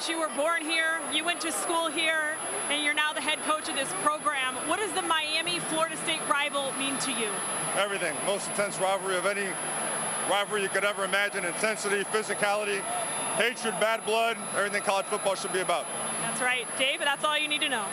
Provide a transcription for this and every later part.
course, you were born here, you went to school here, and you're now the head coach of this program. What does the Miami-Florida State rival mean to you? Everything. Most intense rivalry of any rivalry you could ever imagine. Intensity, physicality, hatred, bad blood, everything college football should be about. That's right. David, that's all you need to know.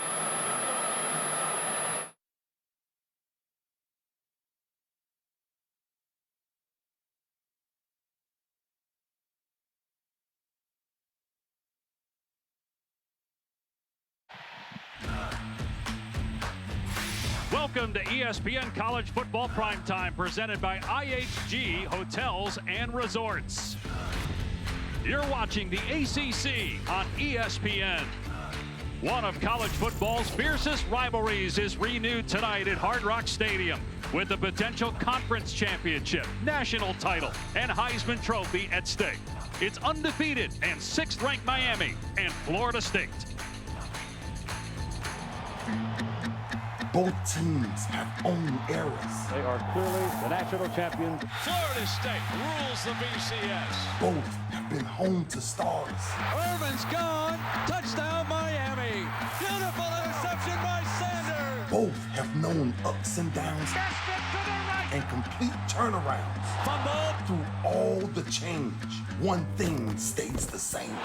Welcome to ESPN College Football Primetime, presented by IHG Hotels and Resorts. You're watching the ACC on ESPN. One of college football's fiercest rivalries is renewed tonight at Hard Rock Stadium with the potential conference championship, national title, and Heisman Trophy at stake. It's undefeated and 6th-ranked Miami and Florida State. Both teams have own eras. They are clearly the national champions. Florida State rules the BCS. Both have been home to stars. Irvin's gone. Touchdown, Miami. Beautiful interception by Sanders. Both have known ups and downs and complete turnarounds. Fumble. Through all the change, one thing stays the same.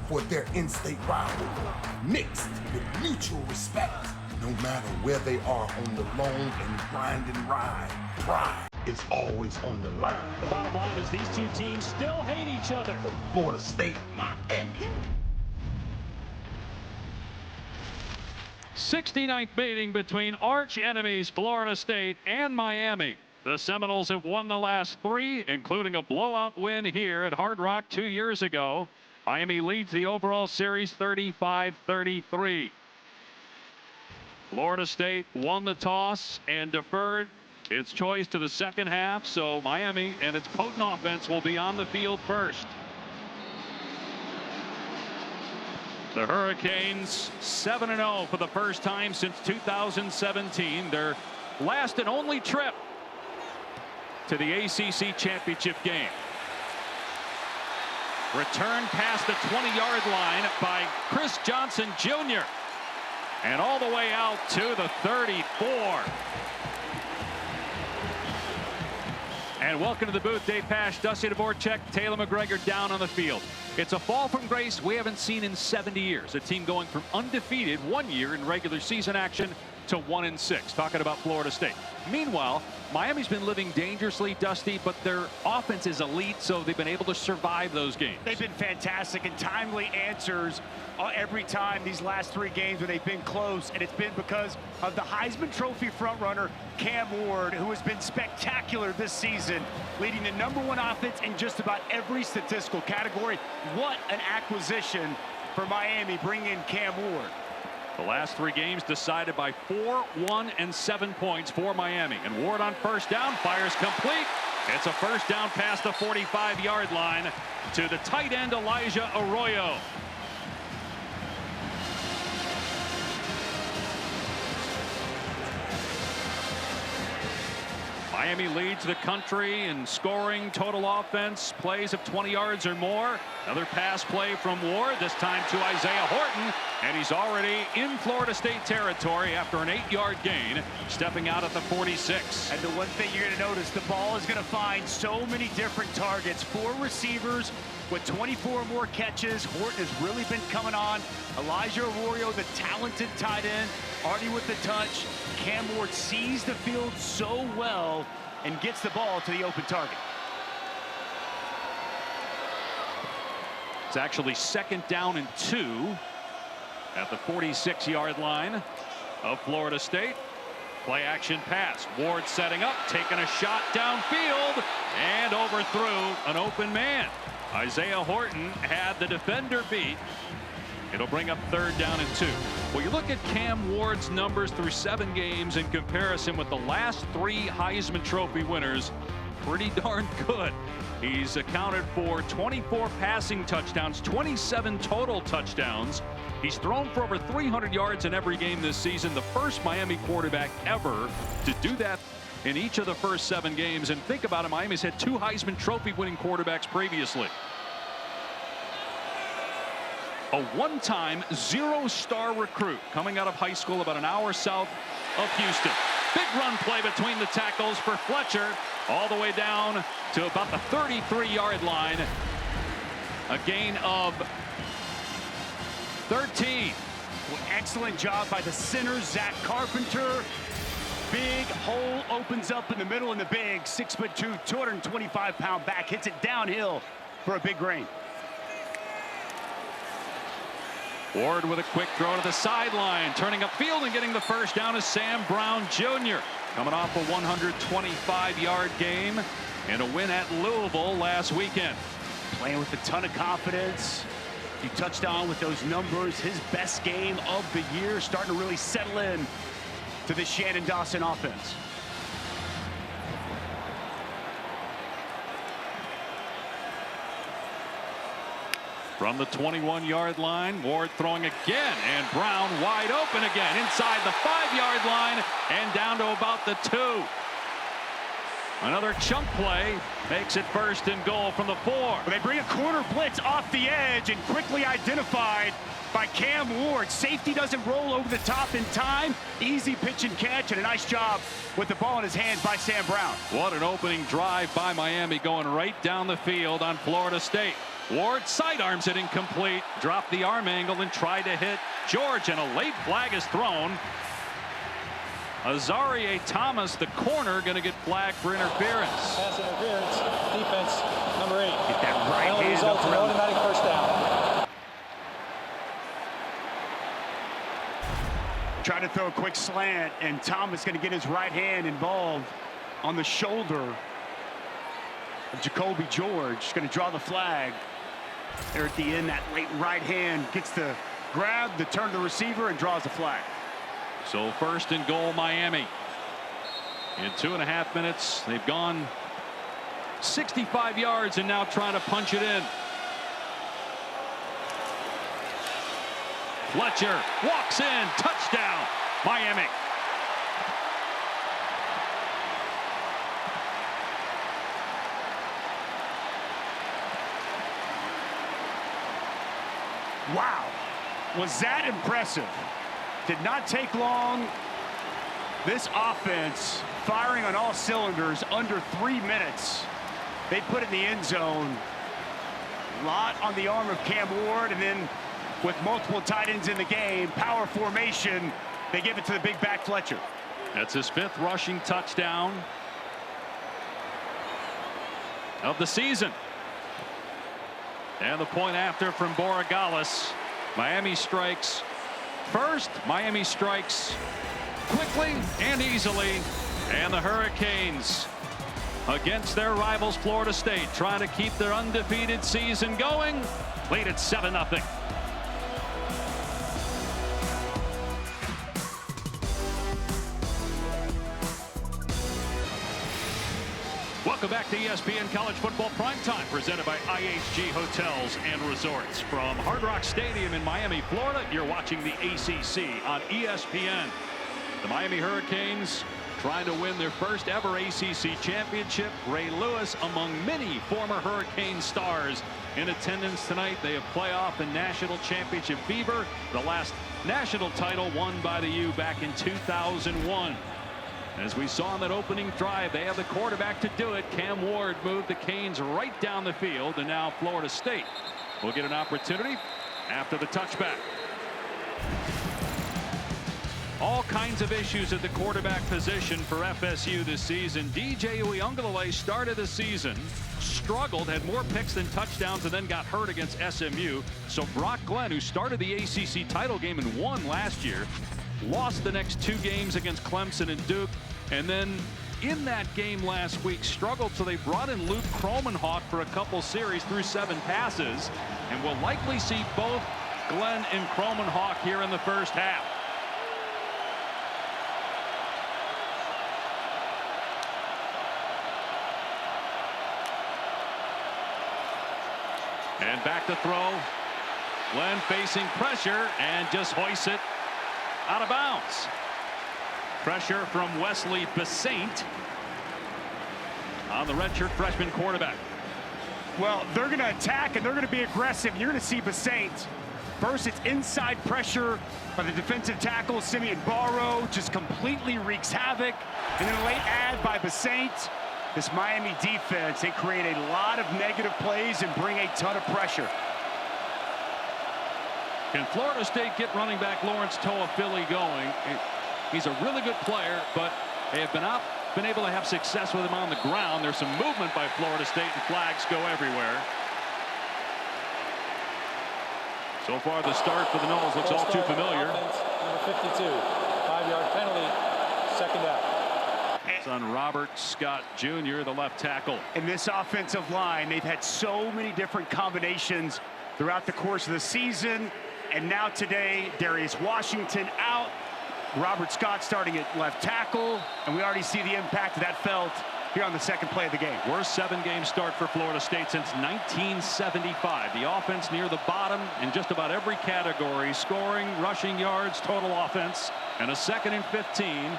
For their in-state rivalry, mixed with mutual respect. No matter where they are on the long and grinding ride, pride is always on the line. The bottom line is these two teams still hate each other. Florida State, Miami. 69th meeting between arch enemies Florida State and Miami. The Seminoles have won the last 3, including a blowout win here at Hard Rock 2 years ago. Miami leads the overall series 35-33. Florida State won the toss and deferred its choice to the second half, so Miami and its potent offense will be on the field first. The Hurricanes 7-0 for the first time since 2017. Their last and only trip to the ACC championship game. Return past the 20-yard line by Chris Johnson Jr. And all the way out to the 34. And welcome to the booth, Dave Pasch, Dusty Dvorak, Taylor McGregor down on the field. It's a fall from grace we haven't seen in 70 years. A team going from undefeated 1 year in regular season action to 1-6, talking about Florida State. Meanwhile, Miami's been living dangerously, Dusty, but their offense is elite, so they've been able to survive those games. They've been fantastic and timely answers every time these last 3 games when they've been close, and it's been because of the Heisman Trophy frontrunner, Cam Ward, who has been spectacular this season, leading the #1 offense in just about every statistical category. What an acquisition for Miami, bringing in Cam Ward. The last 3 games decided by 4, 1, and 7 points for Miami. And Ward on first down, fires complete. It's a first down past the 45-yard line to the tight end Elijah Arroyo. Miami leads the country in scoring, total offense, plays of 20 yards or more. Another pass play from Ward, this time to Isaiah Horton, and he's already in Florida State territory after an 8-yard gain, stepping out at the 46. And the one thing you're going to notice, the ball is going to find so many different targets. 4 receivers with 24 more catches. Horton has really been coming on. Elijah Arroyo, the talented tight end, already with the touch. Cam Ward sees the field so well and gets the ball to the open target. It's actually 2nd down and 2 at the 46-yard line of Florida State. Play action pass. Ward setting up, taking a shot downfield, and overthrew an open man. Isaiah Horton had the defender beat. It'll bring up 3rd down and 2. Well, you look at Cam Ward's numbers through 7 games in comparison with the last 3 Heisman Trophy winners. Pretty darn good. He's accounted for 24 passing touchdowns, 27 total touchdowns. He's thrown for over 300 yards in every game this season. The first Miami quarterback ever to do that in each of the first 7 games. And think about it, Miami's had 2 Heisman Trophy winning quarterbacks previously. a one-time zero-star recruit coming out of high school about an hour south of Houston. Big run play between the tackles for Fletcher all the way down to about the 33-yard line. A gain of 13. Well, excellent job by the center, Zach Carpenter. Big hole opens up in the middle, and the big 6'2", 225-pound back hits it downhill for a big gain. Ward with a quick throw to the sideline, turning upfield and getting the first down is Sam Brown Jr. Coming off a 125-yard game and a win at Louisville last weekend. Playing with a ton of confidence. You touched on with those numbers, his best game of the year, starting to really settle in to the Shannon Dawson offense. From the 21-yard line, Ward throwing again, and Brown wide open again inside the 5-yard line and down to about the 2. Another chunk play makes it 1st and goal from the 4. Well, they bring a corner blitz off the edge and quickly identified by Cam Ward. Safety doesn't roll over the top in time. Easy pitch and catch, and a nice job with the ball in his hands by Sam Brown. What an opening drive by Miami, going right down the field on Florida State. Ward sidearms it incomplete, dropped the arm angle and tried to hit George, and a late flag is thrown. Azarie Thomas, the corner, going to get flagged for interference. Pass interference, defense number 8. Get that right hand results in automatic first down. Trying to throw a quick slant, and Thomas going to get his right hand involved on the shoulder of Jacoby George. He's going to draw the flag. There at the end, that late right hand gets the grab, the turn to the receiver, and draws the flag. So 1st and goal, Miami. In 2.5 minutes, they've gone 65 yards and now trying to punch it in. Fletcher walks in, touchdown, Miami. Wow, was that impressive? Did not take long. This offense firing on all cylinders under 3 minutes. They put it in the end zone. A lot on the arm of Cam Ward, and then with multiple tight ends in the game, power formation, they give it to the big back Fletcher. That's his 5th rushing touchdown of the season. And the point after from Borregales. Miami strikes first. Miami strikes quickly and easily. And the Hurricanes, against their rivals Florida State, trying to keep their undefeated season going, lead at 7-0. Welcome back to ESPN College Football Primetime, presented by IHG Hotels and Resorts. From Hard Rock Stadium in Miami, Florida, you're watching the ACC on ESPN. The Miami Hurricanes trying to win their first ever ACC championship. Ray Lewis among many former Hurricane stars in attendance tonight. They have playoff and national championship fever. The last national title won by the U back in 2001. As we saw in that opening drive, they have the quarterback to do it. Cam Ward moved the Canes right down the field, and now Florida State will get an opportunity after the touchback. All kinds of issues at the quarterback position for FSU this season. DJ Uiagalelei started the season, struggled, had more picks than touchdowns, and then got hurt against SMU. So Brock Glenn, who started the ACC title game and won last year, lost the next 2 games against Clemson and Duke, and then in that game last week struggled, so they brought in Luke Kromenhoek for a couple series through 7 passes, and we'll likely see both Glenn and Kromenhoek here in the first half. And back to throw. Glenn facing pressure and just hoists it out of bounds. Pressure from Wesley Besaint on the redshirt freshman quarterback. Well, they're going to attack and they're going to be aggressive. You're going to see Besaint First, it's inside pressure by the defensive tackle, Simeon Barrow, just completely wreaks havoc. And then a late ad by Basaint. This Miami defense, they create a lot of negative plays and bring a ton of pressure. Can Florida State get running back Lawrence Toafili going? He's a really good player, but they have been able to have success with him on the ground. There's some movement by Florida State, and flags go everywhere. So far, the start for the Noles looks all too familiar. Offense, number 52, 5-yard penalty, second down. It's on Robert Scott Jr., the left tackle. In this offensive line, they've had so many different combinations throughout the course of the season. And now today, Darius Washington out. Robert Scott starting at left tackle. And we already see the impact of that felt here on the second play of the game. Worst 7-game start for Florida State since 1975. The offense near the bottom in just about every category. Scoring, rushing yards, total offense. And a 2nd and 15.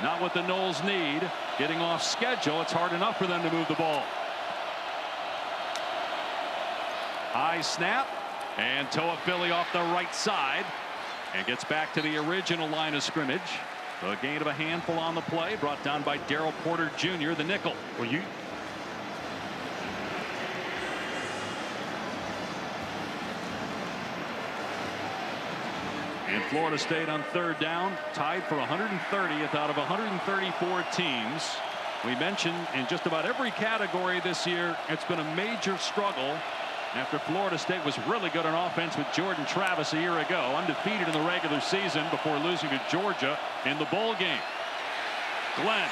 Not what the Noles need. Getting off schedule, it's hard enough for them to move the ball. High snap. And Toafili off the right side. And gets back to the original line of scrimmage. A gain of a handful on the play, brought down by Daryl Porter Jr., the nickel. Well, And Florida State on 3rd down, tied for 130th out of 134 teams. We mentioned in just about every category this year, it's been a major struggle after Florida State was really good on offense with Jordan Travis a year ago, undefeated in the regular season before losing to Georgia in the bowl game. Glenn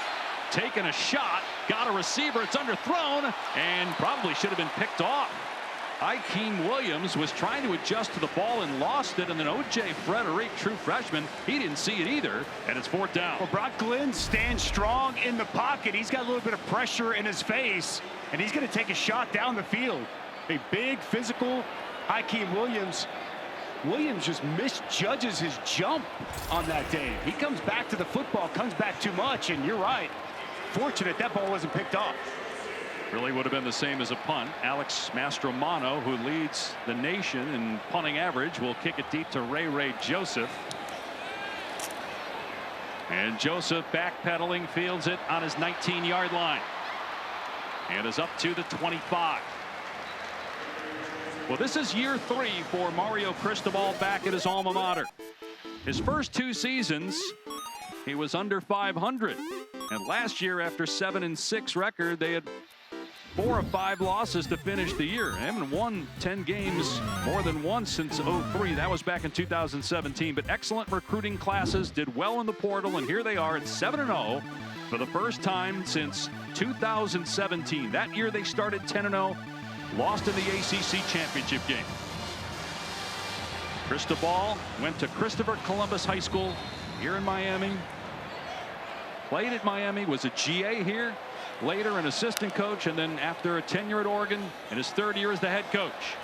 taking a shot, got a receiver, it's underthrown, and probably should have been picked off. Akeem Williams was trying to adjust to the ball and lost it, and then O.J. Frederick, true freshman, he didn't see it either, and it's 4th down. Well, Brock Glenn stands strong in the pocket. He's got a little bit of pressure in his face, and he's going to take a shot down the field. A big physical Akeem Williams. Williams just misjudges his jump on that day. He comes back to the football, comes back too much, and you're right. Fortunate that ball wasn't picked off. Really would have been the same as a punt. Alex Mastromano, who leads the nation in punting average, will kick it deep to Ray Joseph. And Joseph backpedaling, fields it on his 19-yard line. And is up to the 25. Well, this is year 3 for Mario Cristobal back at his alma mater. His first 2 seasons, he was under 500. And last year, after 7-6 record, they had 4 of 5 losses to finish the year. They haven't won 10 games more than once since 03. That was back in 2017. But excellent recruiting classes, did well in the portal, and here they are at 7-0 for the first time since 2017. That year they started 10-0. Lost in the ACC championship game. Cristobal went to Christopher Columbus High School here in Miami. Played at Miami, was a GA here, later an assistant coach, and then after a tenure at Oregon in his 3rd year as the head coach.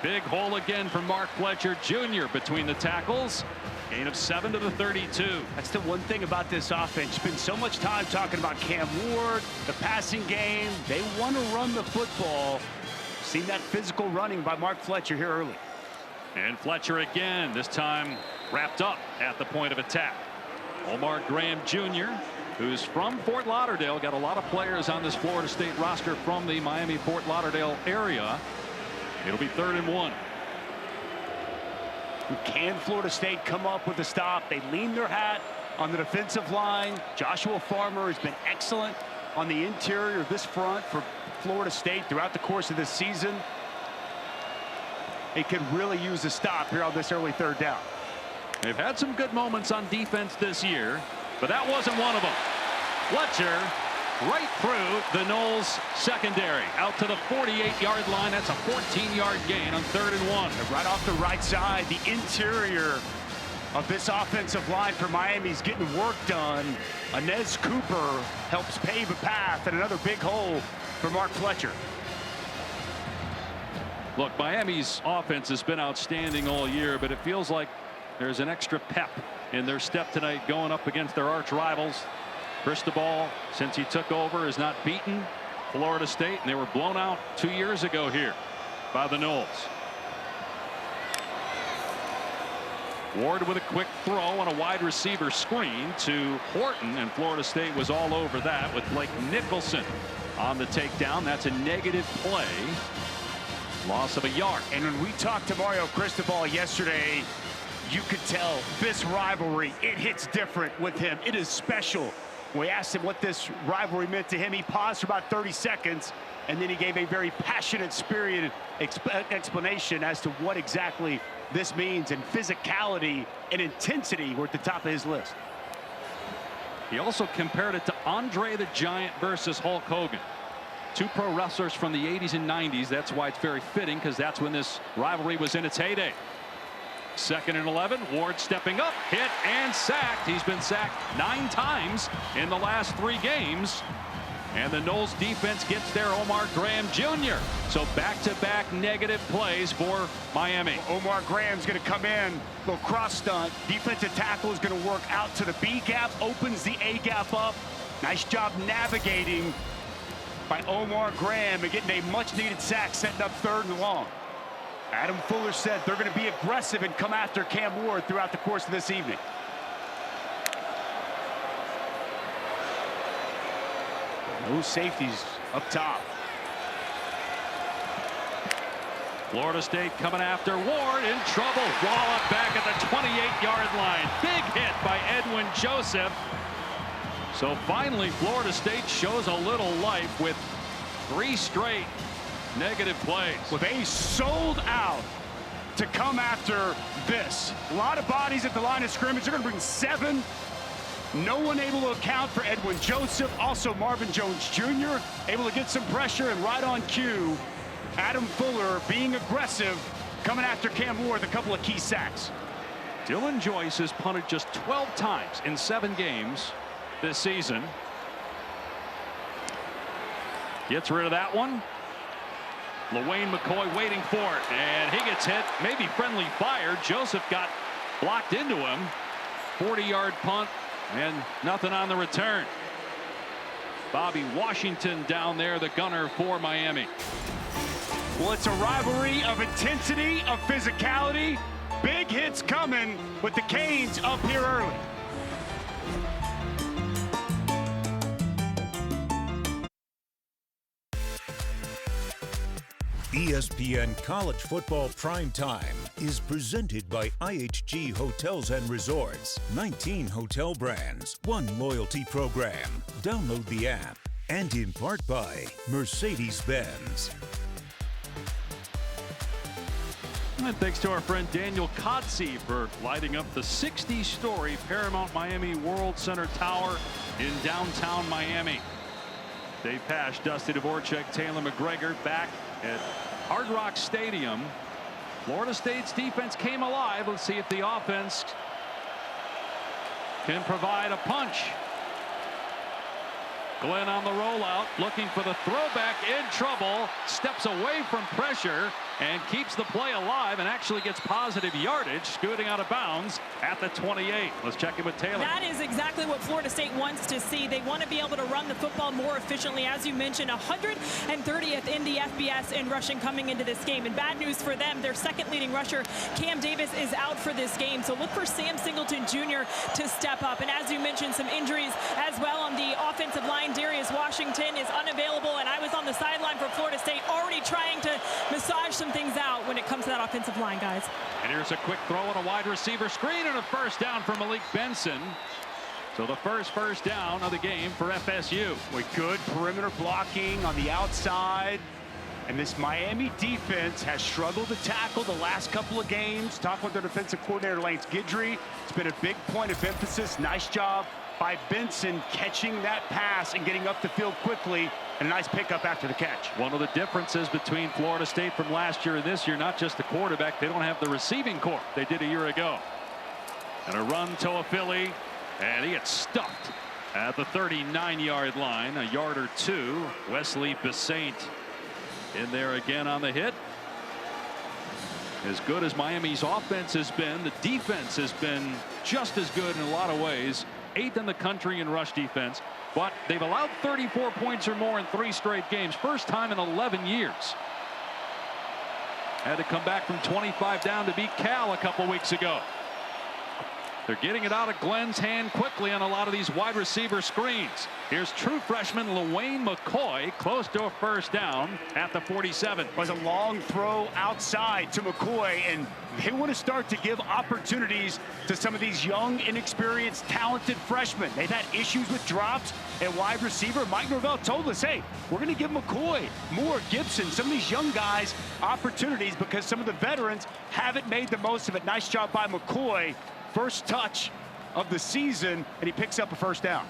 Big hole again for Mark Fletcher Jr. between the tackles. Gain of 7 to the 32. That's the one thing about this offense. Spend so much time talking about Cam Ward, the passing game. They want to run the football. Seen that physical running by Mark Fletcher here early. And Fletcher again, this time wrapped up at the point of attack. Omar Graham Jr., who's from Fort Lauderdale, got a lot of players on this Florida State roster from the Miami-Fort Lauderdale area. It'll be 3rd and 1. Can Florida State come up with a stop? They lean their hat on the defensive line. Joshua Farmer has been excellent on the interior of this front for Florida State throughout the course of this season. They could really use a stop here on this early 3rd down. They've had some good moments on defense this year, but that wasn't one of them. Fletcher right through the Noles secondary out to the 48-yard line. That's a 14-yard gain on 3rd and 1. And right off the right side, the interior of this offensive line for Miami's getting work done. Inez Cooper helps pave a path, and another big hole for Mark Fletcher. Look, Miami's offense has been outstanding all year, but it feels like there's an extra pep in their step tonight going up against their arch rivals. Cristobal, since he took over, has not beaten Florida State, and they were blown out 2 years ago here by the Noles. Ward with a quick throw on a wide receiver screen to Horton, and Florida State was all over that with Blake Nicholson on the takedown. That's a negative play. Loss of a yard. And when we talked to Mario Cristobal yesterday, you could tell this rivalry, it hits different with him. It is special. We asked him what this rivalry meant to him. He paused for about 30 seconds, and then he gave a very passionate, spirited explanation as to what exactly this means, and physicality and intensity were at the top of his list. He also compared it to Andre the Giant versus Hulk Hogan. Two pro wrestlers from the 80s and 90s. That's why it's very fitting, because that's when this rivalry was in its heyday. 2nd and 11. Ward stepping up, hit and sacked. He's been sacked 9 times in the last 3 games. And the Noles defense gets there, Omar Graham Jr. So back-to-back negative plays for Miami. Omar Graham's going to come in, little cross stunt. Defensive tackle is going to work out to the B gap, opens the A gap up. Nice job navigating by Omar Graham and getting a much-needed sack, setting up 3rd and long. Adam Fuller said they're going to be aggressive and come after Cam Ward throughout the course of this evening. No safeties up top. Florida State coming after Ward, in trouble. Wallop back at the 28-yard line. Big hit by Edwin Joseph. So finally, Florida State shows a little life with 3 straight negative plays. Well, they sold out to come after this. A lot of bodies at the line of scrimmage. They're going to bring 7. No one able to account for Edwin Joseph. Also Marvin Jones Jr. able to get some pressure, and right on cue, Adam Fuller being aggressive, coming after Cam Ward with a couple of key sacks. Dylan Joyce has punted just 12 times in 7 games this season. Gets rid of that one. LaWayne McCoy waiting for it, and he gets hit. Maybe friendly fire. Joseph got blocked into him. 40-yard punt, and nothing on the return. Bobby Washington down there, the gunner for Miami. Well, it's a rivalry of intensity, of physicality. Big hits coming with the Canes up here early. ESPN College Football Primetime is presented by IHG Hotels and Resorts. 19 hotel brands, 1 loyalty program. Download the app. And in part by Mercedes-Benz. And thanks to our friend Daniel Kotze for lighting up the 60-story Paramount Miami World Center Tower in downtown Miami. Dave Pasch, Dusty Dvorak, Taylor McGregor back at Hard Rock Stadium. Florida State's defense came alive. Let's see if the offense can provide a punch. Glenn on the rollout, looking for the throwback, in trouble, steps away from pressure and keeps the play alive, and actually gets positive yardage, scooting out of bounds at the 28. Let's check in with Taylor. That is exactly what Florida State wants to see. They want to be able to run the football more efficiently. As you mentioned, 130th in the FBS in rushing coming into this game. And bad news for them, their second leading rusher, Cam Davis, is out for this game. So look for Sam Singleton Jr. to step up. And as you mentioned, some injuries as well on the offensive line. Darius Washington is unavailable, and I was on the sideline for Florida State already trying to massage some things out when it comes to that offensive line, guys. And here's a quick throw on a wide receiver screen, and a first down for Malik Benson. So the first down of the game for FSU. With good perimeter blocking on the outside. And this Miami defense has struggled to tackle the last couple of games. Talking with their defensive coordinator, Lance Guidry. It's been a big point of emphasis. Nice job by Benson catching that pass and getting up the field quickly. And a nice pickup after the catch. One of the differences between Florida State from last year and this year, not just the quarterback, they don't have the receiving corps they did a year ago. And a run to a Philly, and he gets stuffed at the 39-yard line, a yard or two. Wesley Besaint in there again on the hit. As good as Miami's offense has been, the defense has been just as good in a lot of ways. 8th in the country in rush defense, but they've allowed 34 points or more in 3 straight games. First time in 11 years. Had to come back from 25 down to beat Cal a couple weeks ago. They're getting it out of Glenn's hand quickly on a lot of these wide receiver screens. Here's true freshman LaWayne McCoy close to a first down at the 47. Was a long throw outside to McCoy, and they want to start to give opportunities to some of these young, inexperienced, talented freshmen. They've had issues with drops at wide receiver. Mike Norvell told us, hey, we're going to give McCoy, Moore, Gibson, some of these young guys opportunities because some of the veterans haven't made the most of it. Nice job by McCoy. First touch of the season, and he picks up a first down.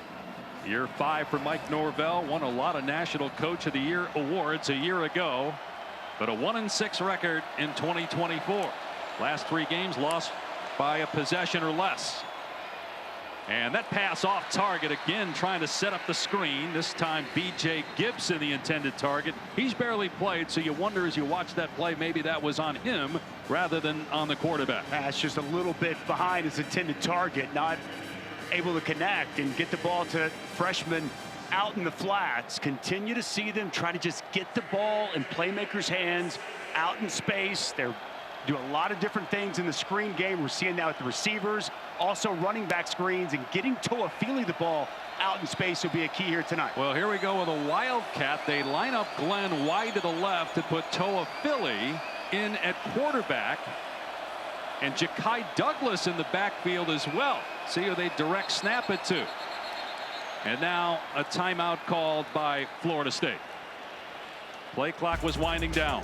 Year 5 for Mike Norvell. Won a lot of National Coach of the Year awards a year ago, but a 1-6 record in 2024. Last 3 games lost by a possession or less. And that pass off target again, trying to set up the screen. This time B.J. Gibson, the intended target. He's barely played, so you wonder as you watch that play, maybe that was on him rather than on the quarterback. That's just a little bit behind his intended target, not able to connect and get the ball to freshman out in the flats. Continue to see them try to just get the ball in playmakers' hands out in space. They're do a lot of different things in the screen game. We're seeing that with the receivers, also running back screens, and getting Toafili the ball out in space will be a key here tonight. Well, here we go with a Wildcat. They line up Glenn wide to the left to put Toafili in at quarterback, and Ja'Kai Douglas in the backfield as well. See who they direct snap it to. And now a timeout called by Florida State. Play clock was winding down.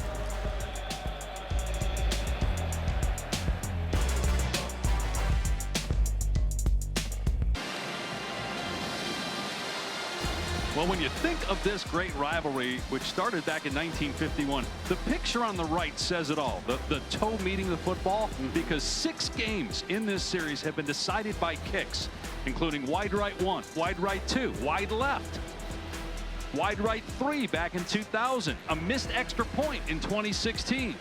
Well, when you think of this great rivalry, which started back in 1951, the picture on the right says it all. The toe meeting the football, because 6 games in this series have been decided by kicks, including wide right 1, wide right 2, wide left, wide right 3 back in 2000, a missed extra point in 2016.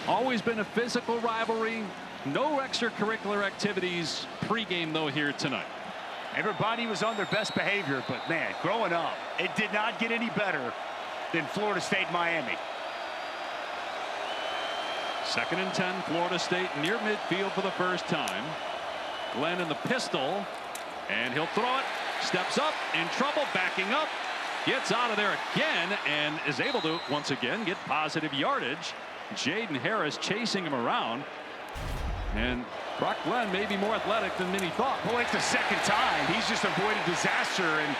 Always been a physical rivalry. No extracurricular activities pregame, though, here tonight. Everybody was on their best behavior, but man, growing up, it did not get any better than Florida State Miami. 2nd and 10, Florida State near midfield for the first time. Glenn in the pistol, and he'll throw it. Steps up, in trouble, backing up, gets out of there again, and is able to once again get positive yardage. Jaden Harris chasing him around, and Brock Glenn may be more athletic than many thought. Well, it's the 2nd time. He's just avoided disaster, and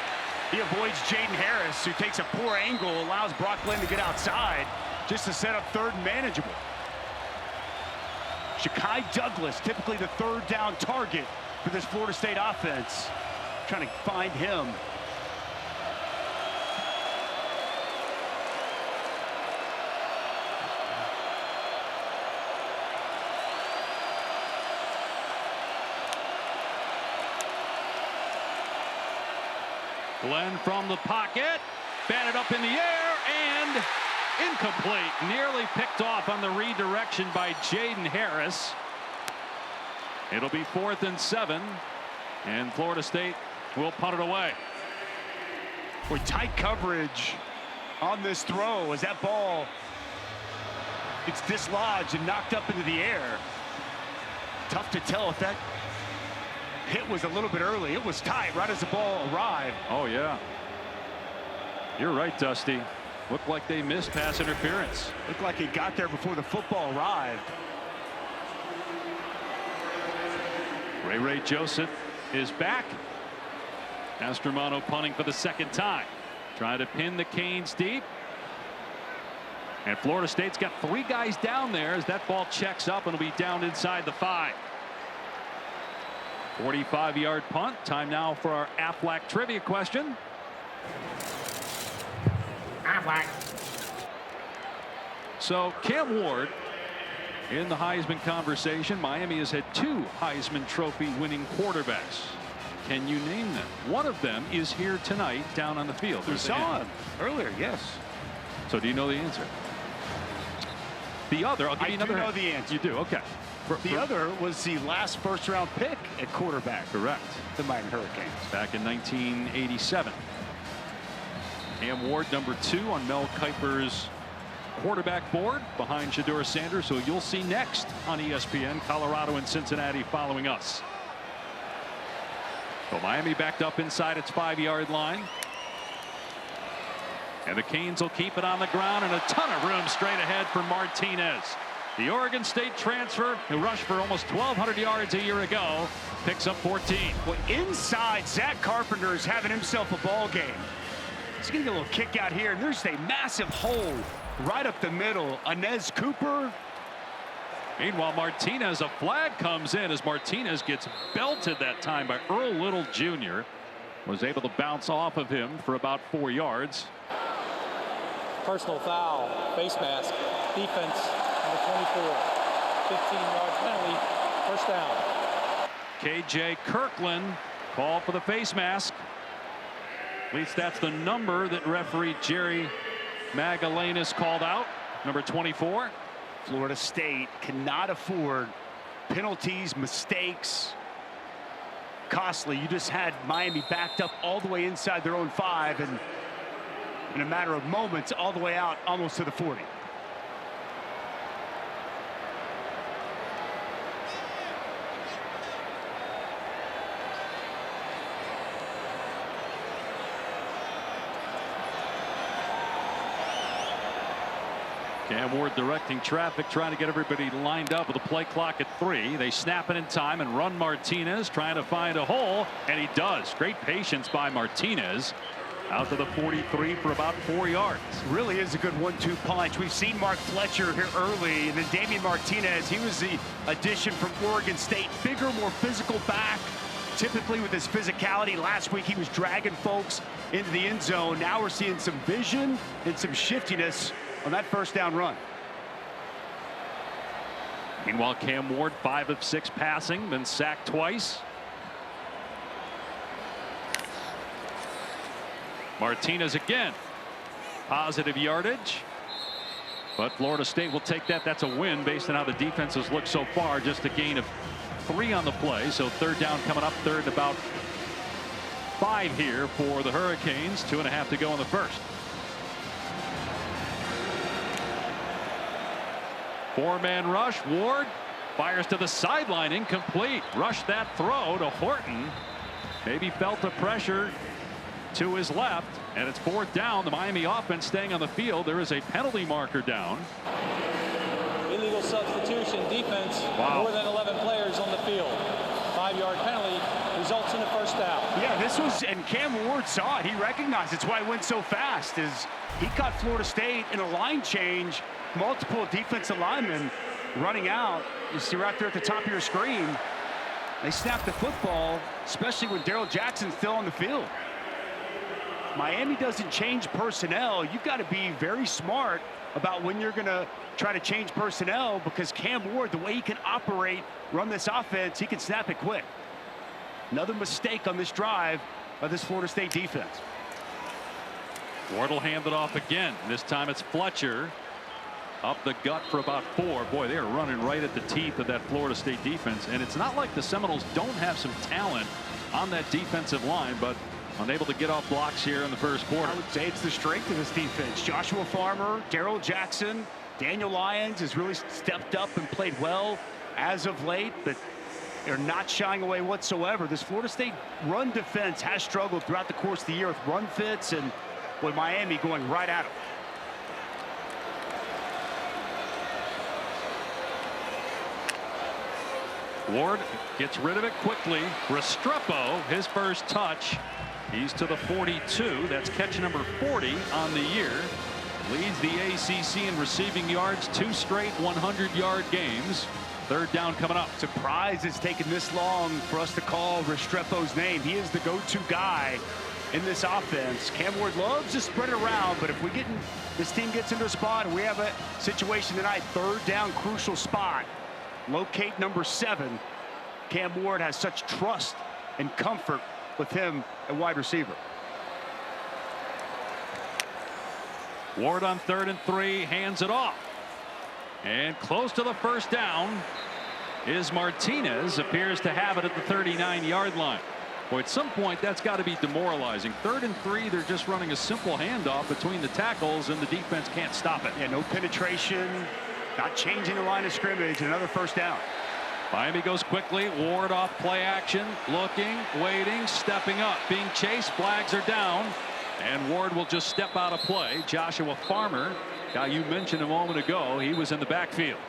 he avoids Jaden Harris, who takes a poor angle, allows Brock Glenn to get outside just to set up 3rd and manageable. Ja'Kai Douglas, typically the 3rd down target for this Florida State offense. Trying to find him. Glenn from the pocket, batted up in the air, and incomplete. Nearly picked off on the redirection by Jaden Harris. It'll be 4th and 7, and Florida State will punt it away. With tight coverage on this throw as that ball gets dislodged and knocked up into the air. Tough to tell if that hit was a little bit early. It was tight right as the ball arrived. Oh, yeah. You're right, Dusty. Looked like they missed pass interference. Looked like it got there before the football arrived. Ray Joseph is back. Astromono punting for the 2nd time. Trying to pin the Canes deep. And Florida State's got 3 guys down there as that ball checks up and will be down inside the 5. 45-yard punt. Time now for our Aflac trivia question. Aflac. So Cam Ward in the Heisman conversation. Miami has had 2 Heisman Trophy winning quarterbacks. Can you name them? One of them is here tonight down on the field. We saw him earlier, yes. So do you know the answer? The other, I'll give you another. I do know the answer. You do, okay. The other was the last 1st-round pick at quarterback. Correct. The Miami Hurricanes. Back in 1987. Cam Ward, number 2 on Mel Kiper's quarterback board behind Shedeur Sanders, who you'll see next on ESPN. Colorado and Cincinnati following us. So Miami backed up inside its 5-yard line. And the Canes will keep it on the ground, and a ton of room straight ahead for Martinez. The Oregon State transfer, who rushed for almost 1,200 yards a year ago, picks up 14. Well, inside, Zach Carpenter is having himself a ball game. He's going to get a little kick out here, and there's a massive hole right up the middle. Inez Cooper. Meanwhile, Martinez, a flag comes in as Martinez gets belted that time by Earl Little Jr. Was able to bounce off of him for about 4 yards. Personal foul, face mask, defense, number 24. 15-yard penalty, first down. KJ Kirkland called for the face mask. At least that's the number that referee Jerry Magallanes called out, number 24. Florida State cannot afford penalties, mistakes. Costly. You just had Miami backed up all the way inside their own 5, and in a matter of moments all the way out almost to the 40. Cam Ward directing traffic, trying to get everybody lined up with a play clock at 3. They snap it in time and run Martinez, trying to find a hole, and he does. Great patience by Martinez. Out to the 43 for about 4 yards. Really is a good 1-2 punch. We've seen Mark Fletcher here early, and then Damian Martinez, he was the addition from Oregon State. Bigger, more physical back, typically with his physicality. Last week he was dragging folks into the end zone. Now we're seeing some vision and some shiftiness on that first down run. Meanwhile, Cam Ward 5 of 6 passing, been sacked twice. Martinez again, positive yardage, but Florida State will take that. That's a win based on how the defenses look so far. Just a gain of 3 on the play, so third down coming up, third and about 5 here for the Hurricanes. 2.5 to go in the first. 4-man rush. Ward fires to the sideline, incomplete. Rush that throw to Horton. Maybe felt the pressure to his left, and it's 4th down. The Miami offense staying on the field. There is a penalty marker down. Illegal substitution, defense. Wow. More than 11 players on the field. 5-yard penalty results in a first down. Yeah, this was, and Cam Ward saw it. He recognized it's why it went so fast. Is he caught Florida State in a line change, multiple defensive linemen running out. You see right there at the top of your screen. They snapped the football, especially when Daryl Jackson's still on the field. Miami doesn't change personnel. You've got to be very smart about when you're going to try to change personnel, because Cam Ward, the way he can operate, run this offense, he can snap it quick. Another mistake on this drive by this Florida State defense. Ward will hand it off again. This time it's Fletcher up the gut for about 4. Boy, they are running right at the teeth of that Florida State defense, and it's not like the Seminoles don't have some talent on that defensive line, but unable to get off blocks here in the first quarter. I would say it's the strength of this defense. Joshua Farmer, Daryl Jackson, Daniel Lyons has really stepped up and played well as of late, but they're not shying away whatsoever. This Florida State run defense has struggled throughout the course of the year with run fits, and with Miami going right at them. Ward gets rid of it quickly. Restrepo, his first touch. He's to the 42. That's catch number 40 on the year. Leads the ACC in receiving yards, 2 straight 100-yard games. Third down coming up. Surprised it's taken this long for us to call Restrepo's name. He is the go-to guy in this offense. Cam Ward loves to spread it around, but if this team gets into a spot and we have a situation tonight, third down, crucial spot, locate number 7. Cam Ward has such trust and comfort with him at wide receiver. Ward on 3rd and 3, hands it off. And close to the first down is Martinez. Appears to have it at the 39-yard line. Boy, at some point that's got to be demoralizing. 3rd and 3, they're just running a simple handoff between the tackles and the defense can't stop it. Yeah, no penetration, not changing the line of scrimmage. Another first down. Miami goes quickly. Ward off play action, looking, waiting, stepping up, being chased. Flags are down, and Ward will just step out of play. Joshua Farmer, guy you mentioned a moment ago, he was in the backfield.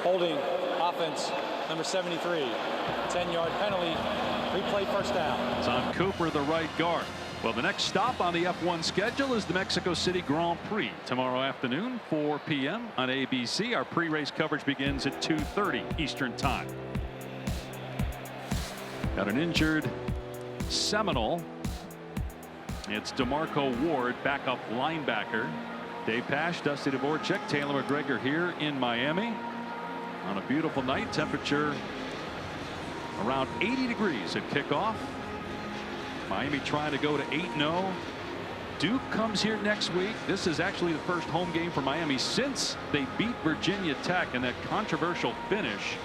Holding offense, number 73. 10-yard penalty. Replay first down. It's on Cooper, the right guard. Well, the next stop on the F1 schedule is the Mexico City Grand Prix tomorrow afternoon, 4 p.m. on ABC. Our pre-race coverage begins at 2:30 Eastern Time. Got an injured Seminole. It's DeMarco Ward, backup linebacker. Dave Pasch, Dusty Dvorak, Taylor McGregor here in Miami on a beautiful night. Temperature around 80 degrees at kickoff. Miami trying to go to 8-0. Duke comes here next week. This is actually the first home game for Miami since they beat Virginia Tech in that controversial finish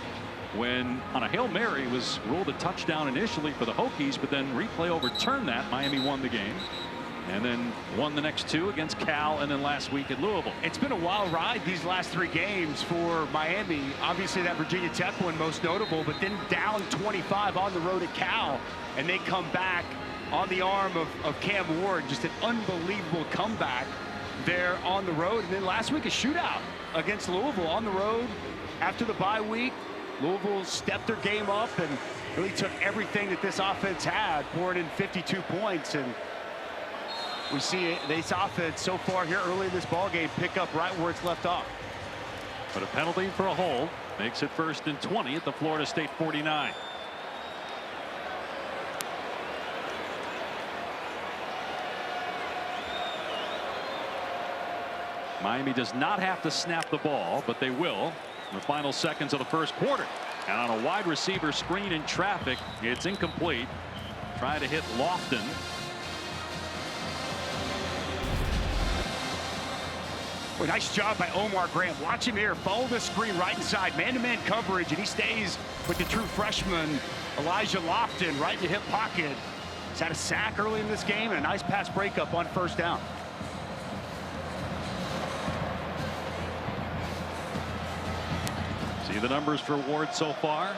when on a Hail Mary was ruled a touchdown initially for the Hokies, but then replay overturned that. Miami won the game and then won the next 2 against Cal and then last week at Louisville. It's been a wild ride these last 3 games for Miami. Obviously that Virginia Tech one most notable, but then down 25 on the road at Cal, and they come back on the arm of Cam Ward. Just an unbelievable comeback there on the road. And then last week a shootout against Louisville on the road after the bye week. Louisville stepped their game up and really took everything that this offense had, pouring in 52 points. And we see this offense so far here early in this ball game pick up right where it's left off. But a penalty for a hold makes it 1st and 20 at the Florida State 49. Miami does not have to snap the ball, but they will in the final seconds of the first quarter. And on a wide receiver screen in traffic, it's incomplete. Trying to hit Lofton. Well, nice job by Omar Graham. Watch him here. Follow the screen right inside. Man-to-man coverage, and he stays with the true freshman, Elijah Lofton, right in the hip pocket. He's had a sack early in this game and a nice pass breakup on first down. See the numbers for Ward so far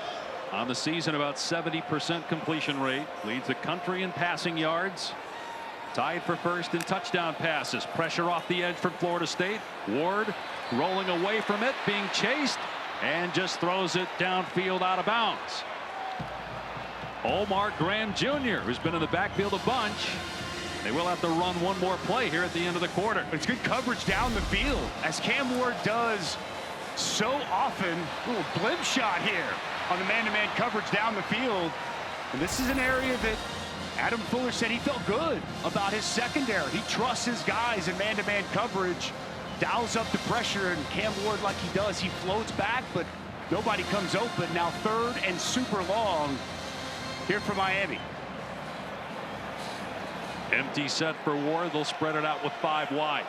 on the season. About 70% completion rate, leads the country in passing yards, tied for first in touchdown passes. Pressure off the edge from Florida State. Ward rolling away from it, being chased, and just throws it downfield out of bounds. Omar Graham Jr., who's been in the backfield a bunch. They will have to run one more play here at the end of the quarter. It's good coverage down the field, as Cam Ward does so often. A little blimp shot here on the man-to-man coverage down the field. And this is an area that Adam Fuller said he felt good about his secondary. He trusts his guys in man-to-man coverage, dials up the pressure, and Cam Ward, like he does, he floats back, but nobody comes open. Now 3rd and super long here for Miami. Empty set for Ward. They'll spread it out with 5 wide.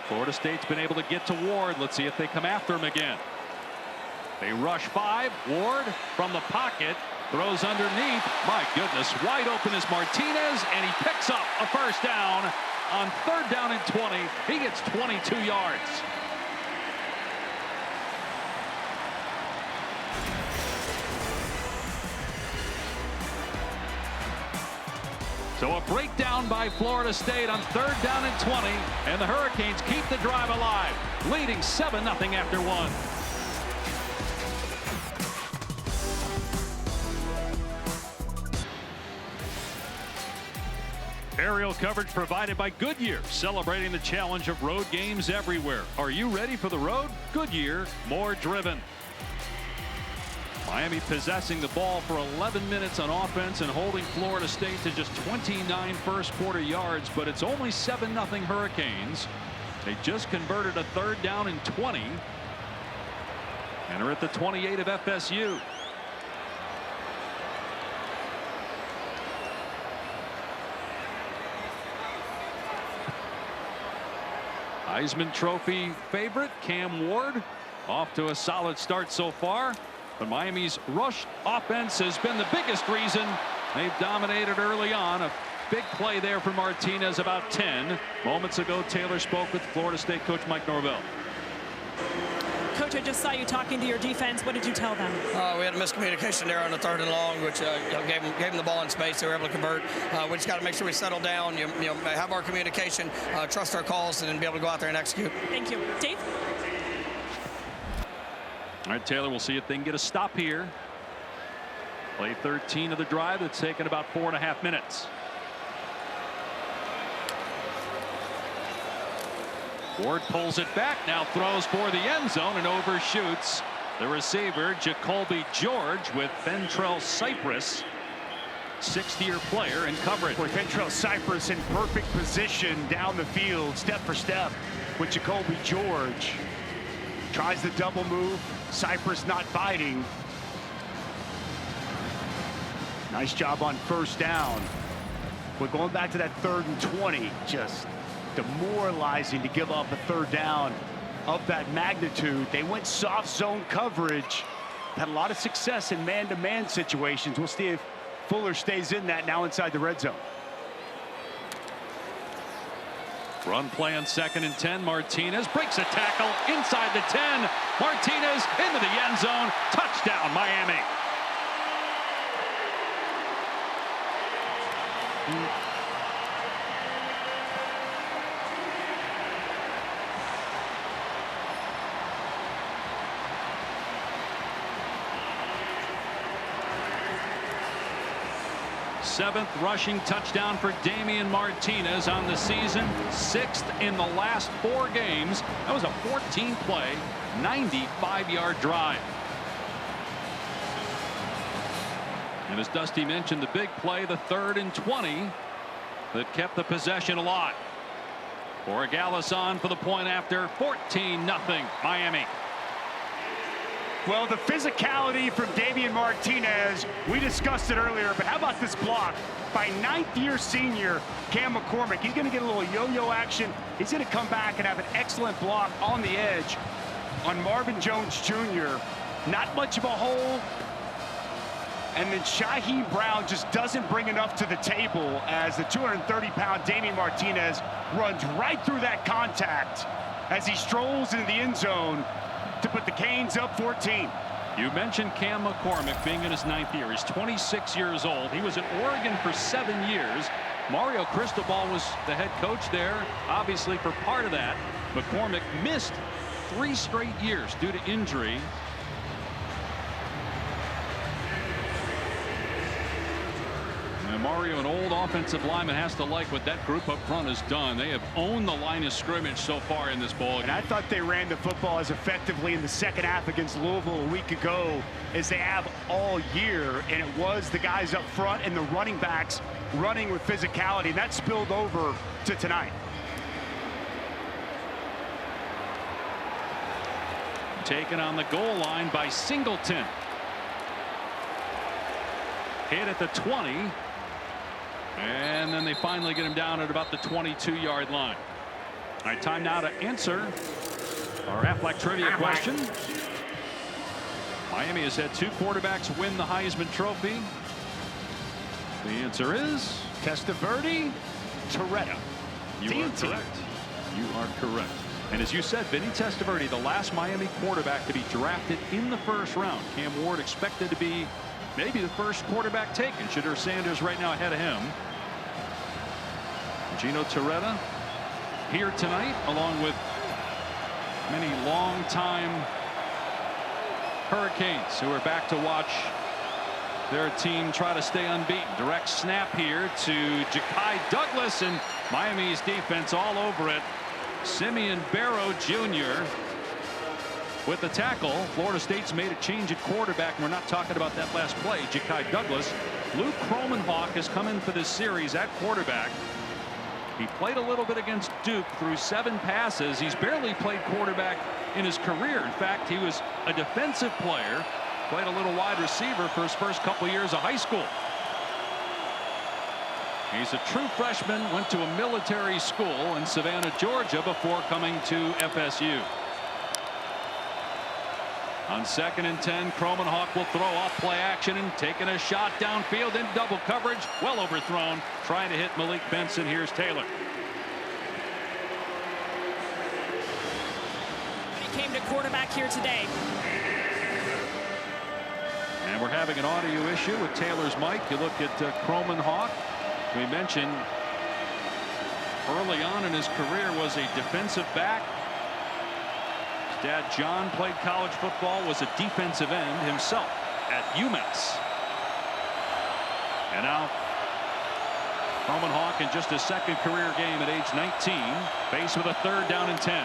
Florida State's been able to get to Ward. Let's see if they come after him again. They rush 5. Ward from the pocket throws underneath. My goodness, wide open is Martinez, and he picks up a first down on 3rd down and 20. He gets 22 yards. So a breakdown by Florida State on 3rd down and 20, and the Hurricanes keep the drive alive, leading 7-0 after 1. Aerial coverage provided by Goodyear, celebrating the challenge of road games everywhere. Are you ready for the road? Goodyear, more driven. Miami possessing the ball for 11 minutes on offense and holding Florida State to just 29 first quarter yards, but it's only 7-0 Hurricanes. They just converted a 3rd down and 20 and are at the 28 of FSU. Heisman Trophy favorite Cam Ward Off to a solid start so far, but Miami's rush offense has been the biggest reason they've dominated early on. A big play there for Martinez, about 10 moments ago. Taylor spoke with Florida State coach Mike Norvell. Coach, I just saw you talking to your defense. What did you tell them? We had a miscommunication there on the 3rd and long, which gave them the ball in space. They were able to convert. We just got to make sure we settle down, have our communication, trust our calls, and then be able to go out there and execute. Thank you. Dave? All right, Taylor, we'll see if they can get a stop here. Play 13 of the drive. That's taken about 4.5 minutes. Ward pulls it back, now throws for the end zone and overshoots the receiver, Jacoby George, with Fentrell Cypress, 6th-year player, in coverage. Boy, Fentrell Cypress in perfect position down the field, step for step, with Jacoby George. Tries the double move, Cypress not biting. Nice job on 1st down. We're going back to that 3rd and 20, just demoralizing to give up a 3rd down of that magnitude. They went soft zone coverage, had a lot of success in man-to-man situations. We'll see if Fuller stays in that now inside the red zone. Run play on 2nd and 10. Martinez breaks a tackle inside the 10. Martinez into the end zone. Touchdown, Miami. Seventh rushing touchdown for Damian Martinez on the season, 6th in the last 4 games. That was a 14-play, 95-yard drive. And as Dusty mentioned, the big play, the 3rd and 20, that kept the possession alive. Borregales on for the point after. 14-0 Miami. Well, the physicality from Damian Martinez, we discussed it earlier, but how about this block by 9th-year senior Cam McCormick? He's going to get a little yo-yo action. He's going to come back and have an excellent block on the edge on Marvin Jones Jr. Not much of a hole. And then Shaheed Brown just doesn't bring enough to the table as the 230-pound Damian Martinez runs right through that contact as he strolls into the end zone to put the Canes up 14. You mentioned Cam McCormick being in his 9th year. He's 26 years old. He was at Oregon for 7 years. Mario Cristobal was the head coach there, obviously, for part of that. McCormick missed 3 straight years due to injury. And Mario, an old offensive lineman, has to like what that group up front has done. They have owned the line of scrimmage so far in this ball game. And I thought they ran the football as effectively in the 2nd half against Louisville a week ago as they have all year. And it was the guys up front and the running backs running with physicality. And that spilled over to tonight. Taken on the goal line by Singleton. Hit at the 20. And then they finally get him down at about the 22-yard line. All right, time now to answer our Aflac trivia question. Miami has had 2 quarterbacks win the Heisman Trophy. The answer is Testaverde, Toretta. You are correct. You are correct. And as you said, Vinny Testaverde, the last Miami quarterback to be drafted in the 1st round. Cam Ward expected to be maybe the first quarterback taken. Shedeur Sanders right now ahead of him. Gino Toretta here tonight, along with many longtime Hurricanes who are back to watch their team try to stay unbeaten. Direct snap here to Ja'Kai Douglas, and Miami's defense all over it. Simeon Barrow Jr. with the tackle. Florida State's made a change at quarterback, and we're not talking about that last play. Ja'Kai Douglas. Luke Kromenhoek has come in for this series at quarterback. He played a little bit against Duke, through 7 passes. He's barely played quarterback in his career. In fact, he was a defensive player, played a little wide receiver for his first couple years of high school. He's a true freshman, went to a military school in Savannah, Georgia before coming to FSU. On 2nd and 10, Kromenhoek will throw off play action and taking a shot downfield in double coverage. Well overthrown. Trying to hit Malik Benson. Here's Taylor. He came to quarterback here today. And we're having an audio issue with Taylor's mic. You look at Kromenhoek. We mentioned early on in his career was a defensive back. His dad John played college football, was a defensive end himself at UMass. And now Kromenhoek in just his 2nd career game at age 19, faced with a 3rd down and 10.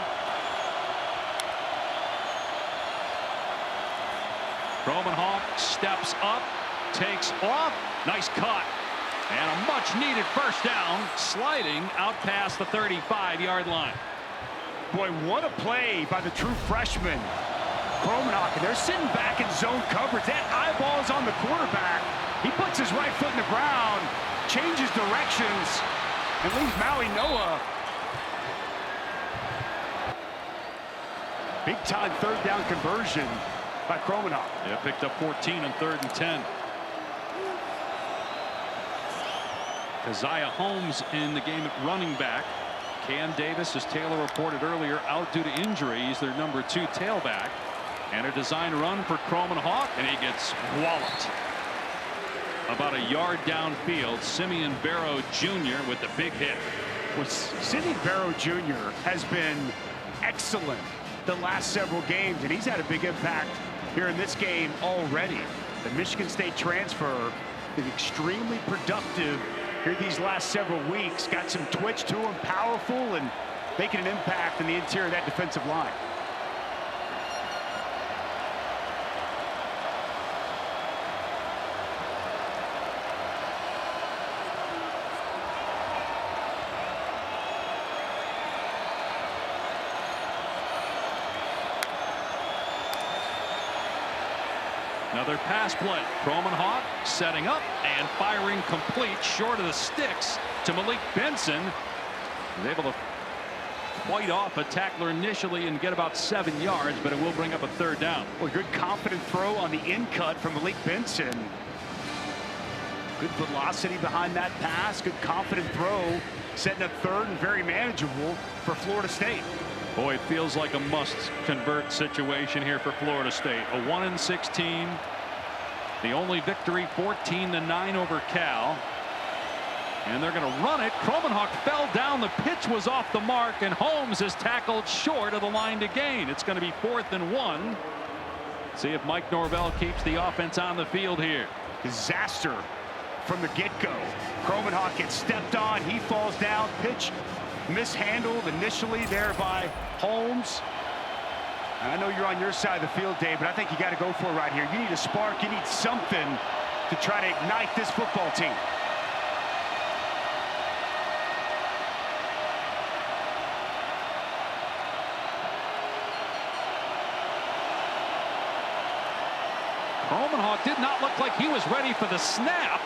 Kromenhoek steps up, takes off, nice cut, and a much needed 1st down, sliding out past the 35-yard line. Boy, what a play by the true freshman, Kromenhoek. And they're sitting back in zone coverage. That eyeball is on the quarterback. He puts his right foot in the ground, changes directions, and leaves Maui Noah. Big time 3rd down conversion by Kromenhoek. Yeah, picked up 14 on 3rd and 10. Keziah Holmes in the game at running back. Cam Davis, as Taylor reported earlier, out due to injury. He's their number 2 tailback. And a design run for Kromenhoek, and he gets walloped. About a yard downfield. Simeon Barrow Jr. with the big hit. Well, Simeon Barrow Jr. has been excellent the last several games, and he's had a big impact here in this game already. The Michigan State transfer is extremely productive here these last several weeks. Got some twitch to him, powerful, and making an impact in the interior of that defensive line. Another pass play. Kromenhoek setting up and firing complete short of the sticks to Malik Benson. He's able to fight off a tackler initially and get about 7 yards, but it will bring up a 3rd down. Well, good confident throw on the in cut from Malik Benson. Good velocity behind that pass. Good confident throw, setting up 3rd and very manageable for Florida State. Boy, it feels like a must-convert situation here for Florida State. A 1-16. The only victory, 14-9 over Cal. And they're going to run it. Kromenhoek fell down. The pitch was off the mark, and Holmes is tackled short of the line to gain. It's going to be 4th and 1. See if Mike Norvell keeps the offense on the field here. Disaster from the get-go. Kromenhoek gets stepped on. He falls down. Pitch mishandled initially there by Holmes. And I know you're on your side of the field, Dave, but I think you got to go for it right here. You need a spark. You need something to try to ignite this football team. Kromenhoek did not look like he was ready for the snap,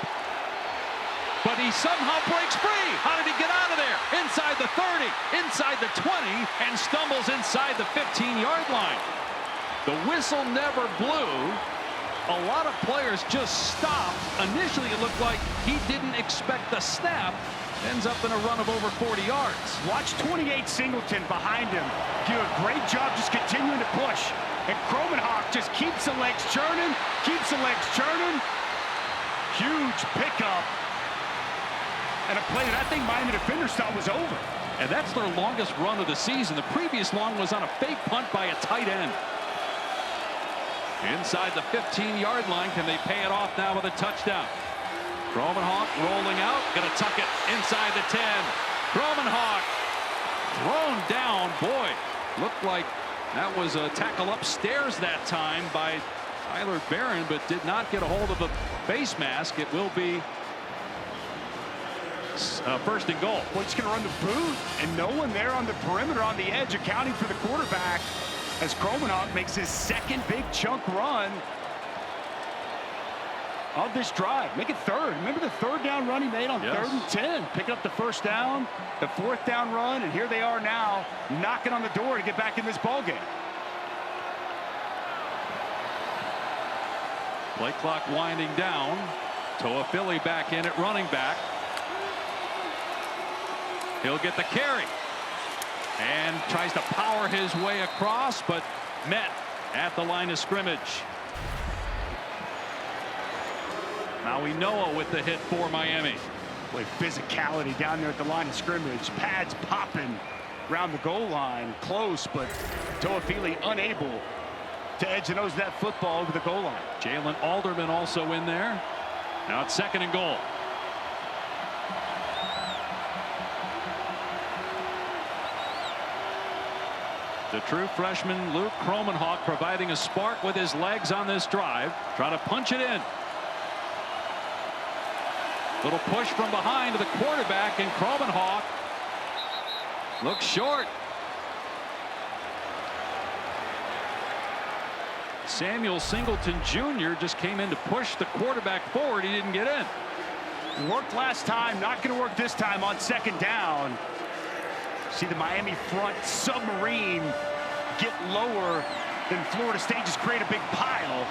but he somehow breaks free. How did he get out of there? Inside the 30, inside the 20, and stumbles inside the 15-yard line. The whistle never blew. A lot of players just stopped. Initially, it looked like he didn't expect the snap. Ends up in a run of over 40 yards. Watch 28 Singleton behind him do a great job just continuing to push. And Kromenhoek just keeps the legs churning, keeps the legs churning. Huge pickup. And a play that I think Miami defenders thought was over. And that's their longest run of the season. The previous long was on a fake punt by a tight end. Inside the 15-yard line, can they pay it off now with a touchdown? Kromenhoek rolling out, gonna tuck it inside the 10. Kromenhoek thrown down. Boy, looked like that was a tackle upstairs that time by Tyler Barron, but did not get a hold of the face mask. It will be 1st and goal. Well, he's going to run the boot, and no one there on the perimeter on the edge accounting for the quarterback as Kromenhoek makes his 2nd big chunk run of this drive. Make it 3rd. Remember the 3rd down run he made on 3rd and 10. Picking up the 1st down, the 4th down run, and here they are now knocking on the door to get back in this ballgame. Play clock winding down. Toafili back in at running back. He'll get the carry and tries to power his way across, but met at the line of scrimmage. Maui Noa with the hit for Miami. With physicality down there at the line of scrimmage. Pads popping around the goal line. Close, but Toafili unable to edge the nose of that football over the goal line. Jalen Alderman also in there. Now it's 2nd and goal. The true freshman Luke Kromenhoek providing a spark with his legs on this drive. Trying to punch it in. Little push from behind to the quarterback, and Kromenhoek looks short. Samuel Singleton Jr. just came in to push the quarterback forward. He didn't get in. Worked last time, not going to work this time on 2nd down. See the Miami front submarine get lower than Florida State, just create a big pile,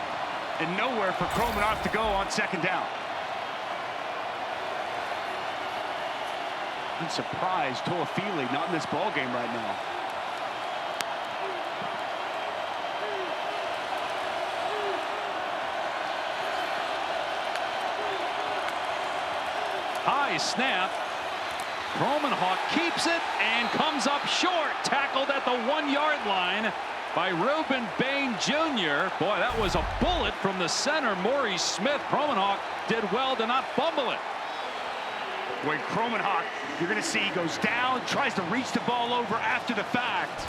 and nowhere for Kromenhoek to go on 2nd down. I'm surprised Toafili not in this ball game right now. High snap. Kromenhoek keeps it and comes up short. Tackled at the 1-yard line by Reuben Bain Jr. Boy, that was a bullet from the center, Maurice Smith. Kromenhoek did well to not fumble it. When Kromenhoek, you're going to see, goes down, tries to reach the ball over after the fact.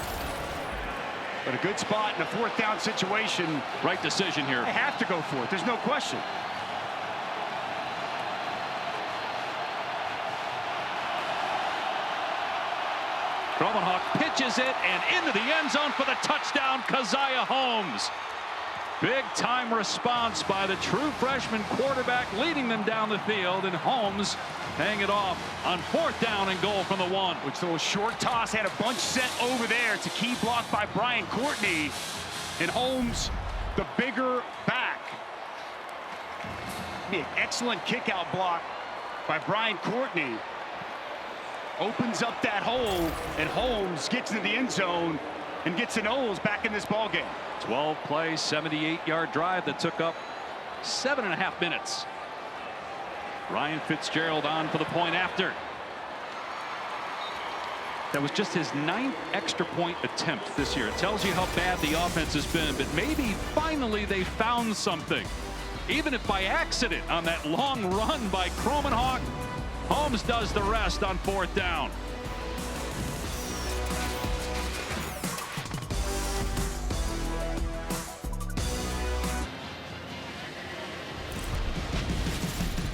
But a good spot in a 4th down situation. Right decision here. They have to go for it. There's no question. Kromenhoek pitches it and into the end zone for the touchdown, Keziah Holmes. Big time response by the true freshman quarterback, leading them down the field, and Holmes paying it off on 4th down and goal from the 1. Which throw a short toss, had a bunch set over there. It's a key block by Brian Courtney, and Holmes, the bigger back. Be an excellent kick out block by Brian Courtney. Opens up that hole, and Holmes gets into the end zone and gets the Noles back in this ball game. 12-play, 78-yard drive that took up 7.5 minutes. Ryan Fitzgerald on for the point after. That was just his 9th extra point attempt this year. It tells you how bad the offense has been, but maybe finally they found something. Even if by accident on that long run by Kromenhoek, Holmes does the rest on 4th down.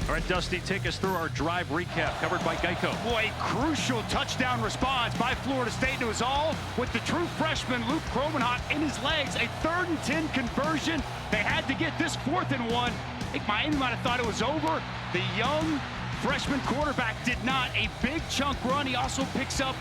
All right, Dusty, take us through our drive recap covered by Geico. Boy, a crucial touchdown response by Florida State. It was all with the true freshman Luke Kromenhoek in his legs. A 3rd and 10 conversion. They had to get this 4th and 1. I think Miami might have thought it was over. The young freshman quarterback did not. A big chunk run. He also picks up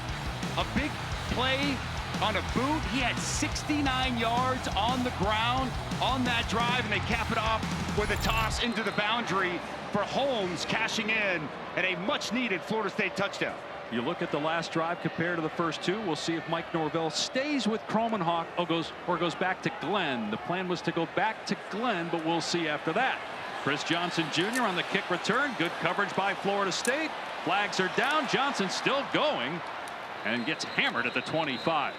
a big play on a boot. He had 69 yards on the ground on that drive, and they cap it off with a toss into the boundary for Holmes, cashing in at a much-needed Florida State touchdown. You look at the last drive compared to the first 2. We'll see if Mike Norvell stays with Kromenhoek or goes back to Glenn. The plan was to go back to Glenn, but we'll see after that. Chris Johnson Jr. on the kick return. Good coverage by Florida State. Flags are down. Johnson still going and gets hammered at the 25.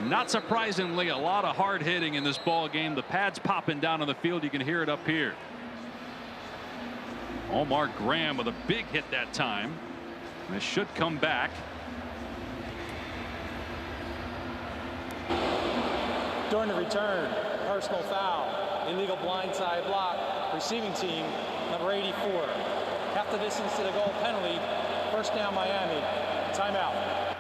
Not surprisingly, a lot of hard hitting in this ball game. The pads popping down on the field. You can hear it up here. Omar Graham with a big hit that time. This should come back. During the return, personal foul, illegal blindside block, receiving team, number 84. Half the distance to the goal, penalty, 1st down Miami, timeout.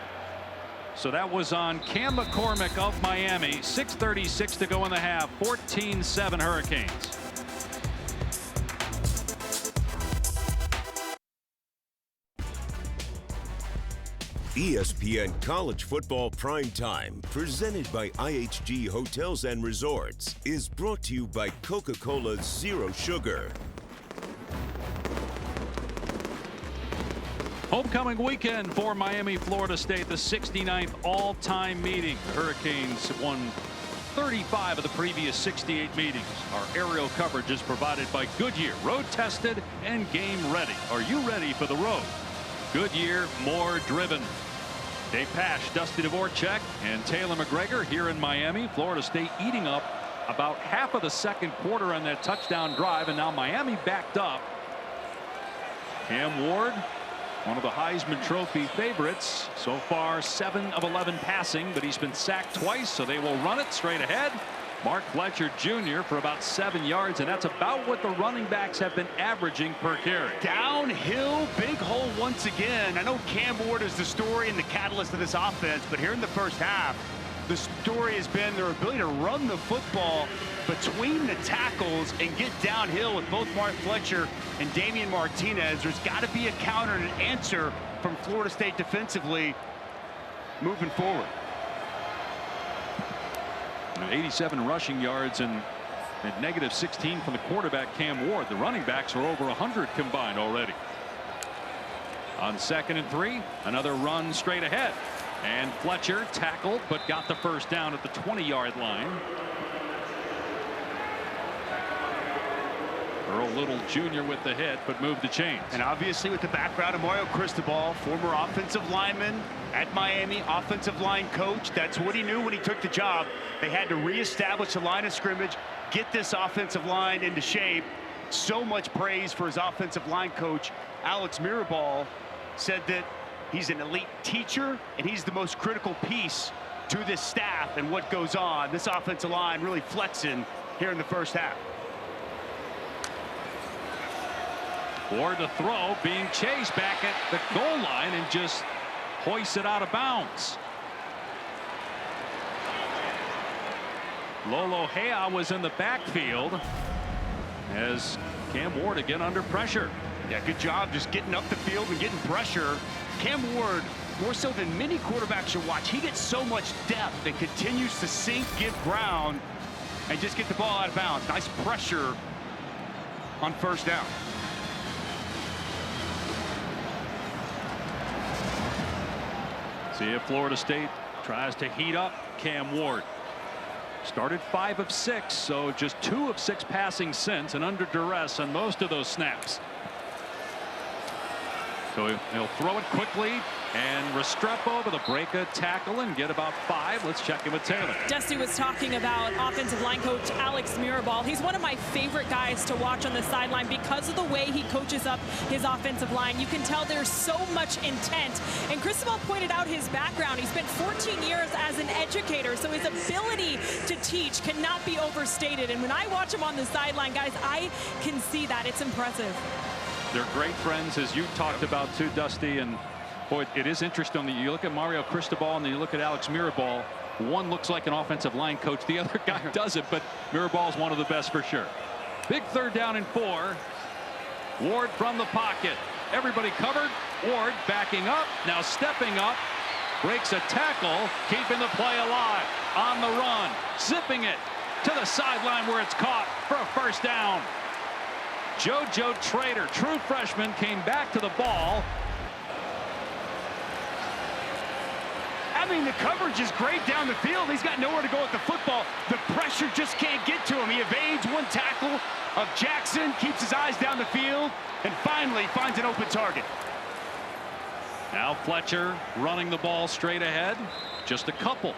So that was on Cam McCormick of Miami. 6:36 to go in the half. 14-7 Hurricanes. ESPN College Football Primetime, presented by IHG Hotels and Resorts, is brought to you by Coca-Cola Zero Sugar. Homecoming weekend for Miami, Florida State, the 69th all-time meeting. The Hurricanes won 35 of the previous 68 meetings. Our aerial coverage is provided by Goodyear, road tested and game ready. Are you ready for the road? Goodyear, more driven. Dave Pasch, Dusty Dvorak, and Taylor McGregor here in Miami. Florida State eating up about half of the second quarter on that touchdown drive, and now Miami backed up. Cam Ward, one of the Heisman Trophy favorites, so far 7 of 11 passing, but he's been sacked twice, so they will run it straight ahead. Mark Fletcher Jr. for about 7 yards, and that's about what the running backs have been averaging per carry. Downhill, big hole once again. I know Cam Ward is the story and the catalyst of this offense, but here in the first half, the story has been their ability to run the football between the tackles and get downhill with both Mark Fletcher and Damian Martinez. There's got to be a counter and an answer from Florida State defensively moving forward. 87 rushing yards and negative 16 from the quarterback Cam Ward. The running backs are over 100 combined already. On 2nd and 3, another run straight ahead, and Fletcher tackled but got the first down at the 20-yard line. Earl Little Jr. with the hit, but moved the chains. And obviously with the background of Mario Cristobal, former offensive lineman at Miami, offensive line coach, that's what he knew when he took the job. They had to reestablish the line of scrimmage, get this offensive line into shape. So much praise for his offensive line coach. Alex Mirabal said that he's an elite teacher and he's the most critical piece to this staff and what goes on. This offensive line really flexing here in the first half. Ward to throw, being chased back at the goal line and just hoists it out of bounds. Lolo Hea was in the backfield as Cam Ward again under pressure. Yeah, good job just getting up the field and getting pressure. Cam Ward, more so than many quarterbacks you watch, he gets so much depth and continues to sink, give ground, and just get the ball out of bounds. Nice pressure on first down. See if Florida State tries to heat up Cam Ward. Started 5 of 6, so just 2 of 6 passing since, and under duress on most of those snaps. So he'll throw it quickly, and Restrepo with a break a tackle and get about 5. Let's check in with Taylor. Dusty was talking about offensive line coach Alex Mirabal. He's one of my favorite guys to watch on the sideline because of the way he coaches up his offensive line. You can tell there's so much intent. And Cristobal pointed out his background. He spent 14 years as an educator, so his ability to teach cannot be overstated. And when I watch him on the sideline, guys, I can see that. It's impressive. They're great friends, as you talked about too, Dusty. And boy, it is interesting that you look at Mario Cristobal and then you look at Alex Mirabal. One looks like an offensive line coach, the other guy doesn't, but Mirabal's one of the best for sure. Big 3rd down and 4. Ward from the pocket. Everybody covered. Ward backing up, now stepping up, breaks a tackle, keeping the play alive. On the run, zipping it to the sideline where it's caught for a first down. JoJo Trader, true freshman, came back to the ball. I mean, the coverage is great down the field. He's got nowhere to go with the football. The pressure just can't get to him. He evades one tackle of Jackson, keeps his eyes down the field, and finally finds an open target. Now Fletcher running the ball straight ahead. Just a couple.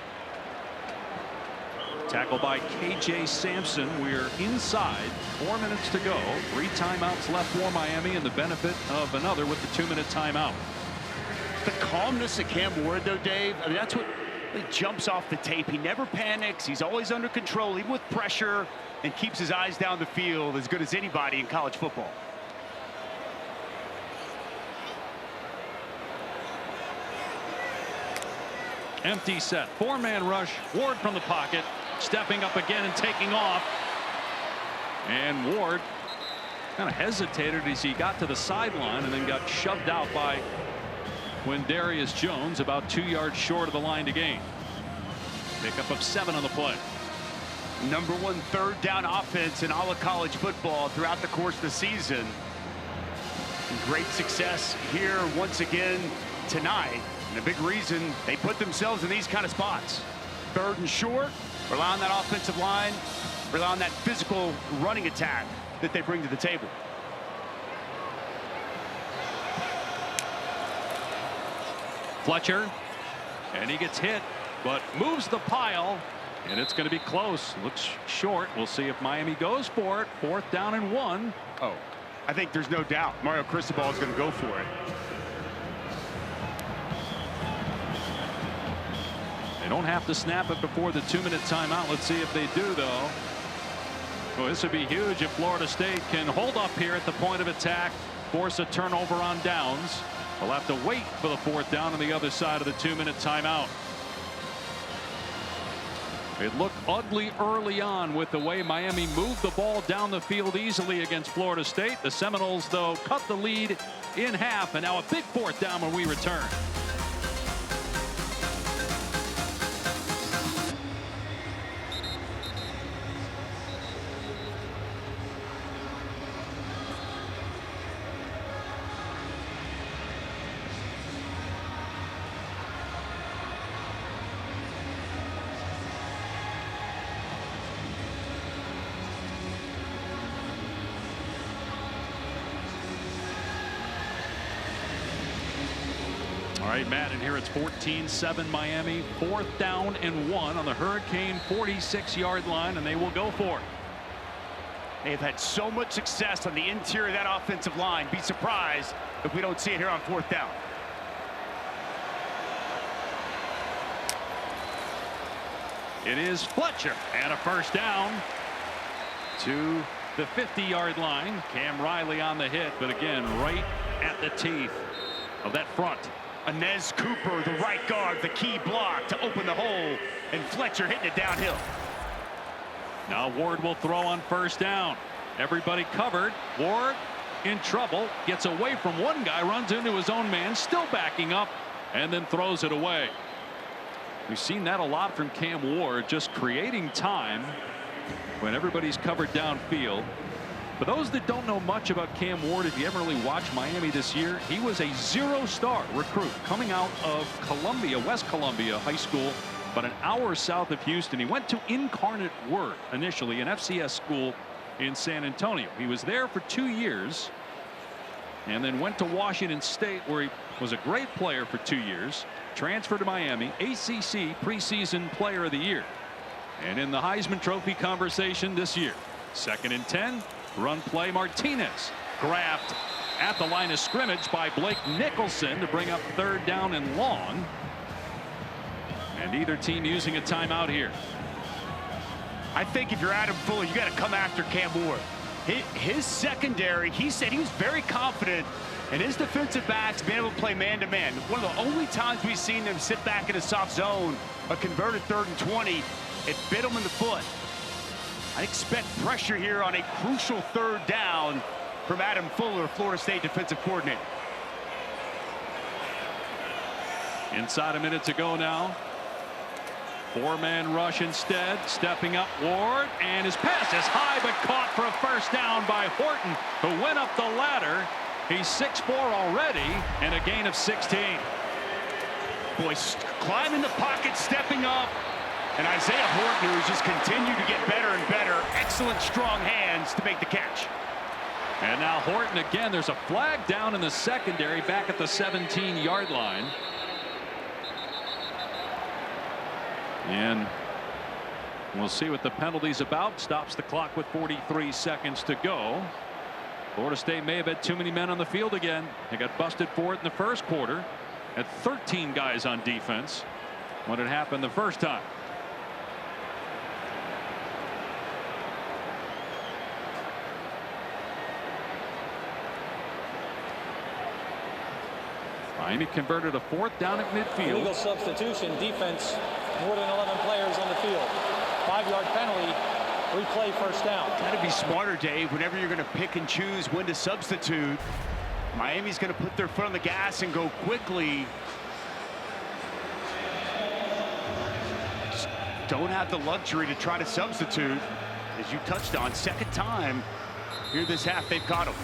Tackled by KJ Sampson. We're inside. 4 minutes to go. 3 timeouts left for Miami, and the benefit of another with the 2-minute timeout. The calmness of Cam Ward, though, Dave, I mean, that's what jumps off the tape. He never panics. He's always under control, even with pressure, and keeps his eyes down the field as good as anybody in college football. Empty set. 4-man rush. Ward from the pocket. Stepping up again and taking off. And Ward kind of hesitated as he got to the sideline and then got shoved out by Quindarius Jones about 2 yards short of the line to gain. Pickup of 7 on the play. Number 1 third down offense in all of college football throughout the course of the season. And great success here once again tonight. And a big reason they put themselves in these kind of spots. 3rd and short, rely on that offensive line, rely on that physical running attack that they bring to the table. Fletcher, and he gets hit, but moves the pile, and it's going to be close. Looks short. We'll see if Miami goes for it. 4th down and 1. Oh, I think there's no doubt Mario Cristobal is going to go for it. They don't have to snap it before the 2-minute timeout. Let's see if they do, though. Well, this would be huge if Florida State can hold up here at the point of attack, force a turnover on downs. They'll have to wait for the 4th down on the other side of the 2-minute timeout. It looked ugly early on with the way Miami moved the ball down the field easily against Florida State. The Seminoles, though, cut the lead in half, and now a big 4th down when we return. All right, Matt, and here it's 14-7 Miami. 4th down and 1 on the Hurricane 46-yard line, and they will go for it. They've had so much success on the interior of that offensive line. Be surprised if we don't see it here on 4th down. It is Fletcher, and a 1st down to the 50-yard line. Cam Riley on the hit, but again, right at the teeth of that front. Inez Cooper, the right guard, the key block to open the hole, and Fletcher hitting it downhill. Now Ward will throw on 1st down. Everybody covered. Ward in trouble, gets away from one guy, runs into his own man, still backing up, and then throws it away. We've seen that a lot from Cam Ward, just creating time when everybody's covered downfield. For those that don't know much about Cam Ward, if you haven't really watched Miami this year, he was a 0-star recruit coming out of Columbia, West Columbia High School, about an hour south of Houston. He went to Incarnate Word initially, an FCS school in San Antonio. He was there for 2 years and then went to Washington State, where he was a great player for 2 years, transferred to Miami, ACC preseason player of the year, and in the Heisman Trophy conversation this year. 2nd and 10. Run play. Martinez grabbed at the line of scrimmage by Blake Nicholson to bring up 3rd down and long. And either team using a timeout here. I think if you're Adam Fuller, you got to come after Cam Ward. His secondary, he said he was very confident in his defensive backs being able to play man-to-man. One of the only times we've seen them sit back in a soft zone, a converted 3rd and 20, it bit him in the foot. I expect pressure here on a crucial 3rd down from Adam Fuller, Florida State defensive coordinator. Inside a minute to go now. 4-man rush instead. Stepping up Ward, and his pass is high but caught for a 1st down by Horton, who went up the ladder. He's 6'4" already, and a gain of 16. Boy, climbing the pocket, stepping up. And Isaiah Horton, who's just continued to get better and better. Excellent strong hands to make the catch. And now Horton again. There's a flag down in the secondary back at the 17-yard line. And we'll see what the penalty's about. Stops the clock with 43 seconds to go. Florida State may have had too many men on the field again. They got busted for it in the 1st quarter. Had 13 guys on defense when it happened the 1st time. Miami converted a 4th down at midfield. Illegal substitution, defense, more than 11 players on the field. 5-yard penalty, replay 1st down. Got to be smarter, Dave, whenever you're going to pick and choose when to substitute. Miami's going to put their foot on the gas and go quickly. Just don't have the luxury to try to substitute. As you touched on, second time here this half they've caught him.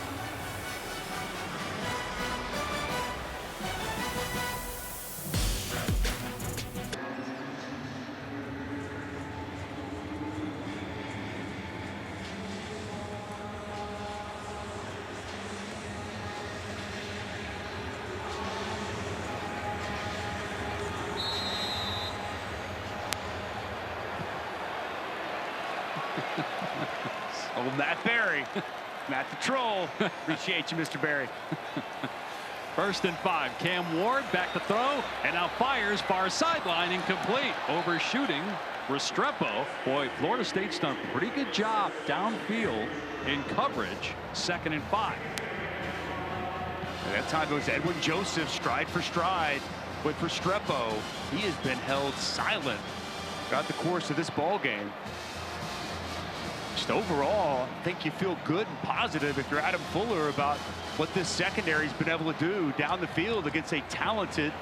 Oh, Matt Berry. Matt the Troll. Appreciate you, Mr. Berry. 1st and 5. Cam Ward back to throw, and now fires far sideline, incomplete. Overshooting Restrepo. Boy, Florida State's done a pretty good job downfield in coverage. 2nd and 5. And that time goes Edwin Joseph stride for stride with Restrepo. He has been held silent throughout the course of this ball game. Just overall, I think you feel good and positive if you're Adam Fuller about what this secondary's been able to do down the field against a talented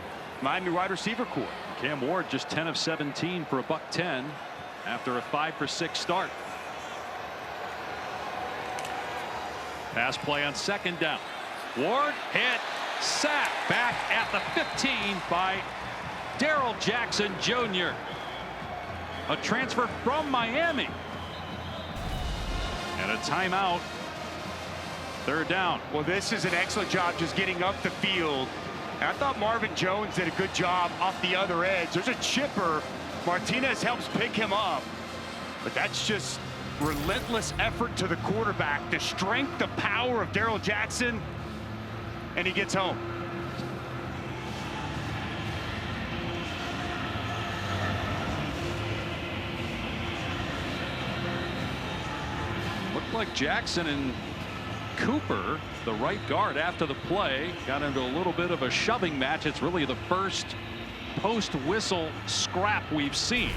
Miami wide receiver core. Cam Ward just 10 of 17 for a $110 after a 5-for-6 start. Pass play on 2nd down. Ward hit, sacked back at the 15 by Darrell Jackson Jr. A transfer from Miami. And a timeout. 3rd down. Well, this is an excellent job just getting up the field. And I thought Marvin Jones did a good job off the other edge. There's a chipper. Martinez helps pick him up. But that's just relentless effort to the quarterback. The strength, the power of Darrell Jackson. And he gets home. Looked like Jackson and Cooper, the right guard, after the play, got into a little bit of a shoving match. It's really the first post-whistle scrap we've seen.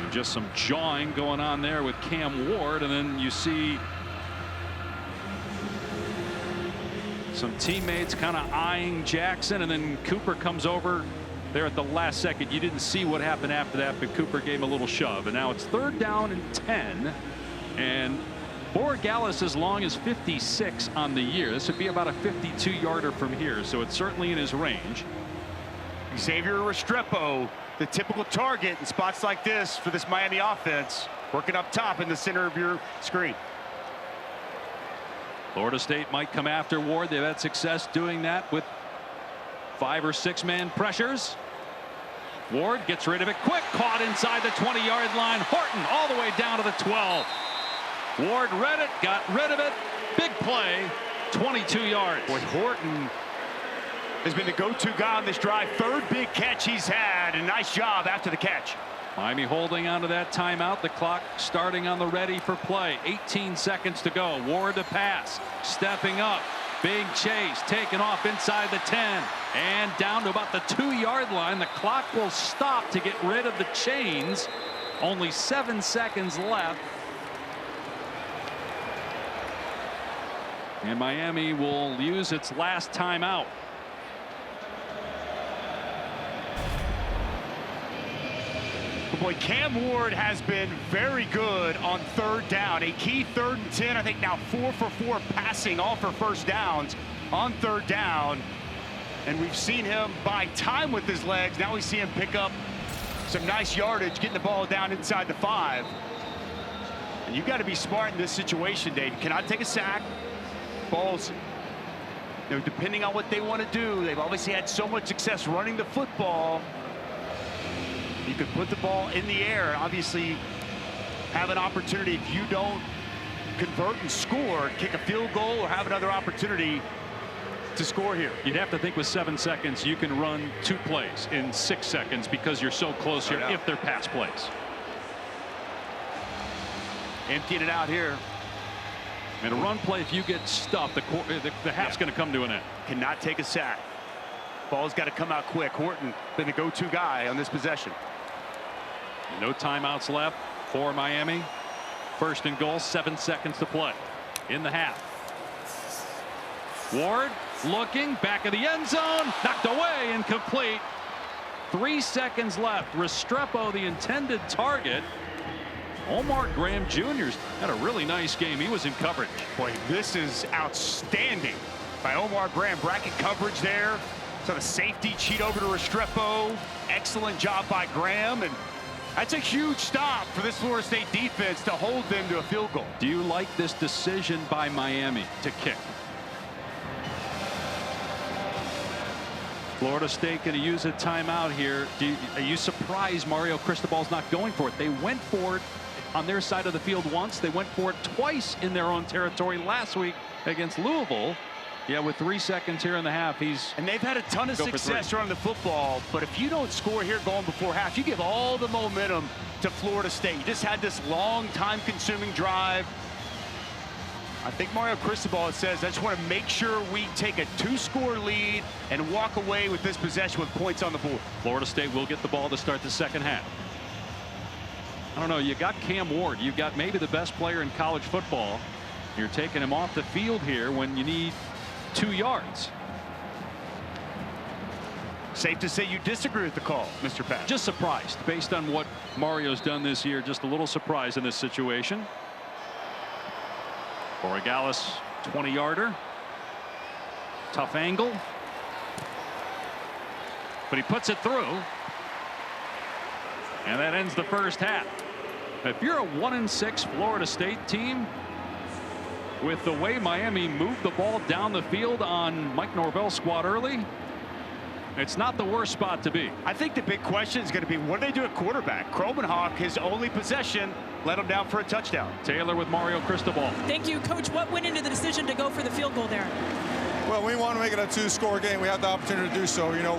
And just some jawing going on there with Cam Ward, and then you see some teammates kind of eyeing Jackson, and then Cooper comes over there at the last second. You didn't see what happened after that, but Cooper gave him a little shove. And now it's 3rd down and 10. And Borregales as long as 56 on the year. This would be about a 52-yarder from here, so it's certainly in his range. Xavier Restrepo, the typical target in spots like this for this Miami offense, working up top in the center of your screen. Florida State might come after Ward. They've had success doing that with 5 or 6 man pressures. Ward gets rid of it quick, caught inside the 20-yard line. Horton all the way down to the 12. Ward read it, got rid of it. Big play, 22 yards. Boy, Horton has been the go-to guy on this drive. 3rd big catch he's had, and nice job after the catch. Miami holding onto that timeout. The clock starting on the ready for play. 18 seconds to go. Ward to pass, stepping up. Big chase, taken off inside the 10 and down to about the 2-yard line. The clock will stop to get rid of the chains. Only 7 seconds left. And Miami will use its last timeout. Boy, Cam Ward has been very good on 3rd down. A key 3rd and 10. I think now 4 for 4 passing, all for 1st downs on 3rd down. And we've seen him buy time with his legs. Now we see him pick up some nice yardage, getting the ball down inside the 5. And you've got to be smart in this situation, Dave. You cannot take a sack. Balls, you know, depending on what they want to do. They've obviously had so much success running the football. You could put the ball in the air and obviously have an opportunity if you don't convert and score, kick a field goal or have another opportunity to score here. You'd have to think with 7 seconds you can run 2 plays in 6 seconds because you're so close here if they're pass plays. Emptying it out here. And a run play, if you get stuffed, the half's going to come to an end. Cannot take a sack. Ball's got to come out quick. Horton been the go-to guy on this possession. No timeouts left for Miami. 1st and goal, 7 seconds to play in the half. Ward looking back of the end zone, knocked away, incomplete. 3 seconds left. Restrepo, the intended target. Omar Graham Jr.'s had a really nice game. He was in coverage. Boy, this is outstanding by Omar Graham. Bracket coverage there. So the safety cheat over to Restrepo. Excellent job by Graham. And that's a huge stop for this Florida State defense to hold them to a field goal. Do you like this decision by Miami to kick? Florida State going to use a timeout here. Are you surprised Mario Cristobal's not going for it? They went for it on their side of the field once. They went for it twice in their own territory last week against Louisville. Yeah, with 3 seconds here in the half, and they've had a ton of success running the football. But if you don't score here going before half, you give all the momentum to Florida State. You just had this long, time-consuming drive. I think Mario Cristobal says, I just want to make sure we take a 2-score lead and walk away with this possession with points on the board. Florida State will get the ball to start the second half. I don't know. You got Cam Ward. You've got maybe the best player in college football. You're taking him off the field here when you need 2 yards. Safe to say you disagree with the call, Mr. Pat. Just surprised based on what Mario's done this year. Just a little surprised in this situation. Borregales, 20-yarder. Tough angle. But he puts it through. And that ends the first half. If you're a 1-6 Florida State team, with the way Miami moved the ball down the field on Mike Norvell's squad early, it's not the worst spot to be. I think the big question is going to be, what do they do at quarterback? Kromenhoek, his only possession, let him down for a touchdown. Taylor with Mario Cristobal. Thank you, Coach. What went into the decision to go for the field goal there? Well, we want to make it a 2-score game. We had the opportunity to do so. You know,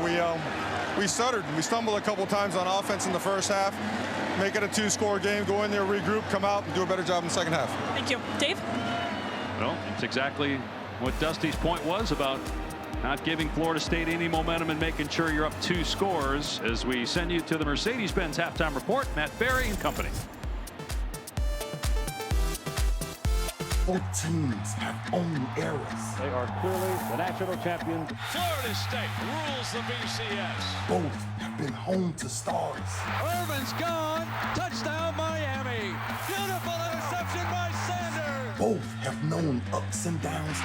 we stuttered. We stumbled a couple times on offense in the first half. Make it a 2-score game. Go in there, regroup, come out, and do a better job in the second half. Thank you. Dave? Well, it's exactly what Dusty's point was about not giving Florida State any momentum and making sure you're up 2 scores as we send you to the Mercedes-Benz halftime report. Matt Barry and company. Both teams have own errors. They are clearly the national champions. Florida State rules the BCS. Both have been home to stars. Irvin's gone. Touchdown, Miami. Beautiful interception by Sanders. Both have known ups and downs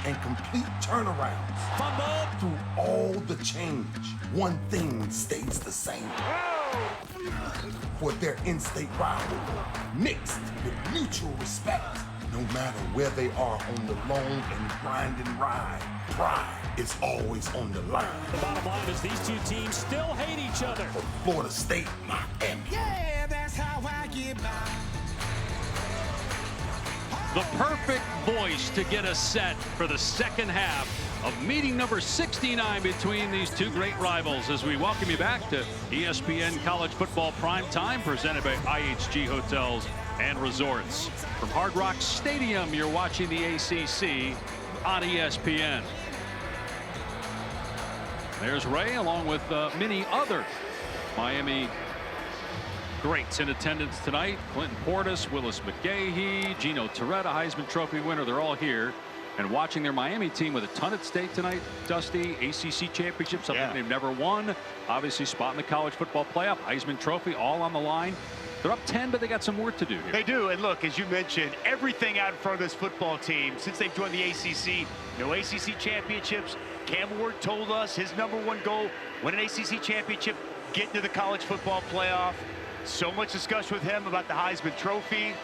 and complete turnarounds. Fumble. Through all the change, one thing stays the same. For their in-state rivalry, mixed with mutual respect. No matter where they are on the long and grinding ride, pride is always on the line. The bottom line is these two teams still hate each other. For Florida State, Miami. Yeah, that's how I get by. The perfect voice to get us set for the second half of meeting number 69 between these two great rivals as we welcome you back to ESPN College Football Prime Time, presented by IHG Hotels and Resorts. From Hard Rock Stadium, you're watching the ACC on ESPN. There's Ray along with many other Miami greats in attendance tonight. Clinton Portis, Willis McGahee, Gino Torretta, Heisman Trophy winner. They're all here and watching their Miami team with a ton at stake tonight. Dusty, ACC championship, something they've never won. Obviously, spot in the college football playoff, Heisman Trophy, all on the line. They're up 10, but they got some work to do here. They do, and look, as you mentioned, everything out in front of this football team since they've joined the ACC. No ACC championships. Cam Ward told us his #1 goal, win an ACC championship, get into the college football playoff. So much discussion with him about the Heisman Trophy.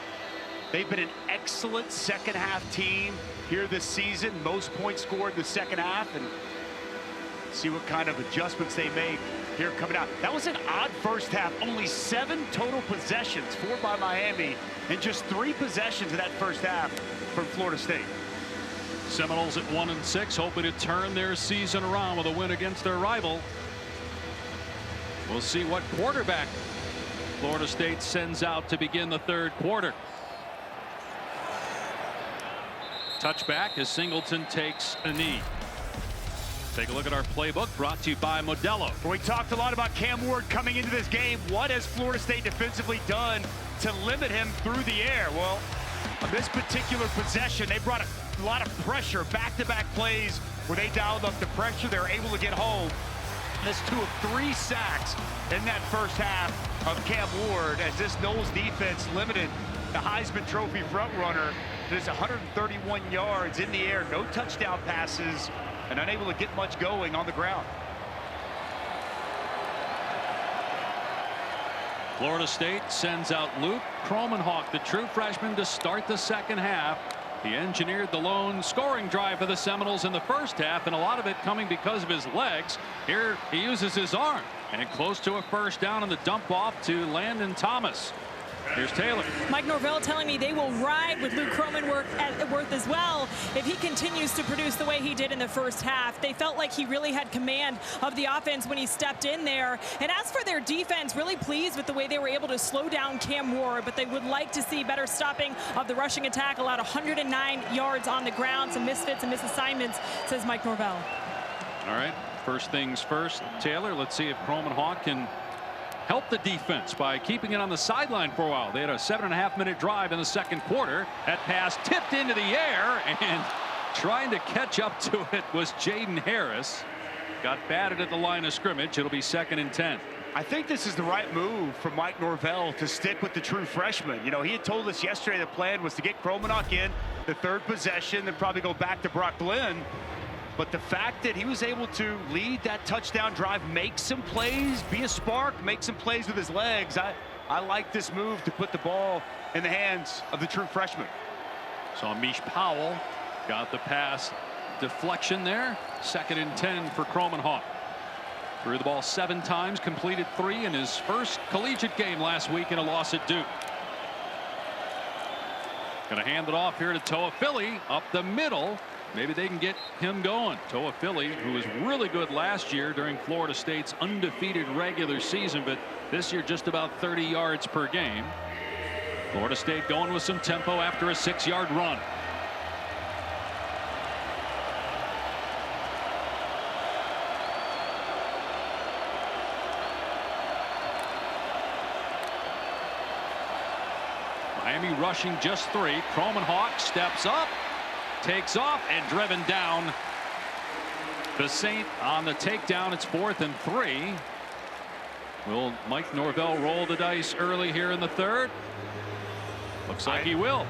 They've been an excellent second half team here this season. Most points scored in the second half, and see what kind of adjustments they make here coming out. That was an odd first half. Only 7 total possessions, 4 by Miami, and just 3 possessions in that first half from Florida State. Seminoles at 1-6, hoping to turn their season around with a win against their rival. We'll see what quarterback Florida State sends out to begin the third quarter. Touchback as Singleton takes a knee. Take a look at our playbook brought to you by Modelo. We talked a lot about Cam Ward coming into this game. What has Florida State defensively done to limit him through the air? Well, on this particular possession, they brought a lot of pressure, back-to-back plays where they dialed up the pressure. They were able to get home. That's 2 of 3 sacks in that first half of Cam Ward as this Noles defense limited the Heisman Trophy frontrunner to just 131 yards in the air, no touchdown passes, and unable to get much going on the ground. Florida State sends out Luke Kromenhoek, the true freshman, to start the second half. He engineered the lone scoring drive for the Seminoles in the first half, and a lot of it coming because of his legs. Here he uses his arm, and close to a first down on the dump off to Landon Thomas. Here's Taylor. Mike Norvell telling me they will ride with Luke Kromenhoek as well if he continues to produce the way he did in the first half. They felt like he really had command of the offense when he stepped in there. And as for their defense, really pleased with the way they were able to slow down Cam Ward, but they would like to see better stopping of the rushing attack. Allowed 109 yards on the ground. Some misfits and misassignments, says Mike Norvell. All right, first things first, Taylor. Let's see if Kromenhoek can help the defense by keeping it on the sideline for a while. They had a 7.5-minute drive in the second quarter. That pass tipped into the air, and trying to catch up to it was Jaden Harris. Got batted at the line of scrimmage. It'll be 2nd and 10. I think this is the right move from Mike Norvell to stick with the true freshman. You know, he had told us yesterday the plan was to get Kromenhoek in the 3rd possession, then probably go back to Brock Glenn. But the fact that he was able to lead that touchdown drive, make some plays, be a spark, make some plays with his legs, I like this move to put the ball in the hands of the true freshman. So Mish Powell got the pass deflection there. 2nd and 10 for Kromenhoek. Threw the ball 7 times, completed 3 in his first collegiate game last week in a loss at Duke. Gonna hand it off here to Toafili up the middle. Maybe they can get him going. Toafili, who was really good last year during Florida State's undefeated regular season, but this year just about 30 yards per game. Florida State going with some tempo after a 6-yard run. Miami rushing just 3. Kromenhoek steps up, takes off, and driven down. The Saint on the takedown. It's 4th and 3. Will Mike Norvell roll the dice early here in the 3rd? Looks like he will.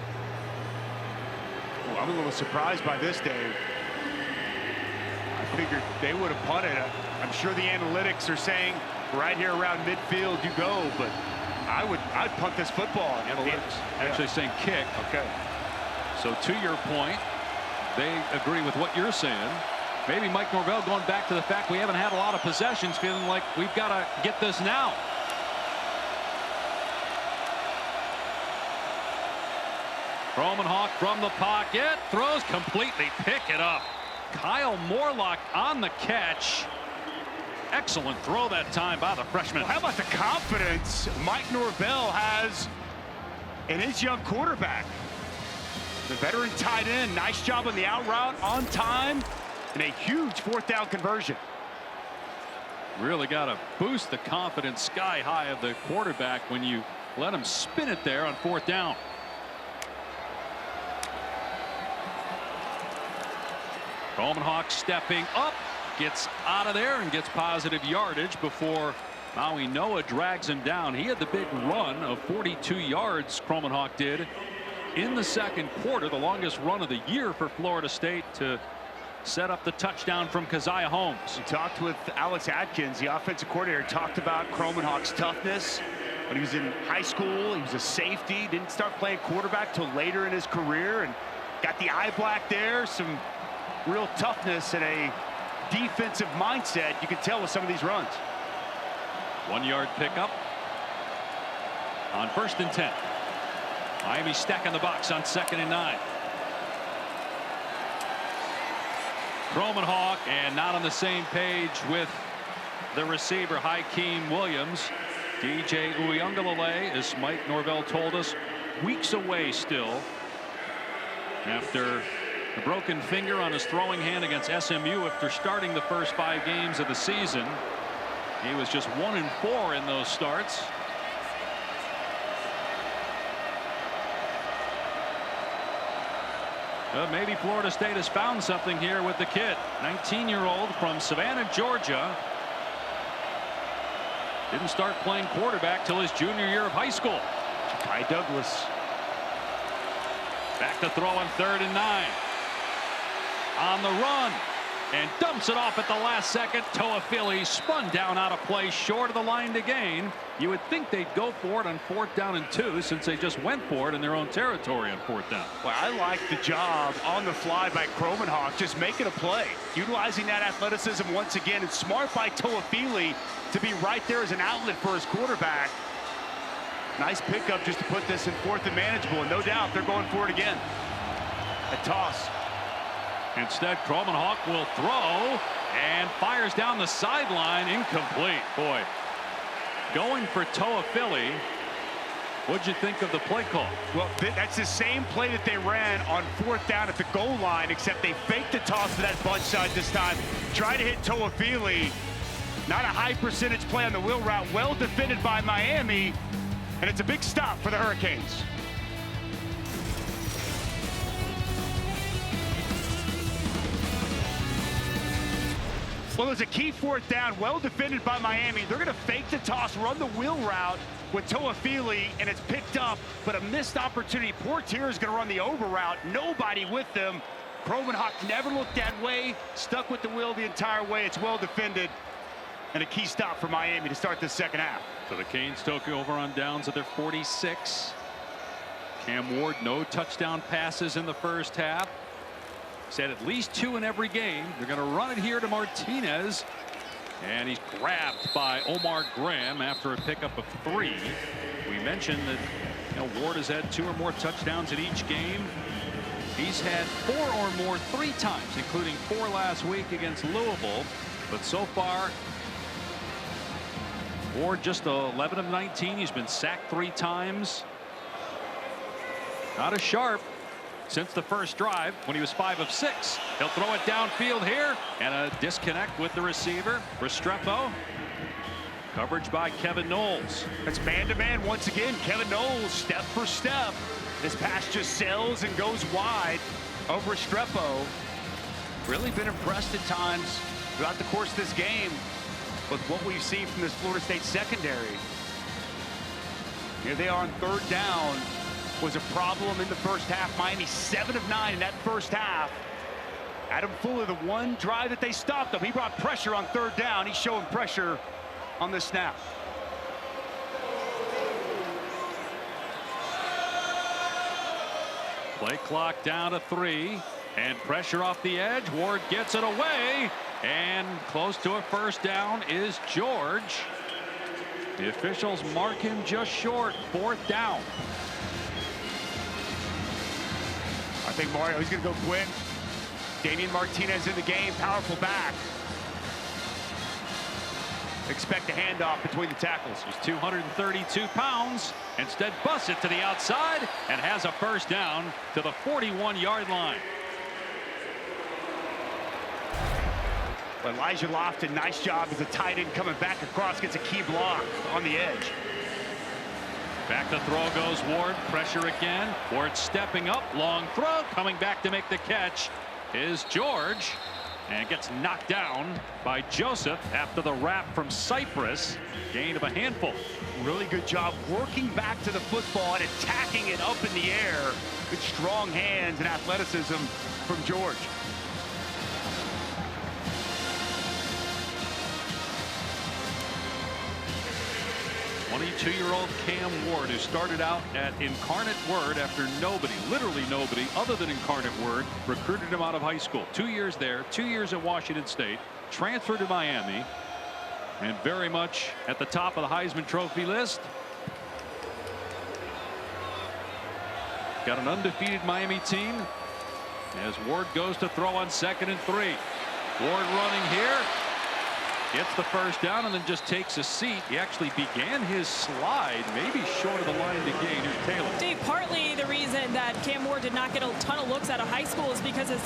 Well, I'm a little surprised by this, Dave. I figured they would have punted. I'm sure the analytics are saying right here around midfield you go, but I'd punt this football. Analytics actually saying kick. Okay. So to your point, they agree with what you're saying. Maybe Mike Norvell going back to the fact we haven't had a lot of possessions, feeling like we've got to get this now. Kromenhoek from the pocket, throws completely, pick it up. Kyle Morlock on the catch. Excellent throw that time by the freshman. Well, how about the confidence Mike Norvell has in his young quarterback? The veteran tight end, nice job on the out route, on time, and a huge 4th down conversion. Really got to boost the confidence sky high of the quarterback when you let him spin it there on 4th down. Kromenhoek stepping up, gets out of there and gets positive yardage before Maui Noah drags him down. He had the big run of 42 yards, Kromenhoek did, in the second quarter, the longest run of the year for Florida State to set up the touchdown from Keziah Holmes. We talked with Alex Atkins, the offensive coordinator, talked about Kromenhoek's toughness. When he was in high school, he was a safety, didn't start playing quarterback till later in his career, and got the eye black there, some real toughness and a defensive mindset you can tell with some of these runs. 1-yard pickup on 1st and 10. Miami stacking the box on 2nd and 9. Kromenhoek, and not on the same page with the receiver Hakeem Williams. DJ Uiagalelei, as Mike Norvell told us, weeks away still after A broken finger on his throwing hand against SMU after starting the first 5 games of the season. He was just 1-4 in those starts. Maybe Florida State has found something here with the kid. 19-year-old from Savannah, Georgia. Didn't start playing quarterback till his junior year of high school. Ja'Kai Douglas. Back to throw on 3rd and 9. On the run. And dumps it off at the last second. Toafili spun down out of play short of the line to gain. You would think they'd go for it on 4th down and 2 since they just went for it in their own territory on 4th down. Well, I like the job on the fly by Kromenhoek, just making a play. Utilizing that athleticism once again. It's smart by Toafili to be right there as an outlet for his quarterback. Nice pickup just to put this in 4th and manageable. And no doubt they're going for it again. A toss. Instead, Kromenhoek will throw and fires down the sideline. Incomplete. Boy, going for Toafili. What'd you think of the play call? Well, that's the same play that they ran on 4th down at the goal line, except they faked the toss to that bunch side this time. Try to hit Toafili. Not a high percentage play on the wheel route. Well defended by Miami. And it's a big stop for the Hurricanes. Well, there's a key 4th down, well defended by Miami. They're going to fake the toss, run the wheel route with Toafili, and it's picked up, but a missed opportunity. Portier is going to run the over route. Nobody with them. Kromenhoek never looked that way, stuck with the wheel the entire way. It's well defended, and a key stop for Miami to start this second half. So the Canes took over on downs at their 46. Cam Ward, no touchdown passes in the first half. Said at least 2 in every game. They're going to run it here to Martinez. And he's grabbed by Omar Graham after a pickup of 3. We mentioned that Ward has had 2 or more touchdowns in each game. He's had 4 or more 3 times, including 4 last week against Louisville. But so far, Ward just 11 of 19. He's been sacked 3 times. Not as sharp since the first drive when he was 5 of 6. He'll throw it downfield here, and a disconnect with the receiver. Restrepo. Coverage by Kevin Knowles. It's man-to-man once again. Kevin Knowles, step for step. This pass just sails and goes wide over Restrepo. Really been impressed at times throughout the course of this game with what we've seen from this Florida State secondary. Here they are on 3rd down. Was a problem in the first half. Miami 7 of 9 in that first half. Adam Fuller, the one drive that they stopped him. He brought pressure on 3rd down. He's showing pressure on this snap. Play clock down to 3 and pressure off the edge. Ward gets it away, and close to a 1st down is George. The officials mark him just short. 4th down. I think Mario, he's going to go quick. Damian Martinez in the game, powerful back. Expect a handoff between the tackles. He's 232 pounds. Instead busts it to the outside and has a 1st down to the 41-yard line. Elijah Lofton, nice job as a tight end coming back across, gets a key block on the edge. Back to throw goes Ward. Pressure again. Ward stepping up. Long throw. Coming back to make the catch is George. And gets knocked down by Joseph after the wrap from Cypress. Gain of a handful. Really good job working back to the football and attacking it up in the air. Good strong hands and athleticism from George. Two-year-old Cam Ward, who started out at Incarnate Word after nobody, literally nobody other than Incarnate Word, recruited him out of high school. 2 years there, 2 years at Washington State, transferred to Miami, and very much at the top of the Heisman Trophy list. Got an undefeated Miami team as Ward goes to throw on 2nd and 3. Ward running here. Gets the first down and then just takes a seat. He actually began his slide maybe short of the line to gain. Here's Taylor. Dave, partly the reason that Cam Ward did not get a ton of looks out of high school is because his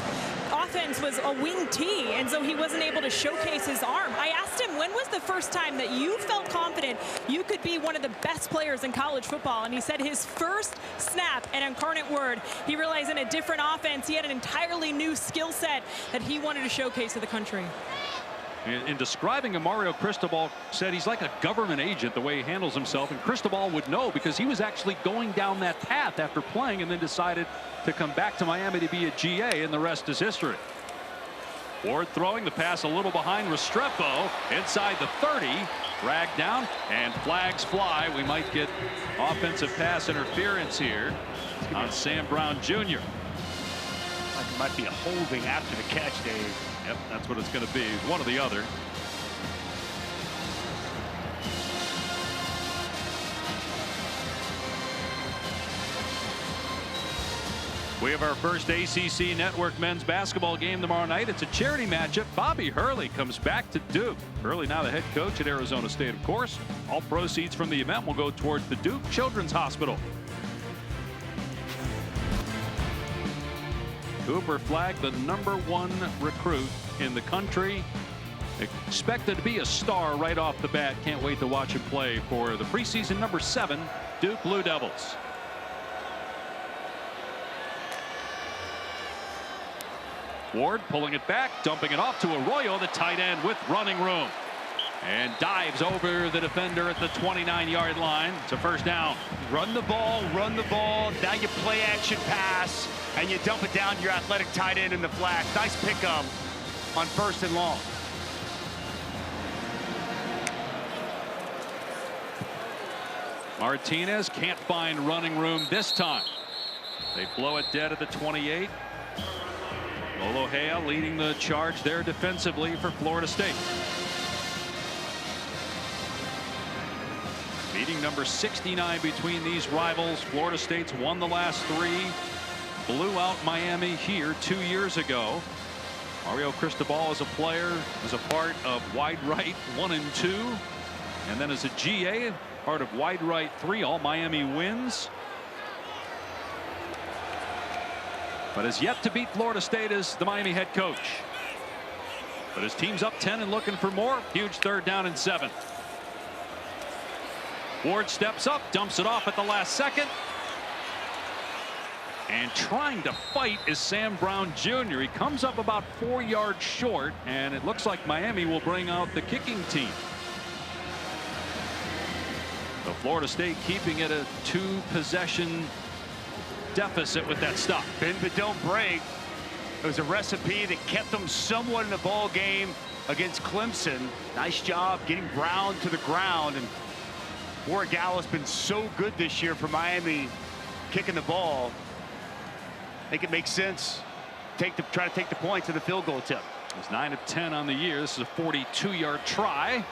offense was a wing T, and so he wasn't able to showcase his arm. I asked him, when was the first time that you felt confident you could be one of the best players in college football? And he said his first snap at Incarnate Word, he realized in a different offense, he had an entirely new skill set that he wanted to showcase to the country. In describing him, Mario Cristobal said he's like a government agent the way he handles himself, and Cristobal would know because he was actually going down that path after playing and then decided to come back to Miami to be a GA, and the rest is history. Ward throwing the pass a little behind Restrepo inside the 30, dragged down, and flags fly. We might get offensive pass interference here on Sam Brown Jr. It might be a holding after the catch, Dave. Yep, that's what it's going to be, one or the other. We have our first ACC Network men's basketball game tomorrow night. It's a charity matchup. Bobby Hurley comes back to Duke. Hurley now the head coach at Arizona State, of course. All proceeds from the event will go towards the Duke Children's Hospital. Cooper flagged the #1 recruit in the country. Expected to be a star right off the bat. Can't wait to watch him play for the preseason #7 Duke Blue Devils. Ward pulling it back, dumping it off to Arroyo, the tight end with running room. And dives over the defender at the 29-yard line. It's a first down. Run the ball, run the ball. Now you play action pass, and you dump it down to your athletic tight end in the flat. Nice pickup on 1st and long. Martinez can't find running room this time. They blow it dead at the 28. Olohea leading the charge there defensively for Florida State. Meeting number 69 between these rivals. Florida State's won the last 3. Blew out Miami here 2 years ago. Mario Cristobal as a player was a part of Wide Right 1 and 2. And then as a GA, part of Wide Right 3, all Miami wins. But has yet to beat Florida State as the Miami head coach. But his team's up 10 and looking for more. Huge 3rd down and 7. Ward steps up, dumps it off at the last second. And trying to fight is Sam Brown Jr. He comes up about 4 yards short, and it looks like Miami will bring out the kicking team. So Florida State keeping it a 2-possession deficit with that stop. Bend but don't break. It was a recipe that kept them somewhat in the ball game against Clemson. Nice job getting Brown to the ground, and Warrick Gallo's been so good this year for Miami kicking the ball. I think it makes sense. Try to take the points in the field goal attempt. It's 9 of 10 on the year. This is a 42-yard try.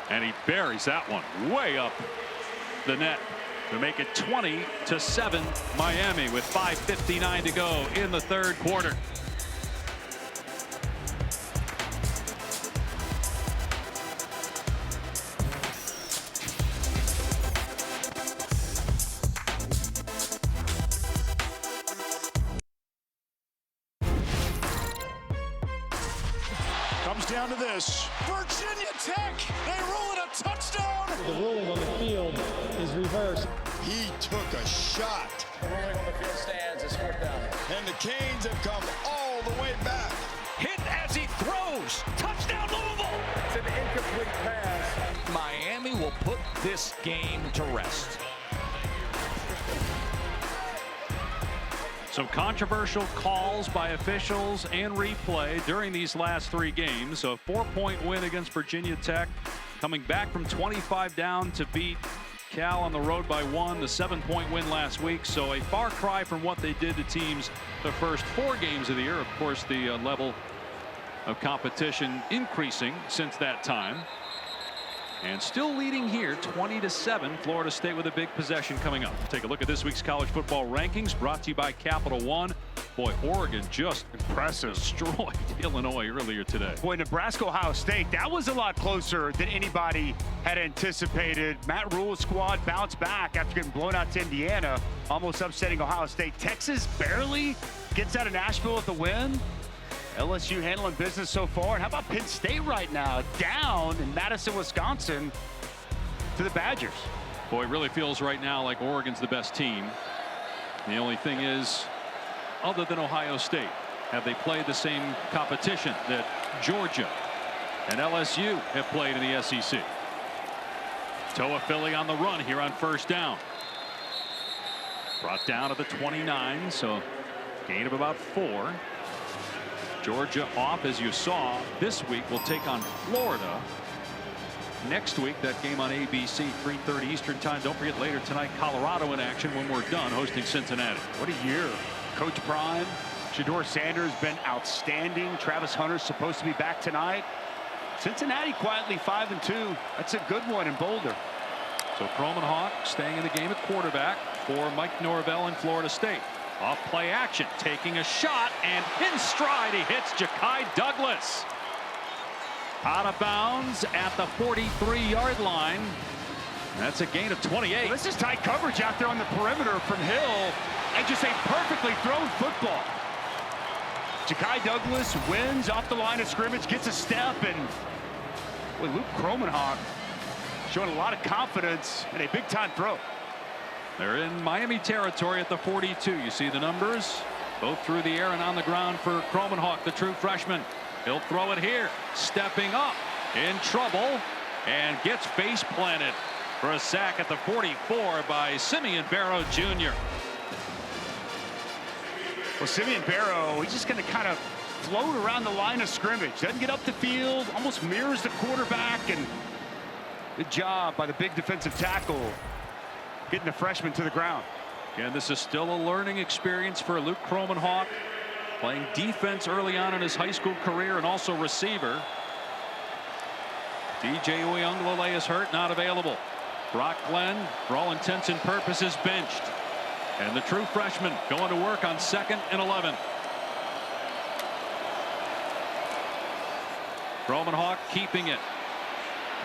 And he buries that one way up the net to make it 20-7 Miami with 5:59 to go in the 3rd quarter. Comes down to this. Virginia Tech, they rule it a touchdown. The ruling on the field is reversed. He took a shot. The ruling on the field stands. It's 4th down. And the Canes have come all the way back. Hit as he throws. Touchdown Louisville. It's an incomplete pass. Miami will put this game to rest. Some controversial calls by officials and replay during these last 3 games. A 4-point win against Virginia Tech, coming back from 25 down to beat Cal on the road by 1. The 7-point win last week. So a far cry from what they did to teams the first 4 games of the year. Of course, the level of competition increasing since that time. And still leading here 20-7. Florida State with a big possession coming up. Take a look at this week's college football rankings brought to you by Capital One. Boy, Oregon just impressive. Destroyed Illinois earlier today. Boy, Nebraska, Ohio State, that was a lot closer than anybody had anticipated. Matt Rule's squad bounced back after getting blown out to Indiana, almost upsetting Ohio State. Texas barely gets out of Nashville with the win. LSU handling business so far. And how about Penn State right now? Down in Madison, Wisconsin to the Badgers. Boy, it really feels right now like Oregon's the best team. The only thing is, other than Ohio State, have they played the same competition that Georgia and LSU have played in the SEC? Toa-Philly on the run here on first down. Brought down to the 29, so gain of about 4. Georgia off, as you saw. This week will take on Florida. Next week, that game on ABC, 3:30 Eastern time. Don't forget later tonight, Colorado in action when we're done hosting Cincinnati. What a year. Coach Prime, Shedeur Sanders been outstanding. Travis Hunter's supposed to be back tonight. Cincinnati quietly 5-2. That's a good one in Boulder. So Kromenhoek staying in the game at quarterback for Mike Norvell in Florida State. Off play action, taking a shot, and in stride he hits Ja'Kai Douglas. Out of bounds at the 43-yard line. That's a gain of 28. Well, this is tight coverage out there on the perimeter from Hill, and just a perfectly thrown football. Ja'Kai Douglas wins off the line of scrimmage, gets a step, and with Luke Kromenhoek showing a lot of confidence and a big-time throw. They're in Miami territory at the 42. You see the numbers, both through the air and on the ground for Kromenhoek, the true freshman. He'll throw it here, stepping up, in trouble, and gets face planted for a sack at the 44 by Simeon Barrow Jr. Well, Simeon Barrow, he's just going to kind of float around the line of scrimmage. Doesn't get up the field, almost mirrors the quarterback, and good job by the big defensive tackle getting the freshman to the ground. Again, this is still a learning experience for Luke Kromenhoek, playing defense early on in his high school career and also receiver. DJ Uyunglele is hurt, not available. Brock Glenn, for all intents and purposes, benched. And the true freshman going to work on 2nd and 11. Kromenhoek keeping it.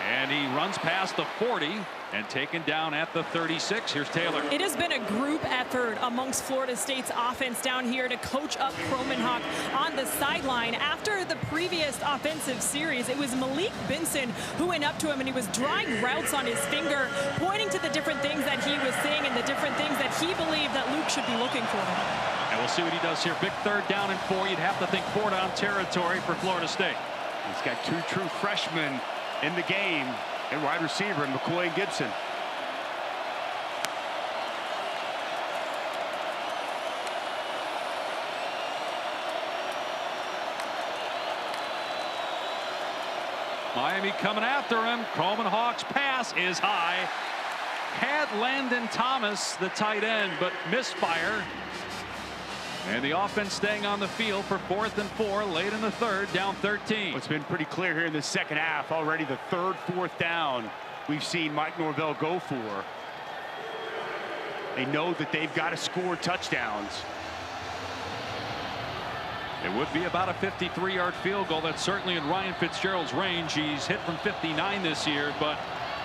And he runs past the 40 and taken down at the 36. Here's Taylor. It has been a group effort amongst Florida State's offense down here to coach up Kromenhoek on the sideline. After the previous offensive series, it was Malik Benson who went up to him, and he was drawing routes on his finger, pointing to the different things that he was seeing and the different things that he believed that Luke should be looking for. And we'll see what he does here. Big 3rd down and 4. You'd have to think 4-down territory for Florida State. He's got 2 true freshmen in the game, and wide receiver McCoy and Gibson. Miami coming after him. Kromenhoek's pass is high. Had Landon Thomas, the tight end, but misfire. And the offense staying on the field for 4th and 4 late in the 3rd, down 13. It's been pretty clear here in the second half. Already the 3rd, 4th down we've seen Mike Norvell go for. They know that they've got to score touchdowns. It would be about a 53-yard field goal. That's certainly in Ryan Fitzgerald's range. He's hit from 59 this year, but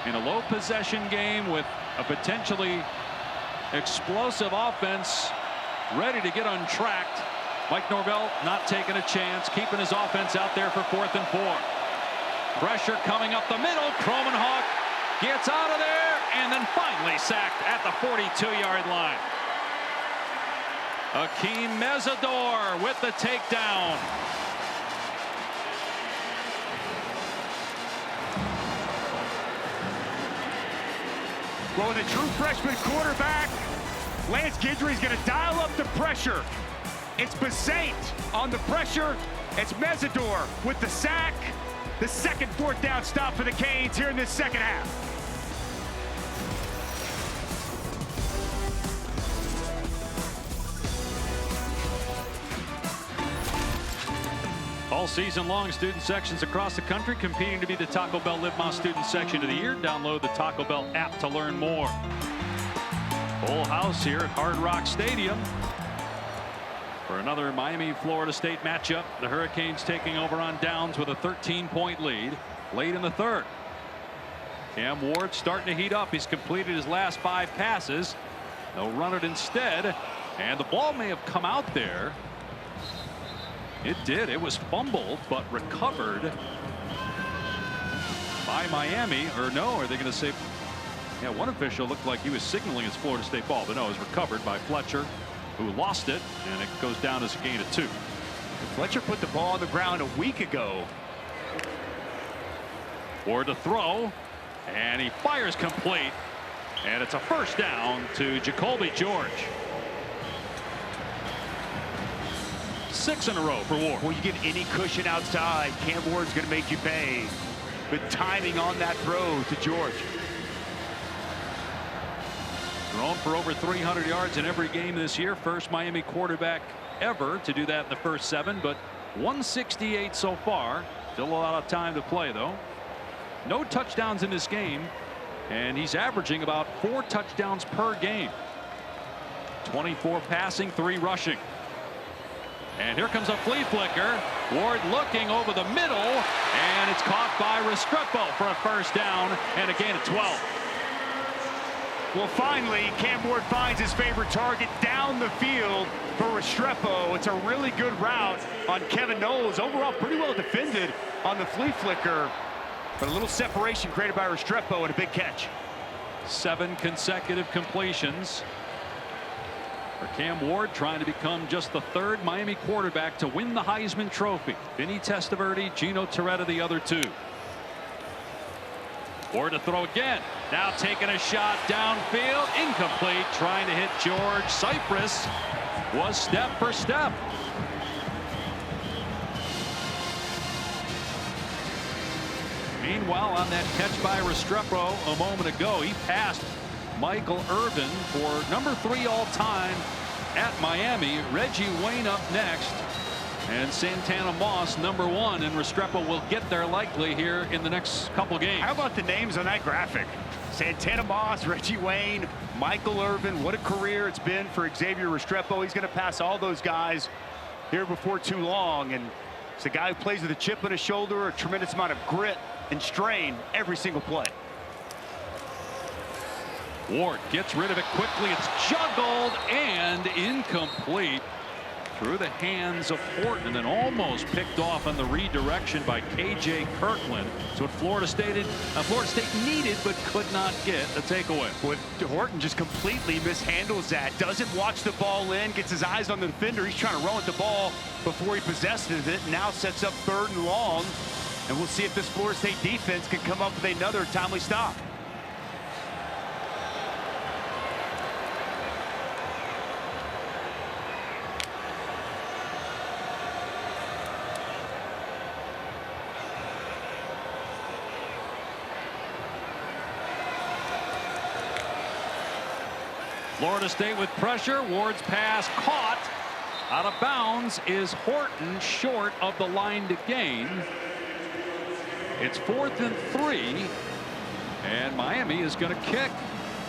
in a low possession game with a potentially explosive offense ready to get untracked, Mike Norvell not taking a chance, keeping his offense out there for 4th and 4. Pressure coming up the middle. Kromenhoek gets out of there and then finally sacked at the 42-yard line. Akeem Mesidor with the takedown. Well, the true freshman quarterback, Lance Guidry's going to dial up the pressure. It's Bassett on the pressure. It's Mesidor with the sack. The 2nd 4th down stop for the Canes here in this second half. All season long, student sections across the country competing to be the Taco Bell Live Más Student Section of the Year. Download the Taco Bell app to learn more. Full house here at Hard Rock Stadium for another Miami-Florida State matchup. The Hurricanes taking over on downs with a 13-point lead late in the third. Cam Ward starting to heat up. He's completed his last 5 passes. They'll run it instead, and the ball may have come out there. It did. It was fumbled but recovered by Miami. Or no, are they going to say? Yeah, one official looked like he was signaling it's Florida State ball, but no, it was recovered by Fletcher, who lost it, and it goes down as a gain of 2. Fletcher put the ball on the ground a week ago. Ward to throw, and he fires complete, and it's a first down to Jacoby George. 6 in a row for Ward. Well, you give any cushion outside, Cam Ward's going to make you pay. But timing on that throw to George. Thrown for over 300 yards in every game this year. First Miami quarterback ever to do that in the first 7, but 168 so far. Still a lot of time to play, though. No touchdowns in this game, and he's averaging about 4 touchdowns per game. 24 passing, 3 rushing. And here comes a flea flicker. Ward looking over the middle, and it's caught by Restrepo for a first down and a gain of 12. Well, finally, Cam Ward finds his favorite target down the field for Restrepo. It's a really good route on Kevin Knowles. Overall, pretty well defended on the flea flicker, but a little separation created by Restrepo and a big catch. 7 consecutive completions for Cam Ward, trying to become just the 3rd Miami quarterback to win the Heisman Trophy. Vinny Testaverde, Gino Torretta, the other 2. Ward to throw again. Now taking a shot downfield. Incomplete. Trying to hit George. Cypress was step for step. Meanwhile, on that catch by Restrepo a moment ago, he passed Michael Irvin for number 3 all-time at Miami. Reggie Wayne up next, and Santana Moss number 1, and Restrepo will get there likely here in the next couple games. How about the names on that graphic? Santana Moss, Reggie Wayne, Michael Irvin. What a career it's been for Xavier Restrepo. He's going to pass all those guys here before too long, and it's a guy who plays with a chip on his shoulder, a tremendous amount of grit and strain every single play. Ward gets rid of it quickly. It's juggled and incomplete through the hands of Horton, and almost picked off on the redirection by KJ Kirkland. So what Florida State needed but could not get a takeaway. But Horton just completely mishandles that. Doesn't watch the ball in, gets his eyes on the defender. He's trying to run with the ball before he possesses it. Now sets up 3rd and long, and we'll see if this Florida State defense can come up with another timely stop. Florida State with pressure. Ward's pass caught out of bounds. Is Horton short of the line to gain? It's 4th and 3, and Miami is going to kick.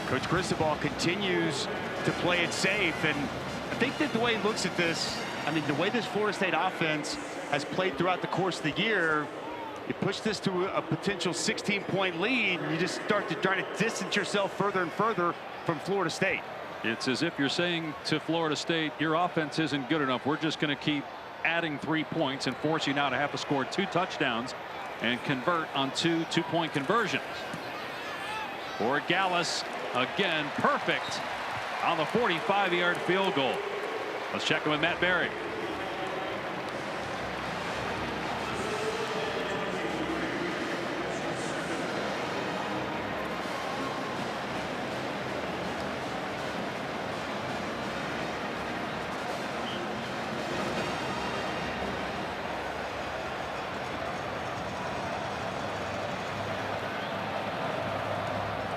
Coach Cristobal continues to play it safe, and I think that the way he looks at this, I mean, the way this Florida State offense has played throughout the course of the year, you push this to a potential 16-point lead, and you just start to try to distance yourself further and further from Florida State. It's as if you're saying to Florida State, your offense isn't good enough. We're just going to keep adding 3 points and force you now to have to score 2 touchdowns and convert on 2 two-point conversions. For Gallus, again, perfect on the 45-yard field goal. Let's check in with Matt Berry.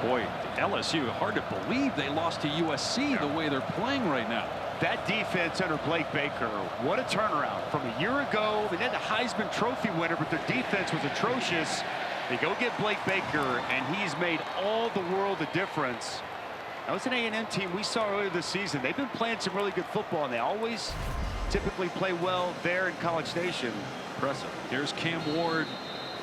Boy, LSU, hard to believe they lost to USC the way they're playing right now. That defense under Blake Baker, what a turnaround from a year ago. They had the Heisman Trophy winner, but their defense was atrocious. They go get Blake Baker, and he's made all the world of difference. That was an A&M team we saw earlier this season. They've been playing some really good football, and they always typically play well there in College Station. Impressive. Here's Cam Ward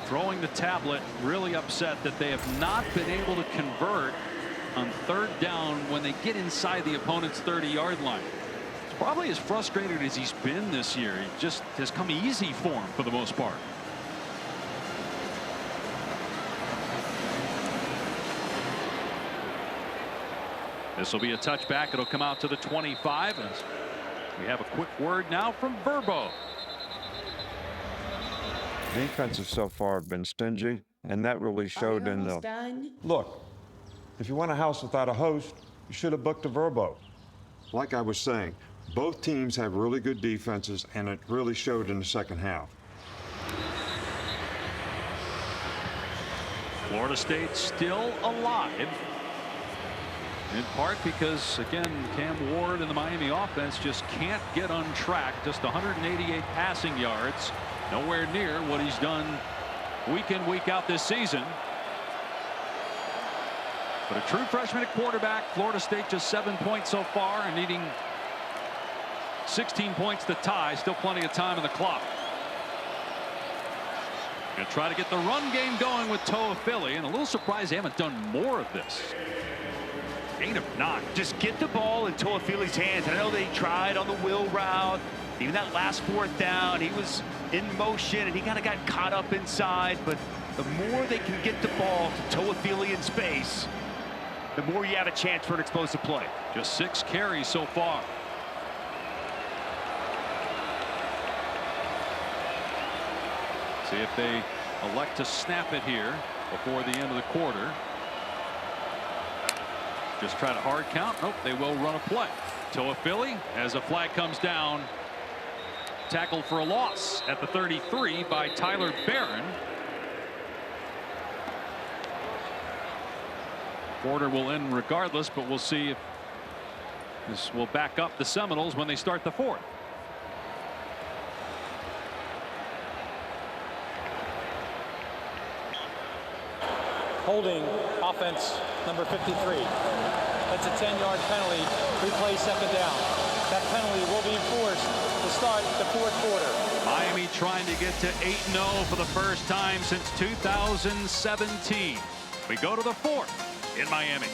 throwing the tablet, really upset that they have not been able to convert on 3rd down when they get inside the opponent's 30-yard line. He's probably as frustrated as he's been this year. It just has come easy for him for the most part. This will be a touchback. It'll come out to the 25. As we have a quick word now from Verbo. Defenses so far have been stingy, and that really showed in the... Look, if you want a house without a host, you should have booked a Verbo. Like I was saying, both teams have really good defenses, and it really showed in the second half. Florida State still alive. In part because, again, Cam Ward and the Miami offense just can't get on track. Just 188 passing yards. Nowhere near what he's done week in, week out this season. But a true freshman at quarterback. Florida State just 7 points so far and needing 16 points to tie. Still plenty of time on the clock. Gonna try to get the run game going with Toafili, and a little surprised they haven't done more of this. 8 of 9. Just get the ball in Toafili's hands. I know they tried on the wheel route. Even that last 4th down, he was in motion and he kind of got caught up inside. But the more they can get the ball to Toafili in space, the more you have a chance for an explosive play. Just 6 carries so far. See if they elect to snap it here before the end of the quarter. Just try to hard count. Nope, they will run a play. Toafili, as a flag comes down, tackled for a loss at the 33 by Tyler Barron. Quarter will end regardless, but we'll see if this will back up the Seminoles when they start the 4th. Holding offense number 53. That's a 10-yard penalty. Replay 2nd down. That penalty will be enforced to start the 4th quarter. Miami trying to get to 8-0 for the first time since 2017. We go to the 4th in Miami.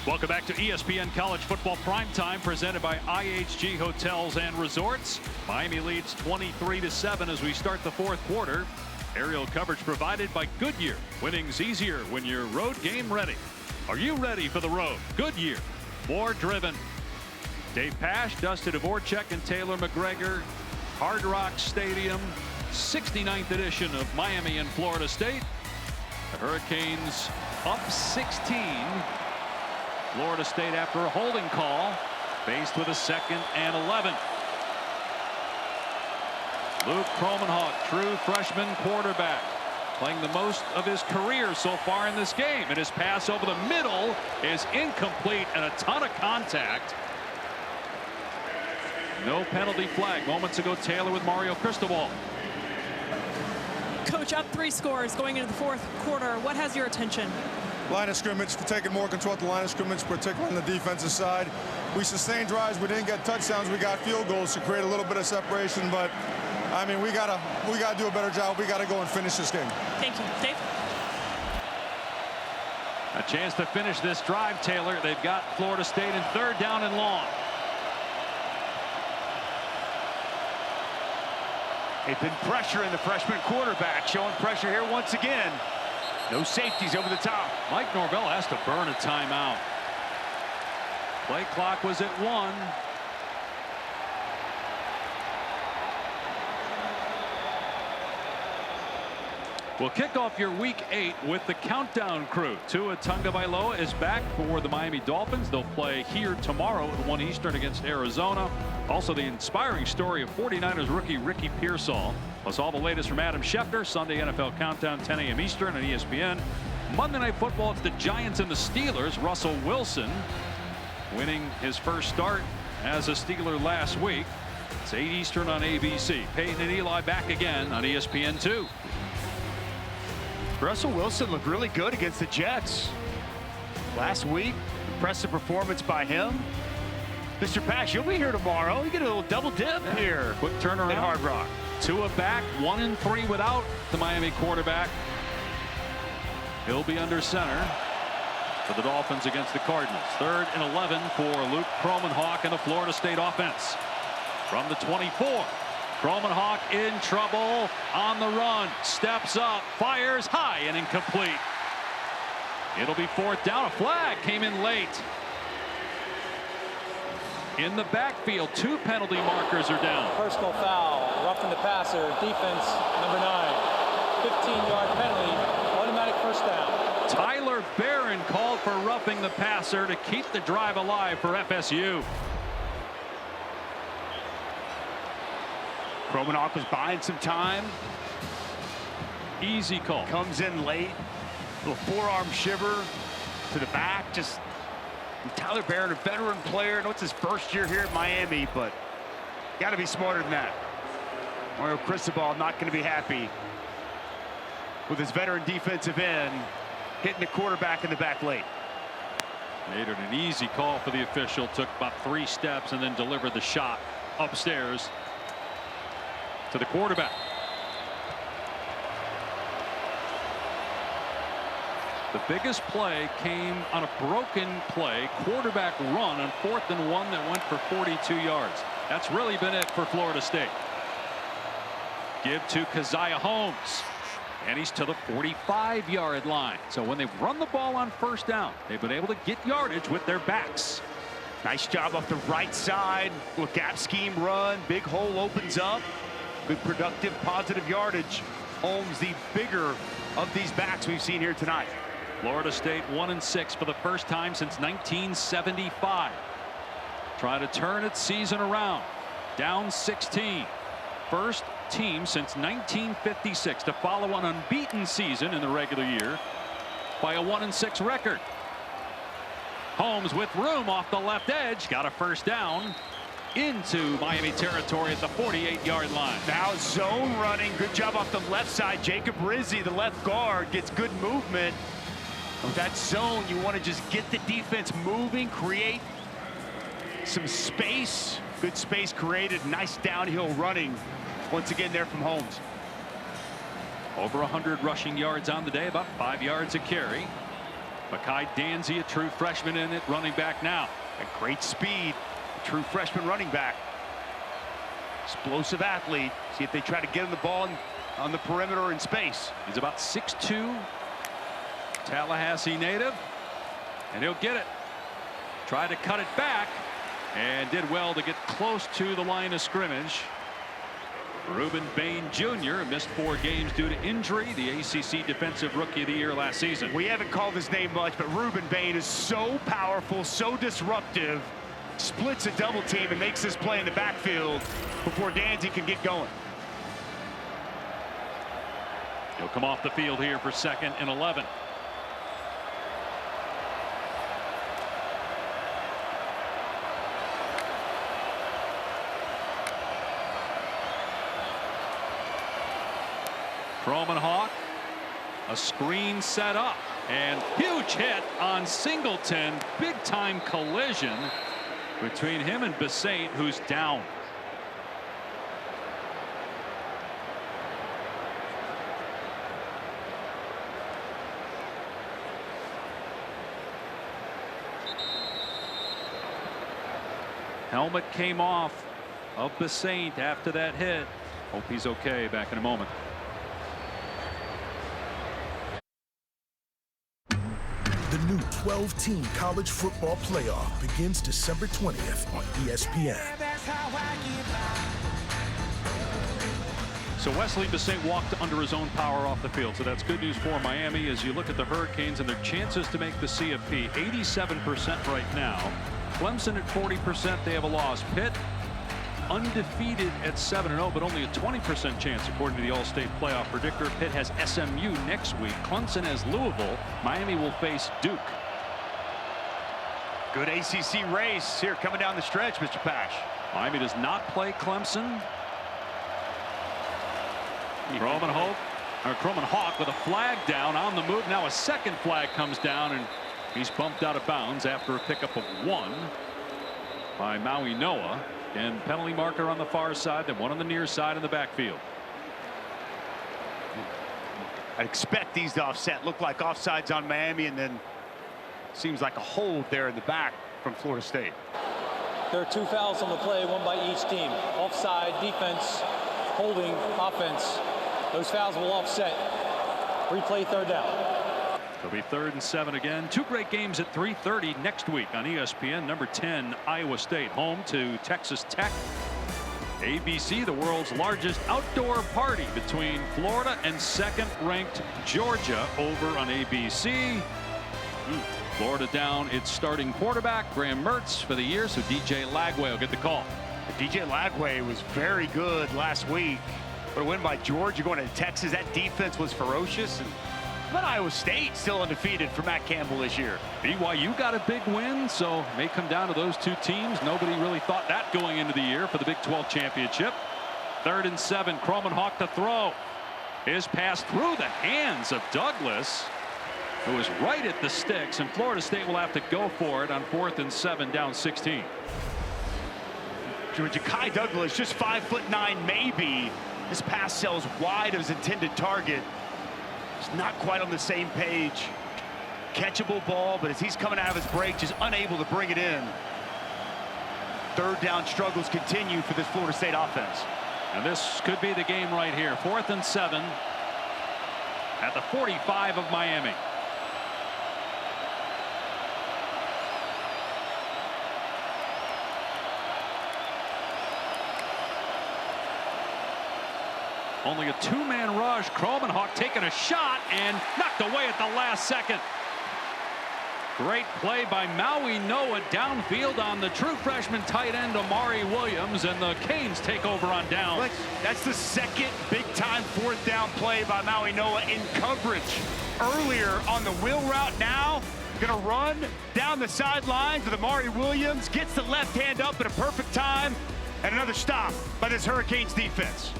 Welcome back to ESPN College Football Primetime, presented by IHG Hotels and Resorts. Miami leads 23-7 as we start the 4th quarter. Aerial coverage provided by Goodyear. Winning's easier when you're road game ready. Are you ready for the road? Goodyear, more driven. Dave Pasch, Dustin Dvorak, and Taylor McGregor. Hard Rock Stadium, 69th edition of Miami and Florida State. The Hurricanes up 16. Florida State after a holding call, faced with a 2nd and 11. Luke Kromenhoek, true freshman quarterback, playing the most of his career so far in this game. And his pass over the middle is incomplete and a ton of contact. No penalty flag. Moments ago, Taylor with Mario Cristobal. Coach, up 3 scores going into the 4th quarter. What has your attention? Line of scrimmage, taking more control at the line of scrimmage, particularly on the defensive side. We sustained drives. We didn't get touchdowns. We got field goals to create a little bit of separation. But I mean, we gotta do a better job. We gotta go and finish this game. Thank you, Dave. A chance to finish this drive, Taylor. They've got Florida State in 3rd down and long. They've been pressuring the freshman quarterback, showing pressure here once again. No safeties over the top. Mike Norvell has to burn a timeout. Play clock was at 1. We'll kick off your week 8 with the countdown crew. Tua Tagovailoa is back for the Miami Dolphins. They'll play here tomorrow at 1 Eastern against Arizona. Also, the inspiring story of 49ers rookie Ricky Pearsall, plus all the latest from Adam Schefter. Sunday NFL Countdown, 10 a.m. Eastern on ESPN. Monday Night Football, it's the Giants and the Steelers. Russell Wilson winning his first start as a Steeler last week. It's 8 Eastern on ABC. Peyton and Eli back again on ESPN2. Russell Wilson looked really good against the Jets last week. Impressive performance by him. Mr. Pash, you'll be here tomorrow. You get a little double dip here. Quick turnaround at Hard Rock. Tua back, 1-3 without the Miami quarterback. He'll be under center for the Dolphins against the Cardinals. 3rd and 11 for Luke Kromenhoek and the Florida State offense. From the 24, Kromenhoek in trouble on the run. Steps up, fires high and incomplete. It'll be 4th down. A flag came in late. In the backfield, 2 penalty markers are down. Personal foul, roughing the passer, defense number 9. 15-yard penalty, automatic first down. Tyler Barron called for roughing the passer to keep the drive alive for FSU. Kromenhoek was buying some time. Easy call. Comes in late. Little forearm shiver to the back. Just Tyler Barron, a veteran player. I know it's his first year here at Miami, but got to be smarter than that. Mario Cristobal not going to be happy with his veteran defensive end hitting the quarterback in the back late. Made it an easy call for the official. Took about 3 steps and then delivered the shot upstairs to the quarterback. The biggest play came on a broken play, quarterback run on 4th and 1 that went for 42 yards. That's really been it for Florida State. Give to Keziah Holmes, and he's to the 45-yard line. So when they've run the ball on 1st down, they've been able to get yardage with their backs. Nice job off the right side. Little gap scheme run. Big hole opens up. Good productive positive yardage. Holmes, the bigger of these backs we've seen here tonight. Florida State 1-6 for the first time since 1975. Trying to turn its season around. Down 16. First team since 1956 to follow an unbeaten season in the regular year by a 1-6 record. Holmes with room off the left edge. Got a 1st down into Miami territory at the 48-yard line. Now zone running. Good job off the left side. Jacob Rizzi, the left guard, gets good movement. With that zone, you want to just get the defense moving, create some space. Good space created. Nice downhill running once again there from Holmes. Over 100 rushing yards on the day, about 5 yards a carry. Makai Danzy, a true freshman in it, running back now. A great speed. A true freshman running back. Explosive athlete. See if they try to get him the ball on the perimeter in space. He's about 6'2", Tallahassee native, and he'll get it. Tried to cut it back and did well to get close to the line of scrimmage. Ruben Bain Jr. missed 4 games due to injury, the ACC Defensive Rookie of the Year last season. We haven't called his name much, but Ruben Bain is so powerful, so disruptive. Splits a double team and makes this play in the backfield before Danzy can get going. He'll come off the field here for 2nd and 11. Kromenhoek, a screen set up, and huge hit on Singleton. Big time collision between him and Besaint, who's down. Helmet came off of Besaint after that hit. Hope he's okay. Back in a moment. The new 12-team college football playoff begins December 20th on ESPN. So Wesley Besaint walked under his own power off the field. So that's good news for Miami as you look at the Hurricanes and their chances to make the CFP. 87% right now. Clemson at 40%. They have a loss. Pitt undefeated at 7-0, but only a 20% chance according to the All-State playoff predictor. Pitt has SMU next week. Clemson has Louisville. Miami will face Duke. Good ACC race here coming down the stretch, Mr. Pash. Miami does not play Clemson. Croman Hawk with a flag down on the move. Now a second flag comes down, and he's bumped out of bounds after a pickup of 1 by Maui Noah. And penalty marker on the far side, then one on the near side in the backfield. I expect these to offset. Look like offsides on Miami, and then seems like a hold there in the back from Florida State. There are 2 fouls on the play, 1 by each team. Offside, defense, holding, offense. Those fouls will offset. Replay 3rd down. It'll be 3rd and 7 again. 2 great games at 3:30 next week on ESPN. Number 10, Iowa State, home to Texas Tech. ABC, the world's largest outdoor party between Florida and 2nd-ranked Georgia over on ABC. Florida down its starting quarterback, Graham Mertz, for the year, so DJ Lagway will get the call. DJ Lagway was very good last week. But a win by Georgia going to Texas. That defense was ferocious. But Iowa State still undefeated for Matt Campbell this year. BYU got a big win, so it may come down to those 2 teams. Nobody really thought that going into the year for the Big 12 championship. 3rd and 7, Croman Hawk to throw. His pass through the hands of Douglas, who was right at the sticks, and Florida State will have to go for it on 4th and 7, down 16. Ja'Kai Douglas, just 5'9", maybe. This pass sails wide of his intended target. It's not quite on the same page. Catchable ball, but as he's coming out of his break, just unable to bring it in. 3rd down struggles continue for this Florida State offense. And this could be the game right here. 4th and 7 at the 45 of Miami. Only a 2-man rush. Croman Hawk taking a shot and knocked away at the last second. Great play by Maui Noah downfield on the true freshman tight end Amari Williams, and the Canes take over on down. That's the 2nd big-time 4th down play by Maui Noah in coverage. Earlier on the wheel route, now gonna run down the sidelines with Amari Williams, gets the left hand up at a perfect time, and another stop by this Hurricanes defense.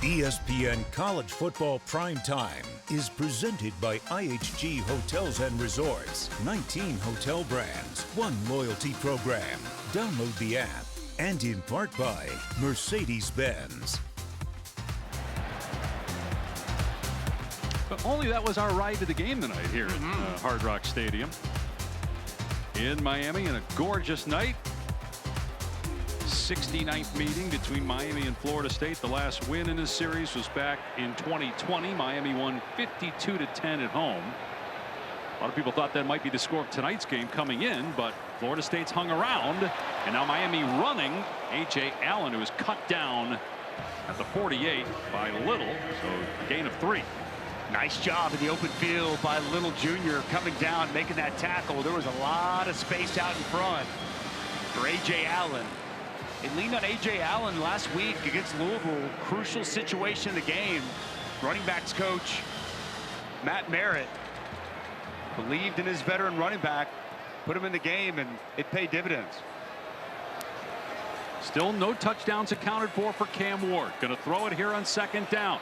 ESPN College Football Primetime is presented by IHG Hotels and Resorts. 19 hotel brands, 1 loyalty program. Download the app. And in part by Mercedes-Benz. But only that was our ride to the game tonight here at Hard Rock Stadium in Miami, and a gorgeous night. 69th meeting between Miami and Florida State. The last win in this series was back in 2020. Miami won 52-10 at home. A lot of people thought that might be the score of tonight's game coming in, but Florida State's hung around, and now Miami running. A.J. Allen, who is cut down at the 48 by Little, so a gain of 3. Nice job in the open field by Little Jr. coming down, making that tackle. There was a lot of space out in front for A.J. Allen. They leaned on A.J. Allen last week against Louisville. Crucial situation in the game. Running backs coach Matt Merritt believed in his veteran running back, put him in the game, and it paid dividends. Still no touchdowns accounted for Cam Ward. Going to throw it here on 2nd down.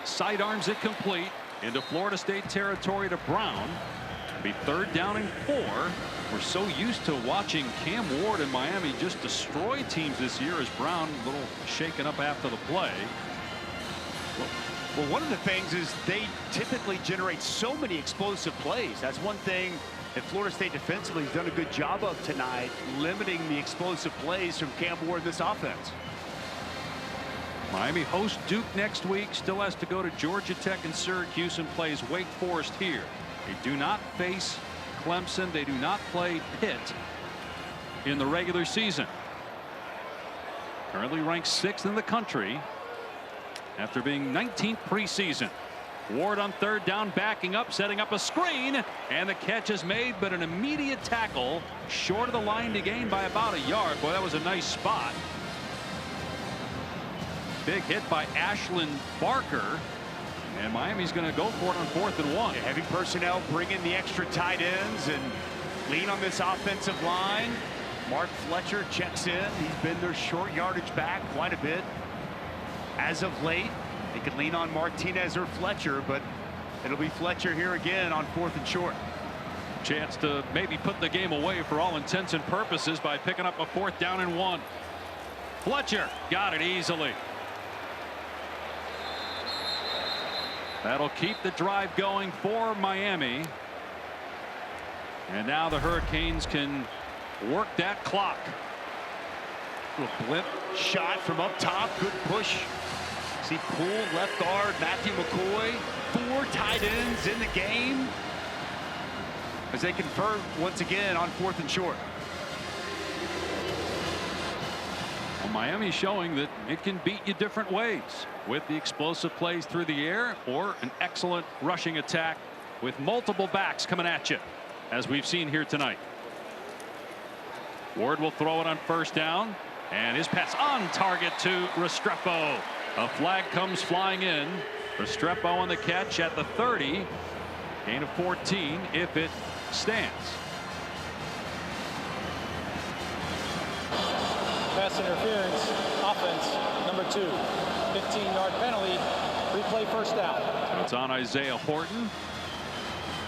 Sidearms it complete into Florida State territory to Brown. Be 3rd down and 4. We're so used to watching Cam Ward and Miami just destroy teams this year, as Brown a little shaken up after the play. Well, one of the things is they typically generate so many explosive plays. That's one thing that Florida State defensively has done a good job of tonight, limiting the explosive plays from Cam Ward in this offense. Miami hosts Duke next week, still has to go to Georgia Tech and Syracuse, and plays Wake Forest here. They do not face Clemson. They do not play Pitt in the regular season. Currently ranked 6th in the country. after being 19th preseason. Ward on third down, backing up, setting up a screen, and the catch is made, but an immediate tackle short of the line to gain by about a yard. Boy, that was a nice spot. Big hit by Ashlyn Barker, and Miami's going to go for it on 4th and 1. Yeah, heavy personnel, bring in the extra tight ends and lean on this offensive line. Mark Fletcher checks in. He's been their short yardage back quite a bit as of late. They could lean on Martinez or Fletcher, but it'll be Fletcher here again on 4th and short. Chance to maybe put the game away for all intents and purposes by picking up a 4th down and 1. Fletcher got it easily. That'll keep the drive going for Miami. And now the Hurricanes can work that clock. Little blip shot from up top. Good push. See Poole, left guard, Matthew McCoy. 4 tight ends in the game as they convert once again on 4th and short. Well, Miami showing that it can beat you different ways with the explosive plays through the air or an excellent rushing attack with multiple backs coming at you, as we've seen here tonight. Ward will throw it on 1st down, and his pass on target to Restrepo. A flag comes flying in. Restrepo on the catch at the 30. Gain of 14 if it stands. Pass interference, offense, number 2. 15-yard penalty, replay 1st down. So it's on Isaiah Horton.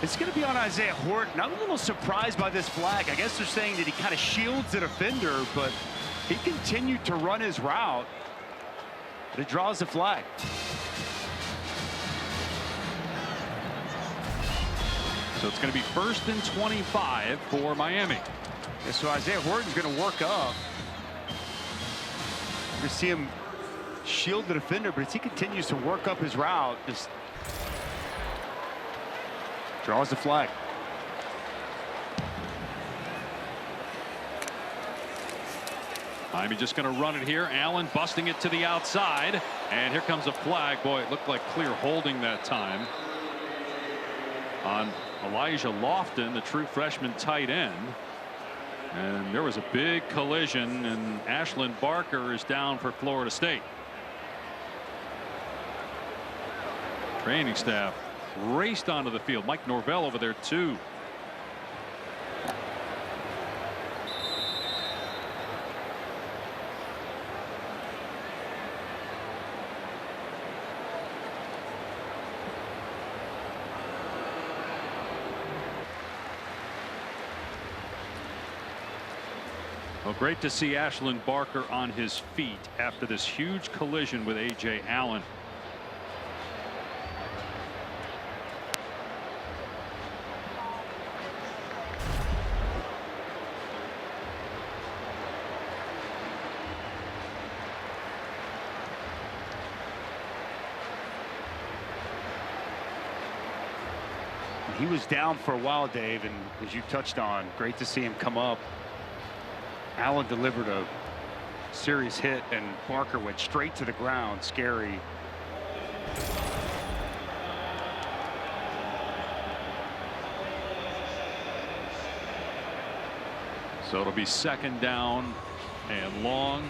It's going to be on Isaiah Horton. I'm a little surprised by this flag. I guess they're saying that he kind of shields the defender, but he continued to run his route. But it draws the flag. So it's going to be 1st and 25 for Miami. Yeah, so Isaiah Horton's going to work up. You're going to see him shield the defender, but as he continues to work up his route, just draws the flag. Miami just going to run it here. Allen busting it to the outside, and here comes a flag. Boy, it looked like clear holding that time on Elijah Lofton, the true freshman tight end. And there was a big collision, and Ashlyn Barker is down for Florida State. Training staff raced onto the field. Mike Norvell over there too. Well, great to see Ashlyn Barker on his feet after this huge collision with A.J. Allen. He was down for a while, Dave, and as you touched on, great to see him come up. Allen delivered a serious hit, and Barker went straight to the ground. Scary. So it'll be 2nd down and long,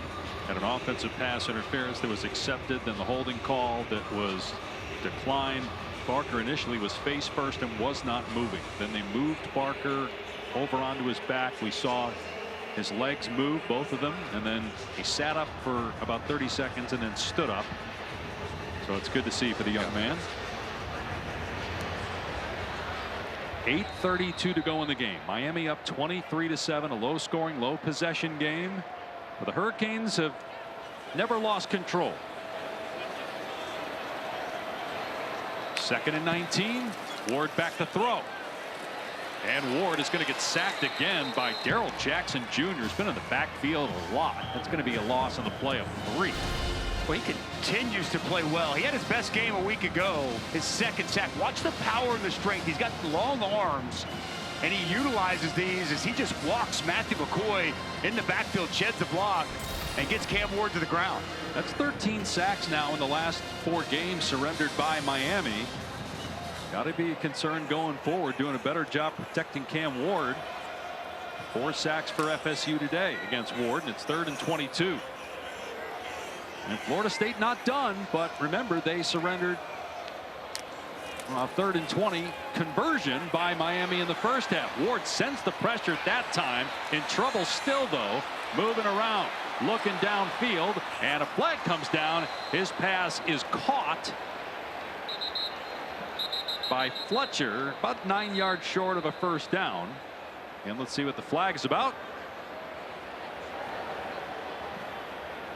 and an offensive pass interference that was accepted, then the holding call that was declined. Barker initially was face first and was not moving. Then they moved Barker over onto his back. We saw his legs move, both of them, and then he sat up for about 30 seconds and then stood up. So it's good to see for the young man. 8:32 to go in the game. Miami up 23-7, a low scoring, low possession game. But the Hurricanes have never lost control. 2nd and 19. Ward back to throw. And Ward is going to get sacked again by Darrell Jackson Jr. He's been in the backfield a lot. That's going to be a loss on the play of 3. Well, he continues to play well. He had his best game a week ago, his 2nd sack. Watch the power and the strength. He's got long arms, and he utilizes these as he just walks Matthew McCoy in the backfield, sheds the block. and gets Cam Ward to the ground. That's 13 sacks now in the last 4 games surrendered by Miami. Got to be concerned going forward, doing a better job protecting Cam Ward. 4 sacks for FSU today against Ward, and it's 3rd and 22. And Florida State not done, but remember they surrendered 3rd and 20 conversion by Miami in the first half. Ward sensed the pressure at that time. In trouble still, though, moving around, looking downfield, and a flag comes down. His pass is caught by Fletcher, about 9 yards short of a first down. And let's see what the flag is about.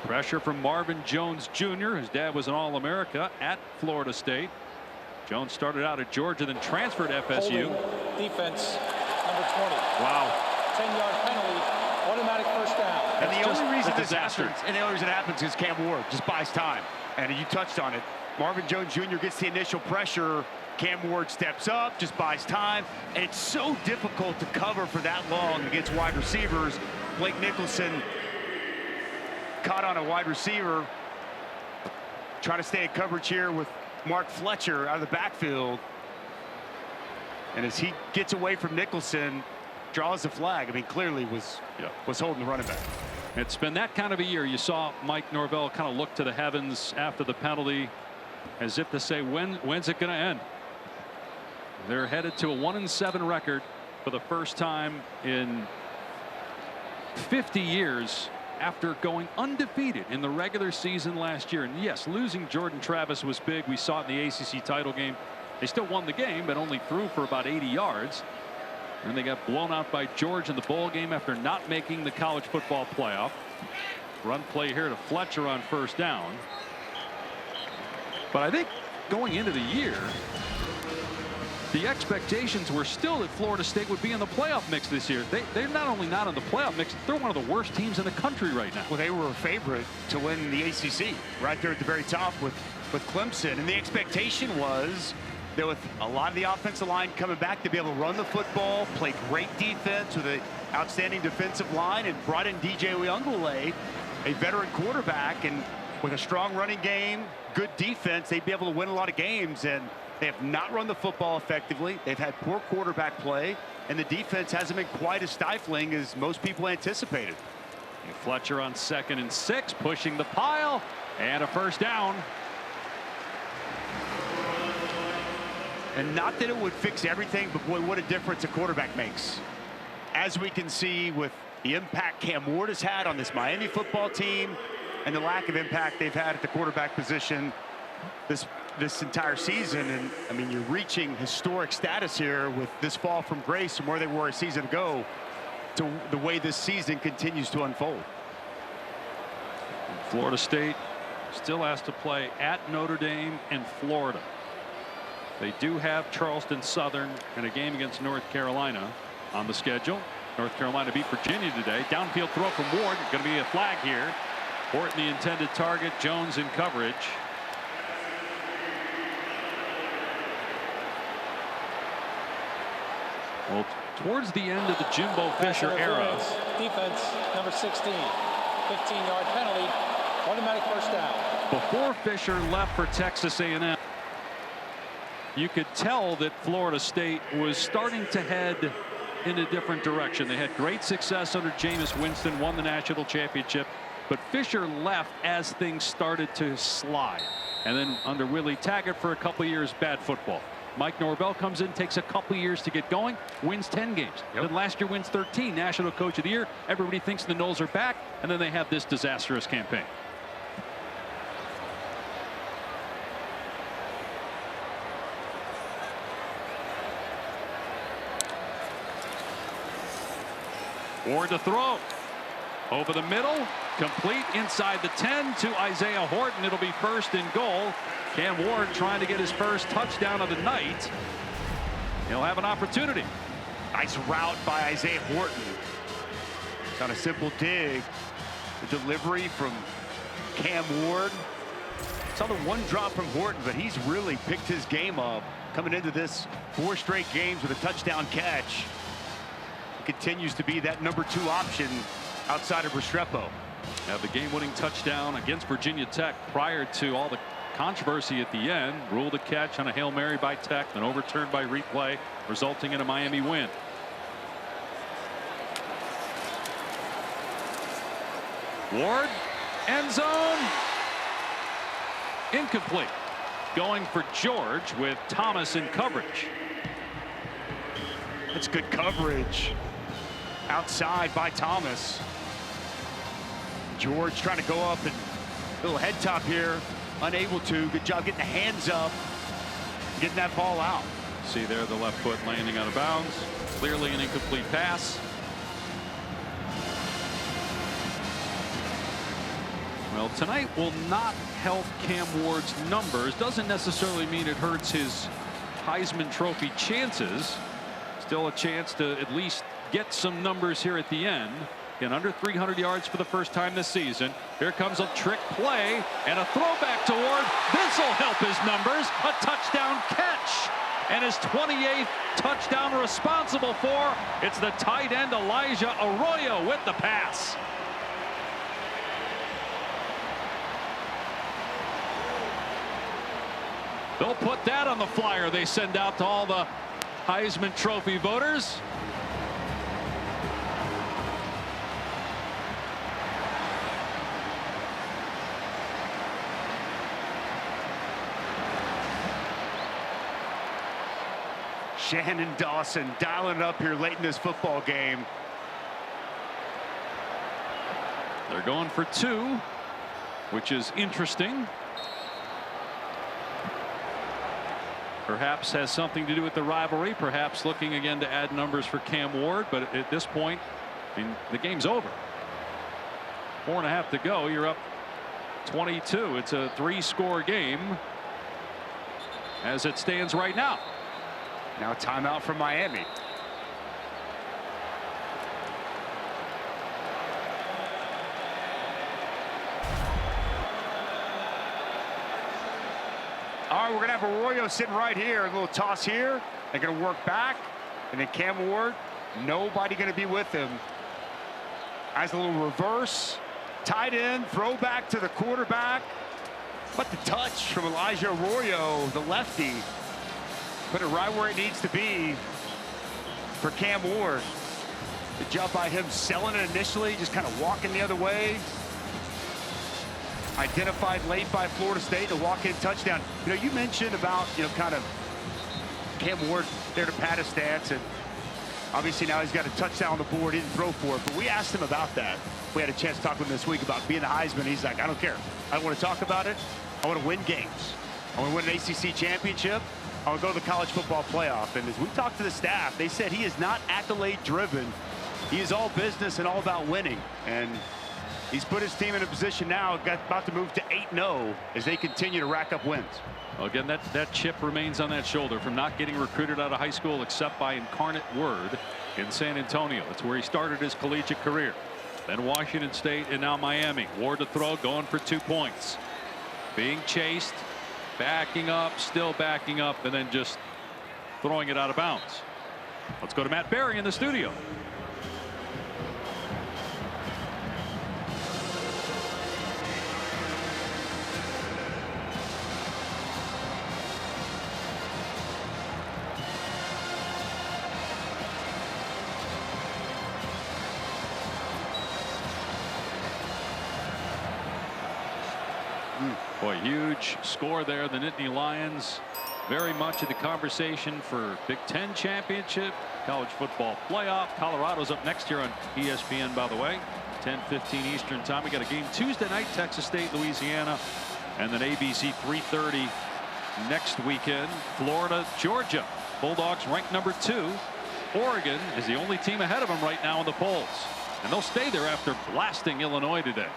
Pressure from Marvin Jones Jr. His dad was an All-America at Florida State. Jones started out at Georgia, then transferred to FSU. Holding defense, number 20. Wow. 10-yard penalty, automatic first down. And the only reason this happens is Cam Ward just buys time. And you touched on it. Marvin Jones Jr. gets the initial pressure. Cam Ward steps up, just buys time. And it's so difficult to cover for that long against wide receivers. Blake Nicholson caught on a wide receiver. Trying to stay in coverage here with Mark Fletcher out of the backfield. And as he gets away from Nicholson, draws the flag. I mean, clearly was holding the running back. It's been that kind of a year. You saw Mike Norvell kind of look to the heavens after the penalty as if to say, when's it going to end? They're headed to a 1-7 record for the first time in 50 years after going undefeated in the regular season last year. And yes, losing Jordan Travis was big. We saw it in the ACC title game. They still won the game, but only threw for about 80 yards. And they got blown out by Georgia in the bowl game after not making the college football playoff. Run play here to Fletcher on first down. But I think going into the year, the expectations were still that Florida State would be in the playoff mix this year. They're not only not in the playoff mix, they're one of the worst teams in the country right now. Well, they were a favorite to win the ACC right there at the very top with Clemson. And the expectation was that with a lot of the offensive line coming back to be able to run the football, play great defense with an outstanding defensive line, and brought in DJ Uyunglele, a veteran quarterback, and with a strong running game, good defense, they'd be able to win a lot of games. And they have not run the football effectively. They've had poor quarterback play, and the defense hasn't been quite as stifling as most people anticipated. And Fletcher on 2nd and 6, pushing the pile, and a first down. And not that it would fix everything, but boy, what a difference a quarterback makes. As we can see with the impact Cam Ward has had on this Miami football team and the lack of impact they've had at the quarterback position this entire season. And I mean, you're reaching historic status here with this fall from grace from where they were a season ago to the way this season continues to unfold. Florida State still has to play at Notre Dame and Florida. They do have Charleston Southern and a game against North Carolina on the schedule. North Carolina beat Virginia today. Downfield throw from Ward. Going to be a flag here. Horton the intended target. Jones in coverage. Well, towards the end of the Jimbo Fisher era. Defense, number 16. 15-yard penalty. Automatic first down. Before Fisher left for Texas A&M, you could tell that Florida State was starting to head in a different direction. They had great success under Jameis Winston, won the national championship, but Fisher left as things started to slide. And then under Willie Taggart for a couple years, bad football. Mike Norvell comes in, takes a couple years to get going, wins 10 games. Then last year wins 13, National Coach of the Year. Everybody thinks the Noles are back, and then they have this disastrous campaign. Ward to throw. Over the middle, complete inside the 10 to Isaiah Horton. It'll be 1st and goal. Cam Ward trying to get his first touchdown of the night. He'll have an opportunity. Nice route by Isaiah Horton. Got a simple dig. The delivery from Cam Ward. Saw the one drop from Horton, but he's really picked his game up. Coming into this 4 straight games with a touchdown catch. Continues to be that number 2 option outside of Restrepo. Had the game-winning touchdown against Virginia Tech prior to all the controversy at the end. Ruled a catch on a Hail Mary by Tech, then overturned by replay, resulting in a Miami win. Ward, end zone, incomplete. Going for George with Thomas in coverage. That's good coverage outside by Thomas. George trying to go up and little head top here, unable to. Good job getting the hands up, getting that ball out. See there the left foot landing out of bounds. Clearly an incomplete pass. Well, tonight will not help Cam Ward's numbers. Doesn't necessarily mean it hurts his Heisman Trophy chances. Still a chance to at least get some numbers here at the end. Again, under 300 yards for the first time this season. Here comes a trick play and a throwback to Ward. This will help his numbers. A touchdown catch. And his 28th touchdown responsible for. It's the tight end Elijah Arroyo with the pass. They'll put that on the flyer they send out to all the Heisman Trophy voters. Shannon Dawson dialing it up here late in this football game. They're going for 2, which is interesting. Perhaps has something to do with the rivalry. Perhaps looking again to add numbers for Cam Ward. But at this point, I mean, the game's over. 4.5 to go. You're up 22. It's a 3-score game as it stands right now. Now timeout from Miami. All right, we're going to have Arroyo sitting right here. A little toss here. They're going to work back. And then Cam Ward, nobody going to be with him. Has a little reverse. Tight end, throw back to the quarterback. But the touch from Elijah Arroyo, the lefty. Put it right where it needs to be for Cam Ward. Good job by him selling it initially, just kind of walking the other way. Identified late by Florida State, a walk-in touchdown. You know, you mentioned about, kind of Cam Ward there to pat his stance, and obviously now he's got a touchdown on the board, he didn't throw for it, but we asked him about that. We had a chance to talk with him this week about being the Heisman. He's like, I don't care. I don't want to talk about it. I want to win games. I want to win an ACC championship. I want to go to the college football playoff. And as we talked to the staff, they said he is not accolade driven. He is all business and all about winning. And he's put his team in a position now, about to move to 8-0 as they continue to rack up wins. Well, again, that chip remains on that shoulder from not getting recruited out of high school except by Incarnate Word in San Antonio. That's where he started his collegiate career. Then Washington State and now Miami. Ward to throw, going for 2 points. Being chased, backing up, still backing up, and then just throwing it out of bounds. Let's go to Matt Berry in the studio. Boy, huge score there. The Nittany Lions very much in the conversation for Big Ten championship, college football playoff. Colorado's up next year on ESPN, by the way, 10:15 Eastern time. We got a game Tuesday night, Texas State, Louisiana, and then ABC 3:30 next weekend, Florida, Georgia. Bulldogs ranked number 2. Oregon is the only team ahead of them right now in the polls, and they'll stay there after blasting Illinois today.